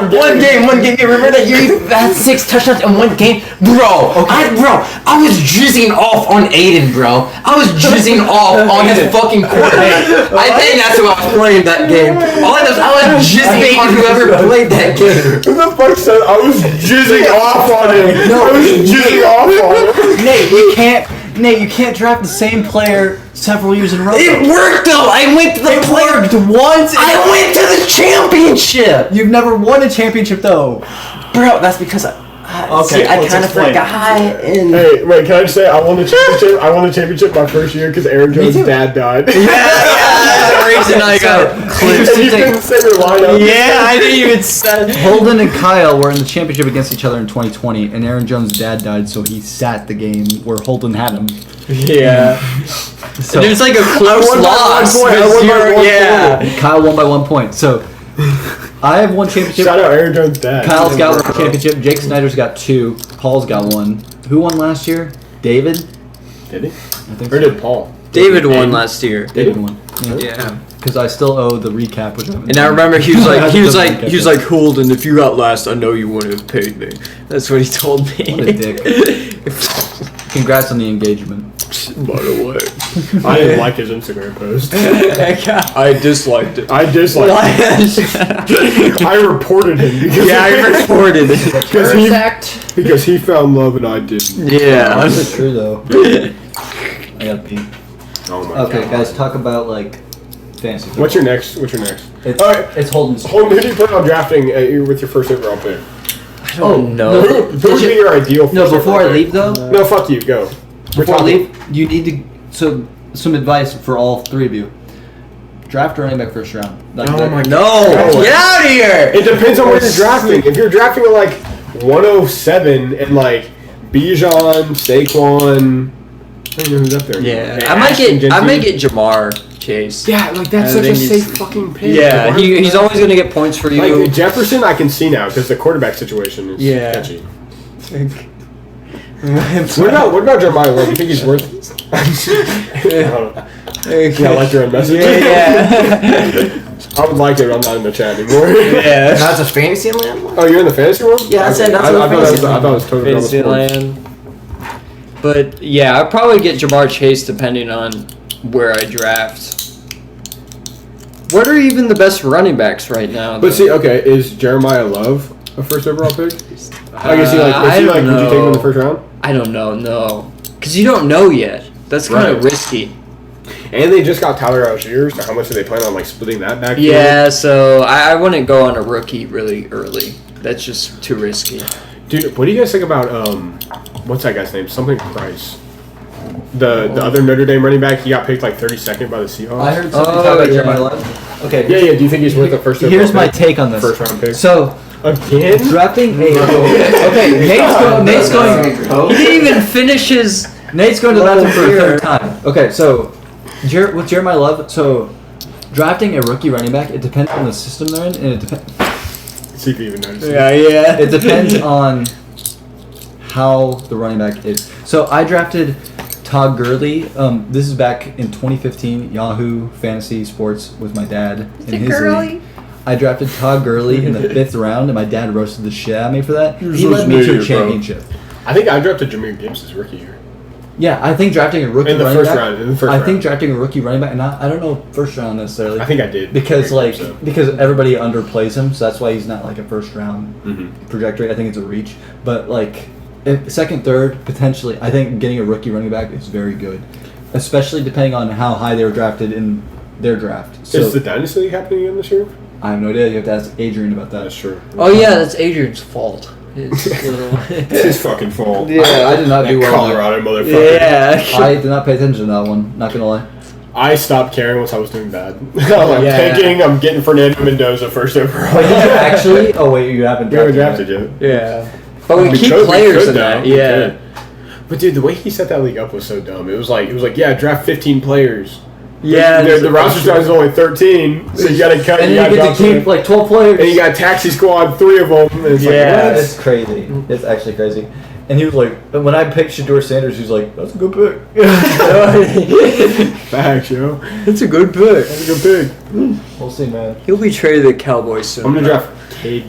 One game. You remember that year you had 6 touchdowns in 1 game? Bro, I was jizzing off on Aiden, bro. I was jizzing off on his fucking quarterback. I think that's who I was playing that game. All I know is I was jizzing on whoever played that game. Who the fuck said I was jizzing off on him? I was jizzing off on him. Nate, you can't draft the same player several years in a row. It worked though. I went to the player. worked once. I went to the championship. You've never won a championship though. Bro, that's because I let's kind of explain. forgot. And Hey, wait, can I just say I won the championship? I won the championship my first year because Aaron Jones' too. dad died. that's the reason I got clipped. And you didn't say the lineup. Yeah, I didn't even say. Holden and Kyle were in the championship against each other in 2020, and Aaron Jones' dad died, so he sat the game where Holden had him. Yeah. So There's like a close won by loss. 1 point. I with won by zero- 1 yeah. point. Kyle won by 1 point. So I have one championship. Shout out Aaron Jones' dad. Kyle's got one championship. Jake Snyder's got 2. Paul's got 1. Who won last year? David? Did he? I think Or did Paul? David won last year. David won. Yeah. Because I still owe the recap, which I haven't And I done. remember he was like, Doesn't Holden, if you got last, I know you wouldn't have paid me. That's what he told me. What a dick. Congrats on the engagement. By the way, I didn't like his Instagram post. I disliked it. I disliked it. I reported him because Yeah, I reported it. because he found love and I didn't. Yeah. That's true though. I got pee. Oh my Okay, god. guys, talk about like fantasy football. What's your next? It's, All right. it's Holden's. Holden, who do you plan on drafting with your first overall pick? Oh no. Who would be your ideal first No, before I overall pick? leave though, No, fuck you. Go. We're before I talking- leave, you need to. So, some advice for all 3 of you. Draft a running back first round. Like, Oh my No. Get out of here. It depends on where you're drafting. If you're drafting at like 107 and like Bijan, Saquon, I don't know who's up there. Yeah. And I might Ashton get Jenkins. Jamar Chase. Yeah, like that's I such a think safe he's- fucking pick. Yeah, Why- he's always gonna get points for you. Like Jefferson, I can see now because the quarterback situation is Yeah. sketchy. What about Jeremiah Love? You think he's worth? I don't know. Yeah, like your own message. Yeah. I would like it. I'm not in the chat anymore. Yeah. That's a fantasy land one? Oh, you're in the fantasy one? Yeah, I said that's I, what I thought it was, fantasy I thought it was totally normal sports. Fantasyland. But yeah, I'd probably get Jamar Chase depending on where I draft. What are even the best running backs right now? But though? see, okay, is Jeremiah Love a first overall pick? I guess he like. I Is he like? don't Would you take him in the know. first round? I don't know, no, because you don't know yet. That's kind of Right. risky. And they just got Tyler Algier, so how much do they plan on like splitting that back? Yeah, so I wouldn't go on a rookie really early. That's just too risky. Dude, what do you guys think about what's that guy's name? Something Price. The other Notre Dame running back, he got picked like 32nd by the Seahawks. I heard something Oh, talk about yeah. Jeremiah Love. Okay. Yeah. Do you think he's worth the first? Here's overall my pick? take on this. First round pick. So, Again? drafting a. Okay, Nate's going. He didn't even finish his. Nate's going to the bathroom for a Here. third time. Okay, so with Jeremiah Love, so drafting a rookie running back, it depends on the system they're in, and it depends. See if you even noticed. Yeah. It depends on how the running back is. So I drafted Todd Gurley. This is back in 2015, Yahoo Fantasy Sports with my dad in his league. I drafted Todd Gurley in the 5th round, and my dad roasted the shit out of me for that. He led me to a championship. I think I drafted Jameer Gibbs his rookie year. Yeah, I think drafting a rookie In the running first back. round. In the first I round. think drafting a rookie running back, and I don't know first round necessarily. I think I did. because I think so. because everybody underplays him, so that's why he's not like a first round Mhm. trajectory. I think it's a reach, but like if second, third, potentially, I think getting a rookie running back is very good, especially depending on how high they were drafted in their draft. So Is the Dynasty League happening again this year? I have no idea. You have to ask Adrian about that. That's true. Oh yeah, that's Adrian's fault. His little. It's his fucking fault. Yeah. I did not do That well. Colorado motherfucker. Yeah. I did not pay attention to that one. Not gonna lie. I stopped caring once I was doing bad. I'm tanking. I'm getting Fernando Mendoza first overall. But did you actually? Oh wait, you haven't. We haven't drafted yet. Yeah. But we keep could- players could in now. that. We Yeah. could. But dude, the way he set that league up was so dumb. It was like, yeah, draft 15 players. Yeah. The roster size is only 13, so you gotta cut. And you then you gotta get to drop keep some- like 12 players. and you got taxi squad, 3 of them. And it's Yeah. like, what? It's crazy. It's actually crazy. And he was like, when I picked Shador Sanders, he was like, that's a good pick. Facts, yo. It's a good pick. That's a good pick. We'll see, man. He'll be traded to the Cowboys soon. I'm gonna draft Cade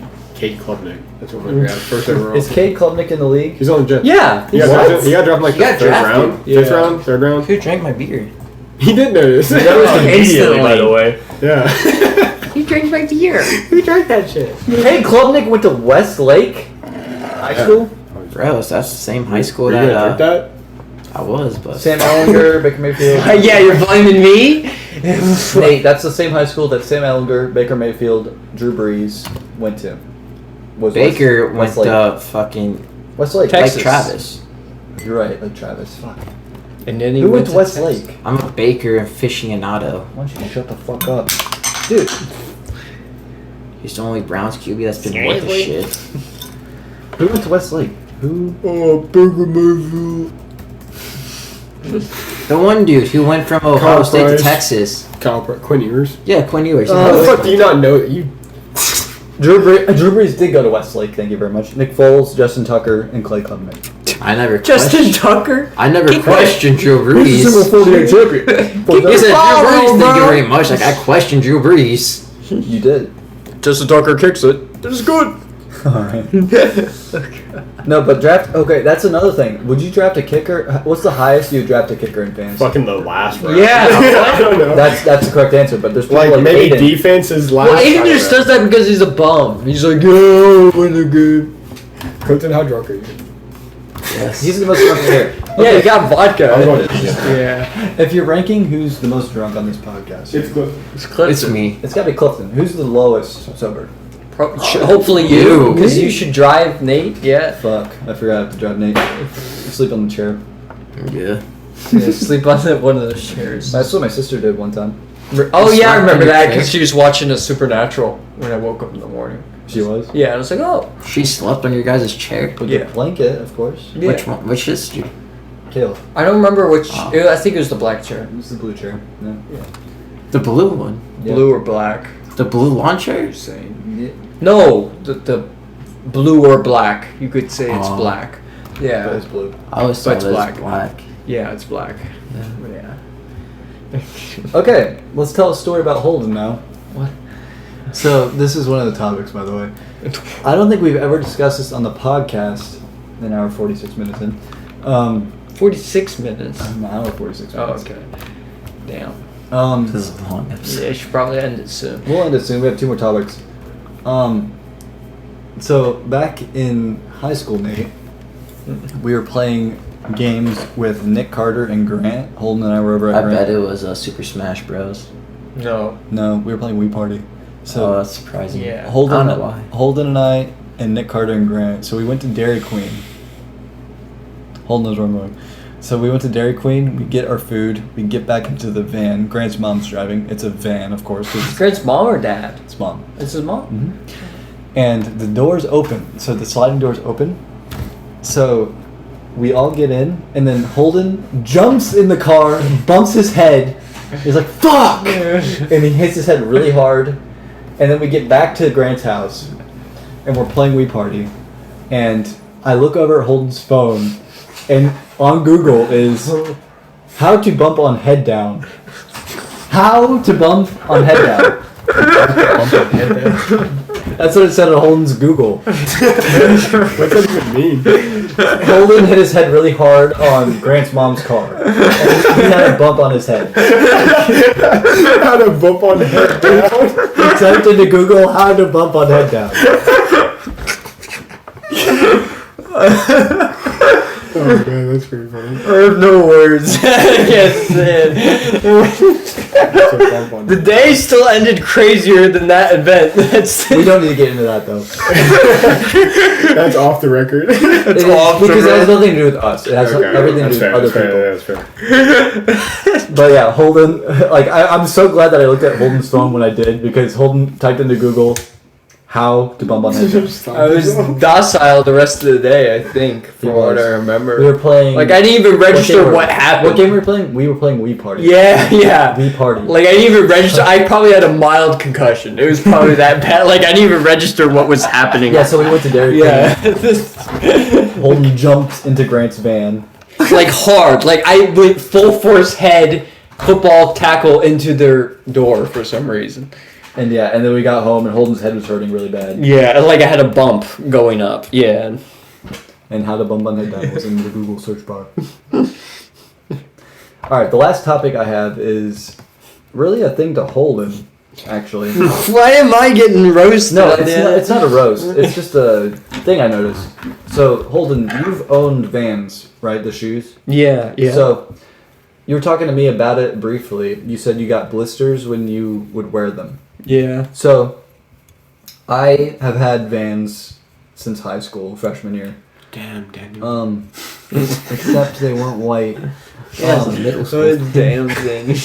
Klubnik. That's what I'm gonna draft first overall. Is Cade Klubnik in the league? He's on the Jets. Yeah. He got What? drafted. He got drafted like He the got 3rd drafted? round, 5th Yeah. round, 3rd round. Who drank my beer? He did notice. That was Immediately, by the way. Yeah. He drank my beer. Who drank that shit? Cade Klubnik went to Westlake High School? Gross. That's the same high school Were you that gonna drink that? I was, but Sam Ellinger, Baker Mayfield. Yeah, you're blaming me? Nate, that's the same high school that Sam Ellinger, Baker Mayfield, Drew Brees went to. Was Baker went Westlake. to fucking Westlake. Texas. like Travis. You're right, like Travis. Fuck. And then he Who went to Texas. Westlake? I'm a Baker aficionado. Why don't you shut the fuck up? Dude. He's the only Browns QB that's been worth a shit. Who went to Westlake? Who? Oh, Baker Mayfield. The one dude who went from Ohio Kyle State Price. to Texas. Quinn Ewers. Yeah, Quinn Ewers. How the fuck do you not know that you? Drew Brees did go to Westlake, thank you very much. Nick Foles, Justin Tucker, and Clay Klubnik. I never Justin questioned. Tucker? I never questioned Drew Brees. He's a Super 48 champion. He said, Drew Brees, thank you bro. very much. Like, I questioned Drew Brees. You did. Justin Tucker kicks it. This is good. Alright. No, but draft. Okay, that's another thing. Would you draft a kicker? What's the highest you would draft a kicker in fantasy? Fucking the last round. Yeah. I don't know. That's the correct answer. But there's people like like maybe Aiden. defense is last. Well, Aiden I don't just know. does that because he's a bum. He's like, yo, win the game. Clinton, how drunk are you? Yes. He's the most drunk here. Yeah, you got vodka. I'm going to yeah. Yeah. If you're ranking who's the most drunk on this podcast, It's good. It's Clifton. It's me. it's got to be Clifton. Who's the lowest sober? Hopefully you, You. because you should drive Nate. Yeah. Fuck, I forgot I have to drive Nate. Sleep on the chair. Yeah. Yeah, sleep on one of those chairs. That's what my sister did one time. Oh yeah, I Slept remember in your that chair? because she was watching a Supernatural when I woke up in the morning. She was. Yeah, I was like, oh. She slept on your guys' chair. With Yeah. the blanket, of course. Yeah. Which one? Which sister? Kale. I don't remember which. Oh. I think it was the black chair. It was the blue chair. Yeah. The blue one. Yeah. Blue or black. The blue lawn chair? You're saying. No, the blue or black. You could say it's Oh. black. But Yeah. it's blue. I always But thought it's it was black. black. Yeah, it's black. Yeah. Yeah. Okay, let's tell a story about Holden now. What? So this is one of the topics, by the way. I don't think we've ever discussed this on the podcast. An hour 46 minutes in. 46 minutes. An hour 46 Oh, minutes. okay. Damn. This is a long episode. Yeah, you should probably end it soon. We'll end it soon. We have 2 more topics. So back in high school, Nate, we were playing games with Nick Carter and Grant. Holden and I were over at I Grant. bet it was Super Smash Bros. No. No, we were playing Wii Party. So Oh, that's surprising. Yeah. Holden, I don't know why. Holden and I and Nick Carter and Grant. So we went to Dairy Queen. Holden knows where I'm going. So we went to Dairy Queen. We get our food. We get back into the van. Grant's mom's driving. It's a van, of course. 'Cause Grant's mom or dad? it's mom. It's his mom? And the doors open. So the sliding doors open. So we all get in, and then Holden jumps in the car, bumps his head. He's like, "Fuck!" And he hits his head really hard. And then we get back to Grant's house, and we're playing Wii Party. And I look over at Holden's phone, and on Google is how to bump on head down. How to bump on head down. That's what it said on Holden's Google. What's that even mean? Holden hit his head really hard on Grant's mom's car. And he had a bump on his head. How to bump on the head down? He typed into Google how to bump on head down. Oh man, that's pretty funny. I have no words. I can't say it. That's what bump on. The day still ended crazier than that event. We don't need to get into that though. That's off the record. It's Because it has nothing to do with us. It has everything to do with other people. That's fair. But yeah, Holden. Like I'm so glad that I looked at Holden's phone when I did because Holden typed into Google how to bump on head jumps. I was docile the rest of the day, I think, from what I remember. We were playing. Like, I didn't even register what happened. What game were we playing? We were playing Wii Party. Yeah. Wii Party. Like, I didn't even register. I probably had a mild concussion. It was probably that bad. Like, I didn't even register what was happening. Yeah, so we went to Dairy Queen. Yeah. Holden jumped into Grant's van. Like, hard. Like, I went full force head, football tackle into their door for some reason. And yeah, and then we got home and Holden's head was hurting really bad. Yeah, like I had a bump going up. Yeah. And how to bump on head down was in the Google search bar. Alright, the last topic I have is really a thing to Holden, actually. Why am I getting roasted? No, it's not a roast. It's just a thing I noticed. So, Holden, you've owned Vans, right? The shoes? Yeah. So, you were talking to me about it briefly. You said you got blisters when you would wear them. Yeah. So, I have had Vans since high school, freshman year. Damn, Daniel. Except they weren't white. Yeah, it was middle So school. damn thing.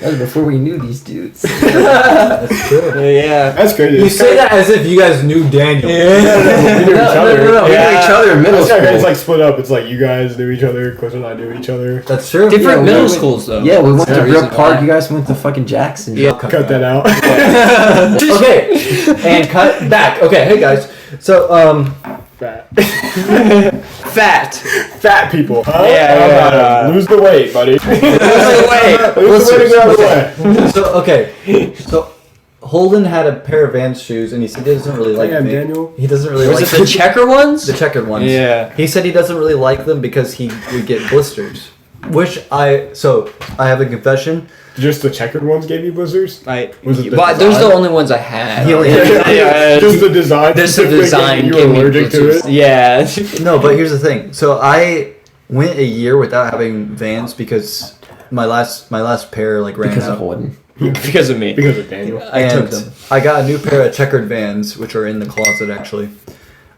That was before we knew these dudes. That's true. Yeah. That's crazy. You say that as if you guys knew Daniel. We knew each other. No. We knew each other in middle That's school. right, it's like split up. It's like you guys knew each other, Cliff and I knew each other. That's true. Different Yeah, middle we- schools though. Yeah, we went That's to the Brook reason Park. why. You guys went to fucking Jackson. Yeah. Cut that out. Okay, and cut back. Okay, hey guys. So, Fat. Fat People. Huh? Yeah. Lose the weight, buddy. Lose the weight. Lose the weight and grab the weight. so okay. So, Holden had a pair of Vans shoes, and he said he doesn't really like Damn, them. Daniel. He doesn't really Was like it the checker ones? the checkered ones. Yeah. He said he doesn't really like them because he would get blisters. Which I have a confession. Just the checkered ones gave you blisters? Was it the But those are the design? only ones I had. He only Just the design. This the specifically design. You gave were me allergic to blisters. it? Yeah. No, but here's the thing. So I went a year without having Vans because my last pair like ran Because out. of Holden. Because of me. Because of Daniel. I took And them. I got a new pair of checkered Vans, which are in the closet actually.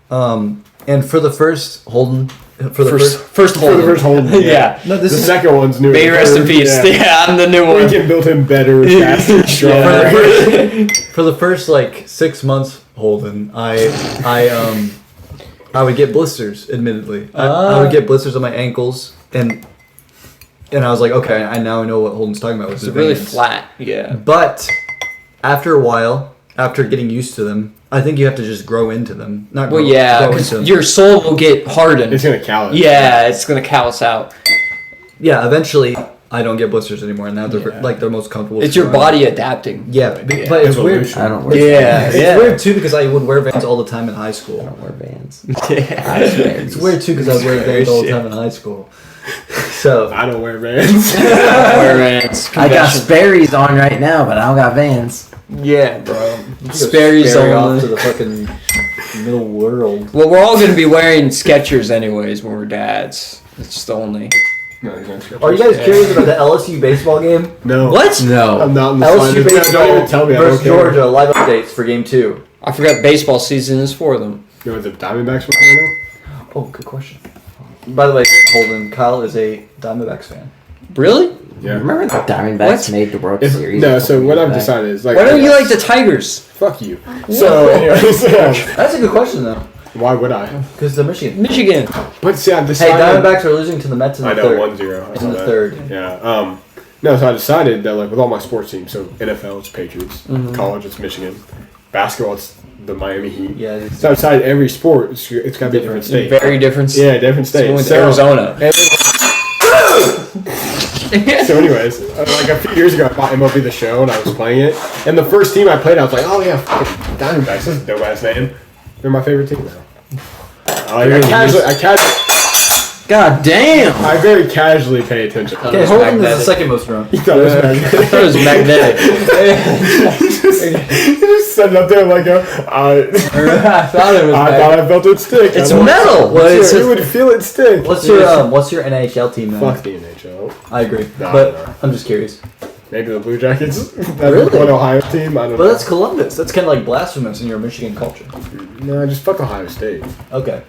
And for the first Holden, First For the Holden. first hold. Yeah. no, The this is second one's new. May he rest in peace. Yeah, I'm the new one. Lincoln built him better, faster, stronger. for the first like 6 months Holden. I would get blisters. Admittedly, I would get blisters on my ankles, and I was like, okay, I now know what Holden's talking about. With It's the really Vans. flat. Yeah. But after a while, after getting used to them, I think you have to just grow into them. Not Well, grow, yeah, grow because into them. your soul will get hardened. It's gonna callous. Yeah, it's gonna callous out. Yeah, eventually I don't get blisters anymore, and now they're Yeah. like they're most comfortable. It's to your run. body adapting. Yeah, but it's weird. Evolution. I don't wear Yeah, Vans. It's weird too because I would wear Vans all the time in high I school. don't wear Vans. Yeah. It's weird too because I would wear Vans all the time in high school. So I don't wear Vans. Whereas I got Sperry's on right now, but I don't got Vans. Yeah, bro. you Sperry's Sperry off only. to the fucking middle world. Well, we're all gonna be wearing Skechers anyways when we're dads. It's just the only. Are you guys curious about the LSU baseball game? No. What? No. I'm not in the LSU slightest. Don't even tell baseball me. I versus don't care. Georgia live updates for game 2. I forgot baseball season is for them. You know what the Diamondbacks were right Oh, good question. By the way, Holden, Kyle is a Diamondbacks fan. Really? now? Yeah. Remember the Diamondbacks What? made the World If- Series? no, so what I've Back. decided is like. Why don't you like the Tigers? Fuck you. So, anyways, That's a good question though, why would I? because the Michigan. Michigan. But see, I Hey, decided. Diamondbacks are losing to the Mets in the I know third. 1-0. I saw In the that. third. Yeah. No, so I decided that like with all my sports teams, so NFL it's Patriots, college it's Michigan, basketball it's the Miami Heat. Yeah. it's- So outside every sport, it's got to be a different state. Very different. Yeah, different So states. with So- Arizona. So, anyways, like a few years ago, I bought MLB The Show and I was playing it, and the first team I played, I was like, oh yeah, fucking Diamondbacks. This is a dope ass name. They're my favorite team now. God damn! I very casually pay attention. Okay, was Holden is the magnetic. second most drunk. He thought it was I magnetic. thought it was magnetic. He just set it up there like I thought it was I magnetic. thought I felt it stick. It's I don't- metal. Well, It's you would feel it stick. What's your NHL team then? Fuck the NHL. I agree, No, but no. I'm just curious. Maybe the Blue Jackets. That's Really? one Ohio team. I don't know. But that's Columbus. That's kind of like blasphemous in your Michigan culture. No, just fuck Ohio State. Okay.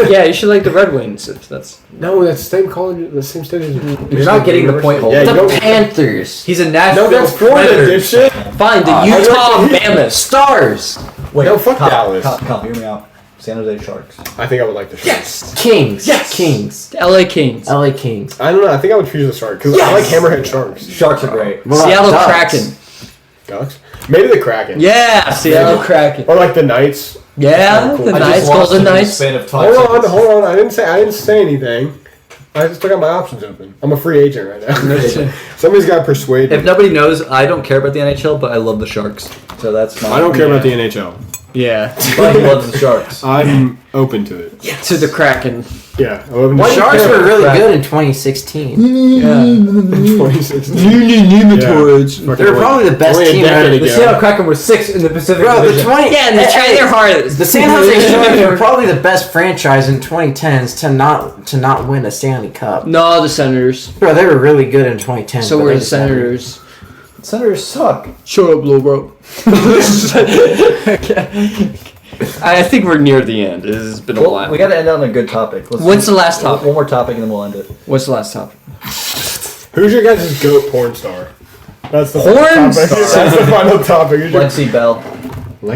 Yeah, you should like the Red Wings. That's No, that's the same college, the same state as. You're not getting the point, Holden. Yeah, you The don't- Panthers. He's a Nashville. No, that's Florida, Predators. dipshit. fine. The Utah Mammoths. Stars. Wait, No, fuck Kyle, Dallas. Kyle, hear me out. San Jose Sharks. I think I would like the Sharks. Kings. Yes. Kings. LA Kings. LA Kings. I don't know. I think I would choose the Sharks because I like Hammerhead Sharks. Sharks are great. What about Seattle Ducks? Kraken. Ducks. Maybe the Kraken. Yeah, Seattle Kraken. Or like the Knights. Yeah, the I Knights, just lost Golden him in the Knights. span of Hold on. I didn't say anything. I just took out my options open. I'm a free agent right now. Somebody's got to persuade me. If nobody knows, I don't care about the NHL, but I love the Sharks. So that's my. I don't care about the NHL. Yeah, But he loves the Sharks. I'm open to it. to the Kraken. Yeah, I'm open to The it. Sharks care were about really Kraken? good in 2016. Yeah. 2016. Nematoids. They were probably the best Only a team decade ever. ago. The Seattle Kraken were 6th in the Pacific Bro, the Division. 20 Yeah, and they tried their hardest. The San Jose Sharks were probably the best franchise in 2010s to not win a Stanley Cup. No, the Senators. Bro, they were really good in 2010. So but were they the just never- Senators. Senators suck. Shut up, little bro. Okay. I think we're near the end. It has been a Well, while. we got to end on a good topic. What's the last topic? One more topic and then we'll end it. What's the last topic? Who's your guys' GOAT porn star? That's the Porn final topic. star? That's the final topic. Who's your- Lexi Bell.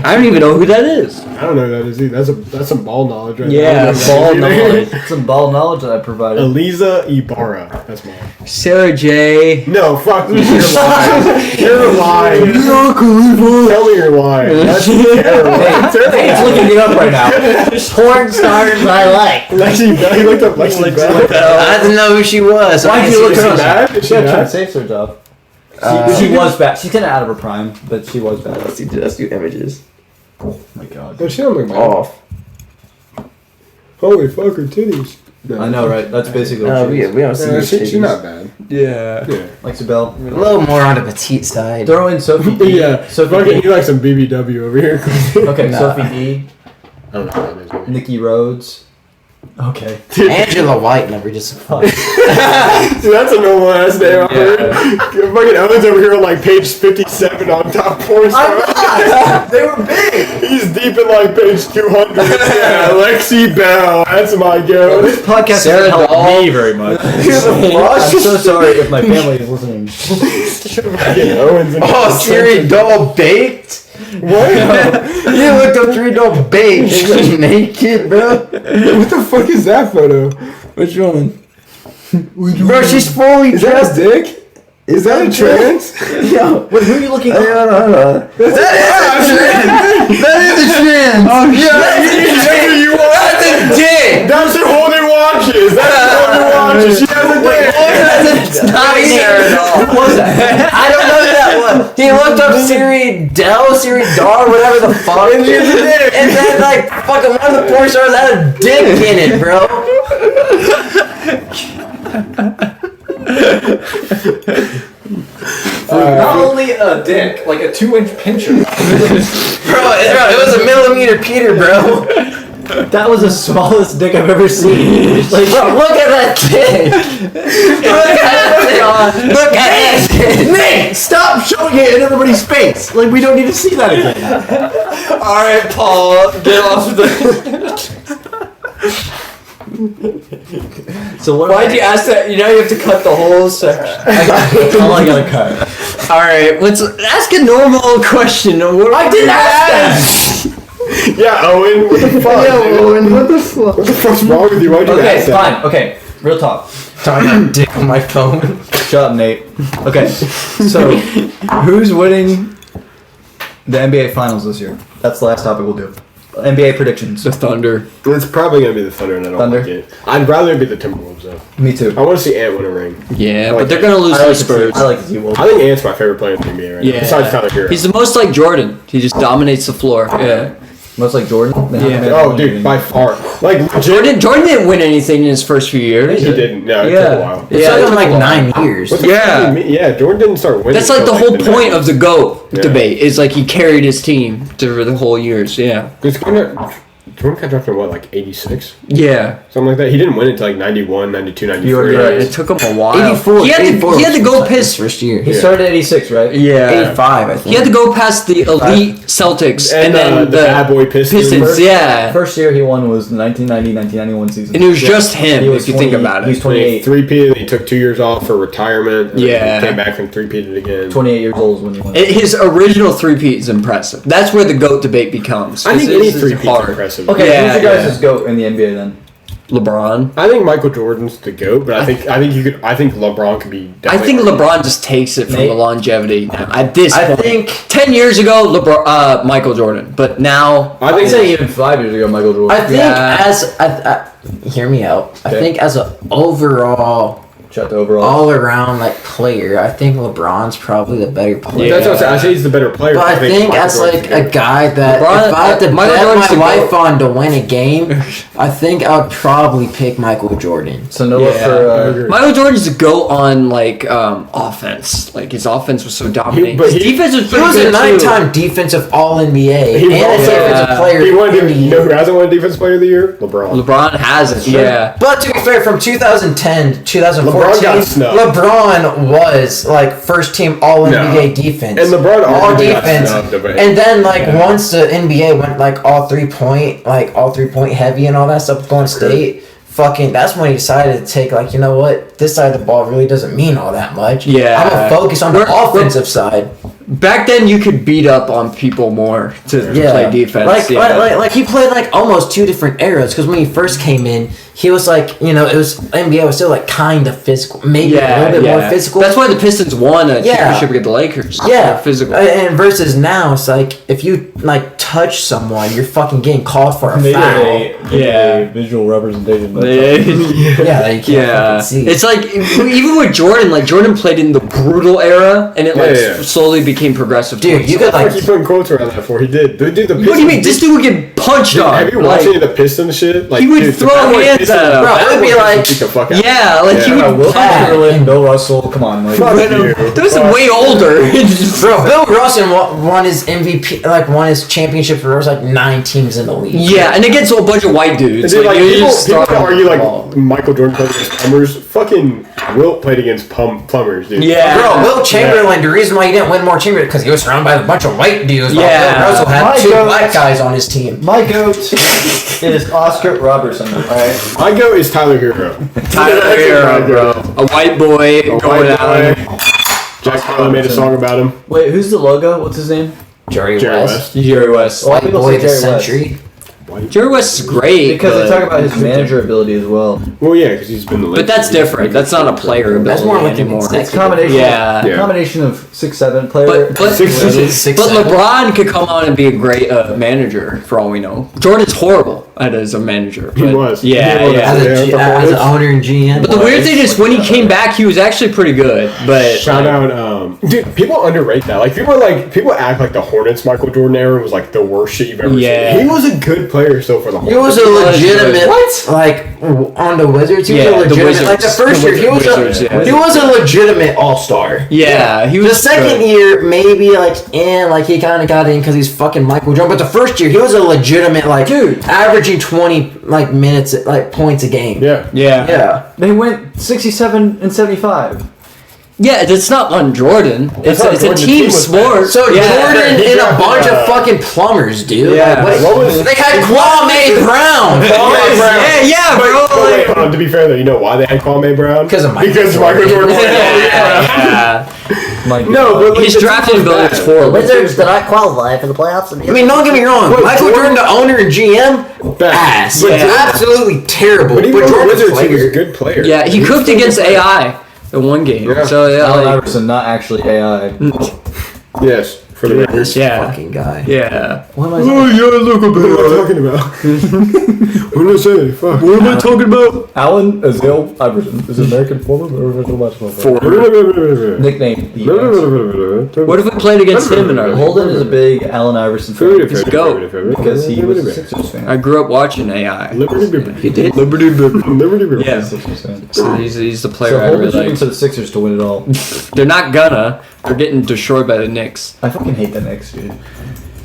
I don't even know who that is. I don't know who that is either. That's some ball knowledge right Yeah, there. ball knowledge. Some ball knowledge that I provided. Eliza Ibarra. That's mine. Sarah J. No, fuck you. You're lying. You're lying. Tell me you're lying. That's terrible. Hey, it's looking it up right now. Porn stars I like. Lexi Bell. You looked up Lexi Bell. I didn't know who she was. Why'd you look Is her she up? bad? Is she She had bad? safe search up. She was bad. She's kind of out of her prime, but she was bad. Let's do images. Oh my god. No, she don't look bad. Off. Holy fuck, her titties. No. I know, right? That's basically what she is. We don't see Yeah, her she's titties. not bad. Yeah. Yeah. Lexi Bell. A little more on the petite side. Throw in Sophie D. Yeah. Sophie Fucking, D. you like some BBW over here. Okay, Nah. Sophie D. I don't know who that is. Nikki Rhodes. Okay. Angela White never disappointed. Dude, that's a normal ass name. I've heard. Fucking Owen's over here on like page 57 on top porn star. They were big. He's deep in like page 200. Yeah, Lexi Bell. That's my go. This podcast Sarah doesn't help Dahl. me very much. I'm so sorry if my family is listening. Fucking Owen's in Oh, Siri Doll baked? What? You looked up Siri Doll baked. She was naked, bro. What the fuck is that photo? Which one? Bro, she's fully Is that dressed. his dick? Is that a trans? Yo. Wait, who are you looking at? That is a trend. Oh, Whatever you want. That's a dick. That's who Holden watches. That's who Holden watches. She has a dick. It's not Sarah Doll. Who was that? I don't know who that was. He looked up Siri Dar, whatever the fuck. And then, like, fucking one of the porn stars had a dick in it, bro. Not only a dick, like a 2-inch pincher. Bro, it was a millimeter Peter, bro. That was the smallest dick I've ever seen. Like, Bro, look at that thing. Look at that thing. Nick, stop showing it in everybody's face. Like, we don't need to see that again. Alright, Paul, get off the. So what? Why'd you ask that? You know you have to cut the whole section. That's all I gotta cut. Alright, let's ask a normal question. I didn't ask that. Yeah, Owen. What the fuck? Owen, what the fuck? What the fuck's wrong with you? Why'd you Okay, ask that? fine. Okay, real talk. Talking about dick on my phone. Shut up, Nate. Okay, so who's winning the NBA Finals this year? That's the last topic we'll do. NBA predictions. The Thunder. It's probably gonna be the Thunder, and I don't Thunder? like it. I'd rather it be the Timberwolves though. Me too. I want to see Ant win a ring. Yeah, I but like they're that. gonna lose I to the like the Spurs. T- I like the T-Wolves. I think Ant's my favorite player in the NBA right now. Yeah. Besides Tyler Hero. He's the most like Jordan. He just dominates the floor. Yeah. Most like Jordan. Yeah. Oh, dude, by far. Like legit. Jordan didn't win anything in his first few years. He didn't. No, it Yeah. took a while. It's Yeah, took it him like took a while. 9 years. What's the Yeah. fucking yeah, Jordan didn't start winning. That's like the until, whole point of the GOAT Yeah. debate. Is like he carried his team through the whole years. Yeah. It's gonna, Jordan got drafted in what, like 86? Yeah. Something like that. He didn't win until like 91, 92, 93. Yeah, it took him a while. 84. He had to go his past. first year. He started at 86, right? Yeah. 85, I think. He had to go past the elite Celtics And then the bad boy Pistons. yeah. First year he won was the 1990-1991 season. And it was just him, He was if you think 20 about it. He's 28. Three-peated, he took 2 years off for retirement. And Yeah. He came back and three-peated again. 28 years old is when he won. His original three-peat is impressive. That's where the GOAT debate becomes. I think 'cause any it's three-peat's hard. impressive. Okay, Yeah, who's your yeah. guys' GOAT in the NBA then? LeBron. I think Michael Jordan's the GOAT, but I think LeBron could be I think definitely- LeBron just takes it from Nate? the longevity now. At this I point. think 10 years ago, Michael Jordan. But now, I I'd think say even 5 years ago, Michael Jordan. I think Yeah. hear me out. I Okay. think as an overall, Shut the overall. all around like player, I think LeBron's probably the better player. That's what I'm saying. I say he's the better player. But I think Michael as Jordan's like the a GOAT. guy that LeBron- if I had to Michael bet Jordan's the my life GOAT. on to win a game, I think I would probably pick Michael Jordan. So no Yeah. love for. I agree. Michael Jordan's a GOAT on like offense. Like his offense was so dominating. but His he- defense was He pretty was good a too. 9-time defensive All-NBA He and was a also- defensive player He won. of the You know year. who hasn't won Defense Player of the Year? LeBron. LeBron hasn't. Yeah. But to be fair, from 2010 to 2014, LeBron got snubbed. LeBron was like first team All NBA No. defense. And LeBron all arguably got defense. snubbed, but- And then like Yeah. once the NBA went like all 3-point heavy and all that stuff with Golden State, fucking that's when he decided to take like, you know what, this side of the ball really doesn't mean all that much. Yeah. I'm gonna focus on the We're- offensive side. Back then, you could beat up on people more to Yeah, play defense. Like, yeah. like he played like almost two different eras because when he first came in, he was like, you know, it was NBA was still like kind of physical, maybe a little bit more physical. That's why the Pistons won a Yeah. championship against the Lakers. Yeah, They're physical. And versus now, it's like if you like touch someone, you're fucking getting called for a foul. Yeah. visual representation. Yeah, that you can't Yeah, fucking see. it's like even with Jordan, like Jordan played in the brutal era, and it like Yeah. slowly became progressive. Dude, towards you that. could like Like he putting quotes around that for. He did. Dude, the Pistons, What do you mean? This dude would get punched on. Have you like, watched any of the Pistons shit? Like He would dude, throw the Bad Boy hands Pistons- at him. Bro, it would be Bad Boy like- Pistons beat the fuck out of Yeah, like he Yeah. would Will punch. Chamberlain, Bill Russell, come on. Like, Fuck you. Those are way older. bro, Bill Russell won his MVP, like won his championship for there was like 9 teams in the league. Yeah, and against a bunch of white And dudes. dude, like, you people just would start- argue like Michael Jordan played against plumbers. Fucking Wilt played against plumbers, dude. Yeah. Bro, Will Chamberlain, the reason why he didn't win more championships because he was surrounded by a bunch of white dudes. While Yeah. Bill Russell had My 2 God. black guys on his team. my goat is Oscar Robertson. All right. My goat is Tyler Hero. Tyler That's Hero, my bro. goat. A white boy A going white out. boy. Jack Harlow made a song about him. Wait, who's the logo? What's his name? Jerry Jerry West. West. Jerry West. A lot of White people boy say of the Jerry West. century. Jerry West is great. Because they but- talk about his manager ability as well. Well, yeah, because he's been the. But that's different. That's not a player ability That's more like an anymore. executive. It's a combination. Yeah. Yeah. Combination of 6'7" player. But Six- Six, but seven. LeBron could come on and be a great manager for all we know. Jordan's horrible as a manager. He but- was. Yeah, He was. yeah. As, Yeah, as an performance. owner and GM. But the weird thing is when he came back, he was actually pretty good. But Shout out, dude! People underrate that. Like people act like the Hornets Michael Jordan era was like the worst shit you've ever Yeah. seen. He was a good player still for the He Hornets. was a legitimate, What? like on the Wizards. He Yeah, was a the legitimate. Like the Wizards. first The year, he was Wizards, yeah. he was a legitimate all-star. yeah, he was The second good. year, maybe like he kind of got in because he's fucking Michael Jordan. But the first year, he was a legitimate like Dude. averaging 20 like minutes like points a game. Yeah. Yeah. Yeah. They went 67 and 75. Yeah, it's not on Jordan. It's not a Jordan. The team team was sport. bad. So Yeah. Jordan He and a drafted, bunch of fucking plumbers, dude. Yeah. Like, What was- they had Kwame Brown. Yeah, bro. But wait, hold on, to be fair though, you know why they had Kwame Brown? 'Cause of Michael Because Michael Jordan. Jordan. Yeah. My No, but like, His the drafting team was ability is bad. horrible. Wizards did not qualify for the playoffs. I mean, don't get me wrong. But Michael Jordan- Jordan, the owner and GM, Bad. ass. But Jordan- Absolutely terrible. But even on the Jordan's Wizards, he was player. a good player. Yeah, he cooked against AI in one game. Yeah. So yeah, Allen like, Iverson, not actually AI. Yes, for the record. This Yeah. fucking guy. yeah. What am I Oh saying? yeah, look what am I talking about? What am I saying? Fuck. What am I talking about? Allen Azale Iverson is an American former professional basketball player. Forward. Nickname the Ants. What if we played against him in our? Holden is a big Allen Iverson fan He's a goat. because he was a Sixers fan. I grew up watching AI. Liberty Bibber. He did. Liberty Bibber. Liberty Bibber. Yeah. Sixers fan. So he's the player So I Holden really should like. to the Sixers to win it all. They're not gonna. They're getting destroyed by the Knicks. I fucking hate the Knicks, dude.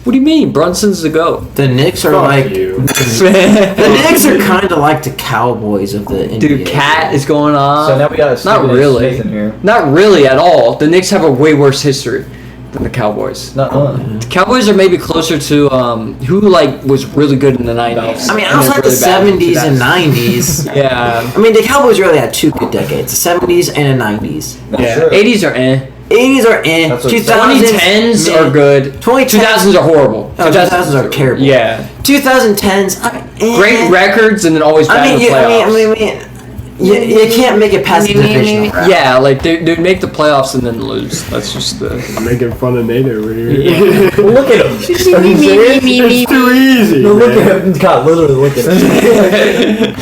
What do you mean? Brunson's the GOAT. The Knicks are Fuck like you. the Knicks are kind of like the Cowboys of the NBA. Dude, Cat is going on. So now we got a Not Stephen A. really. Smith in here. Not really at all. The Knicks have a way worse history than the Cowboys. Nuh-uh. The Cowboys are maybe closer to who like was really good in the 90s. I mean, and outside then the really bad in 70s and 2000s. 90s. Yeah. I mean, the Cowboys really had two good decades: the 70s and the 90s. Yeah. Sure. 80s are eh. 80s are in. That's what 2010s 2010s are good. 2010s 2000s are horrible. Oh, 2000s are terrible. Yeah. 2010s. Great records and then always bad in the playoffs. You can't make it past the divisional round. Yeah, like they'd make the playoffs and then lose. That's just the. Making fun of Nate over here. Well, look at him. It's too easy. No, look man. at him. God, literally look at him.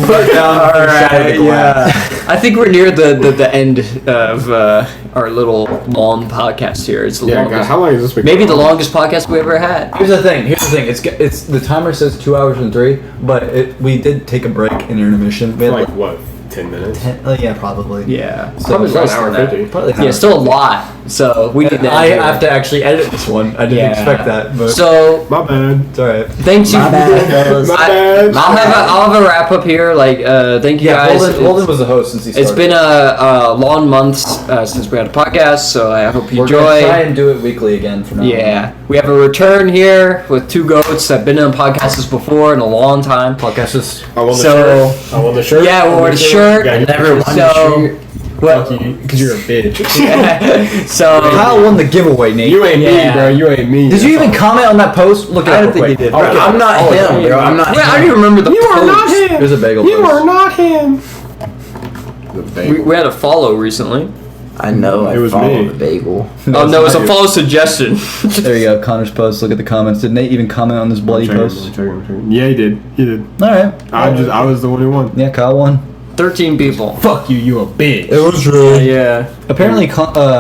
Put down. All shadow right, the glass. yeah. I think we're near the end of our little long podcast here. It's the Yeah, God, longest. how long has this been? Maybe going the on? longest podcast we ever had. Here's the thing. It's the timer says 2 hours and 3, but we did take a break in intermission. We had Like what? 10 minutes. yeah, probably. Yeah, So probably it's less an hour than that. 50. Probably an Yeah, hour. still a lot. So we need to. I end have here. to actually edit this one. I didn't Yeah. expect that, but So My bad. it's alright. thanks you. My bad, fellas. My bad. I'll have a wrap up here. Like, thank you Yeah, guys. Holden was the host since he started. It's been a long month since we had a podcast, so I hope you We're gonna try enjoy. and do it weekly again from now on. Yeah, we have a return here with two goats that have been on podcasts before in a long time. Podcast is I won the So- shirt. I won the shirt. Yeah, we wore the shirt. Yeah, Never won So- the shirt. Well, because you're a bitch. so Kyle won the giveaway, Nate. You ain't Yeah. me, bro. You ain't me. Did you That's even all. comment on that post? Look I at don't it think real you quick. did. Oh, I'm not oh, him, yeah. bro. I'm not Wait, I him. don't even remember the You are post. not him. Here's a bagel You post. are not him. The bagel. We had a follow recently. I know. I It was followed me. the bagel. Oh no, it was not a you. follow suggestion. There you go, Connor's post. Look at the comments. Did Nate even comment on this bloody post? Yeah, he did. He did. All right. I was the one who won. Yeah, Kyle won. 13 people. Fuck you. You a bitch. was true. Yeah. Apparently,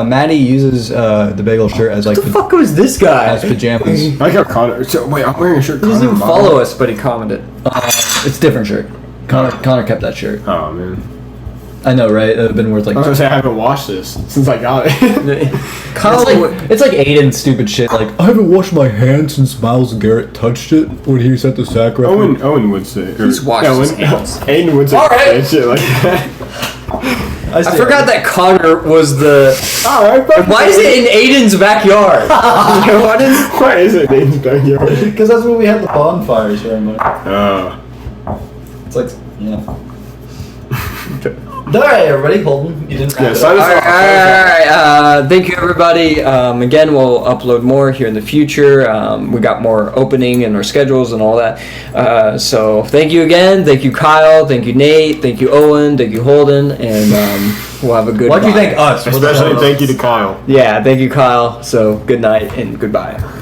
Maddie uses the bagel shirt as like What the fuck was this guy? as pajamas. I got Connor. So, wait, I'm wearing a shirt. He doesn't even Connor follow us, but he commented. It's a different shirt. Connor kept that shirt. Oh man. I know, right? It would have been worth like. I was gonna say I haven't washed this since I got it. Kyle, It's like Aiden stupid shit. Like I haven't washed my hands since Miles Garrett touched it when he sent the sack record. Owen would say. He's washed his hands. Aiden would say All right. shit like that. I forgot that Connor was the. All right. fuck Why is it in Aiden's backyard? What is? Why is it Aiden's backyard? Because that's where we had the bonfires ceremony. It's like yeah. All right, everybody, Holden. You didn't. Yeah, wrap it sign up. us off. All right. Thank you, everybody. Again, we'll upload more here in the future. We got more opening in our schedules and all that. So thank you again. Thank you, Kyle. Thank you, Nate. Thank you, Owen. Thank you, Holden. And we'll have a good. Why'd you bye. thank us? Especially thank you to Kyle. Yeah, thank you, Kyle. So good night and goodbye.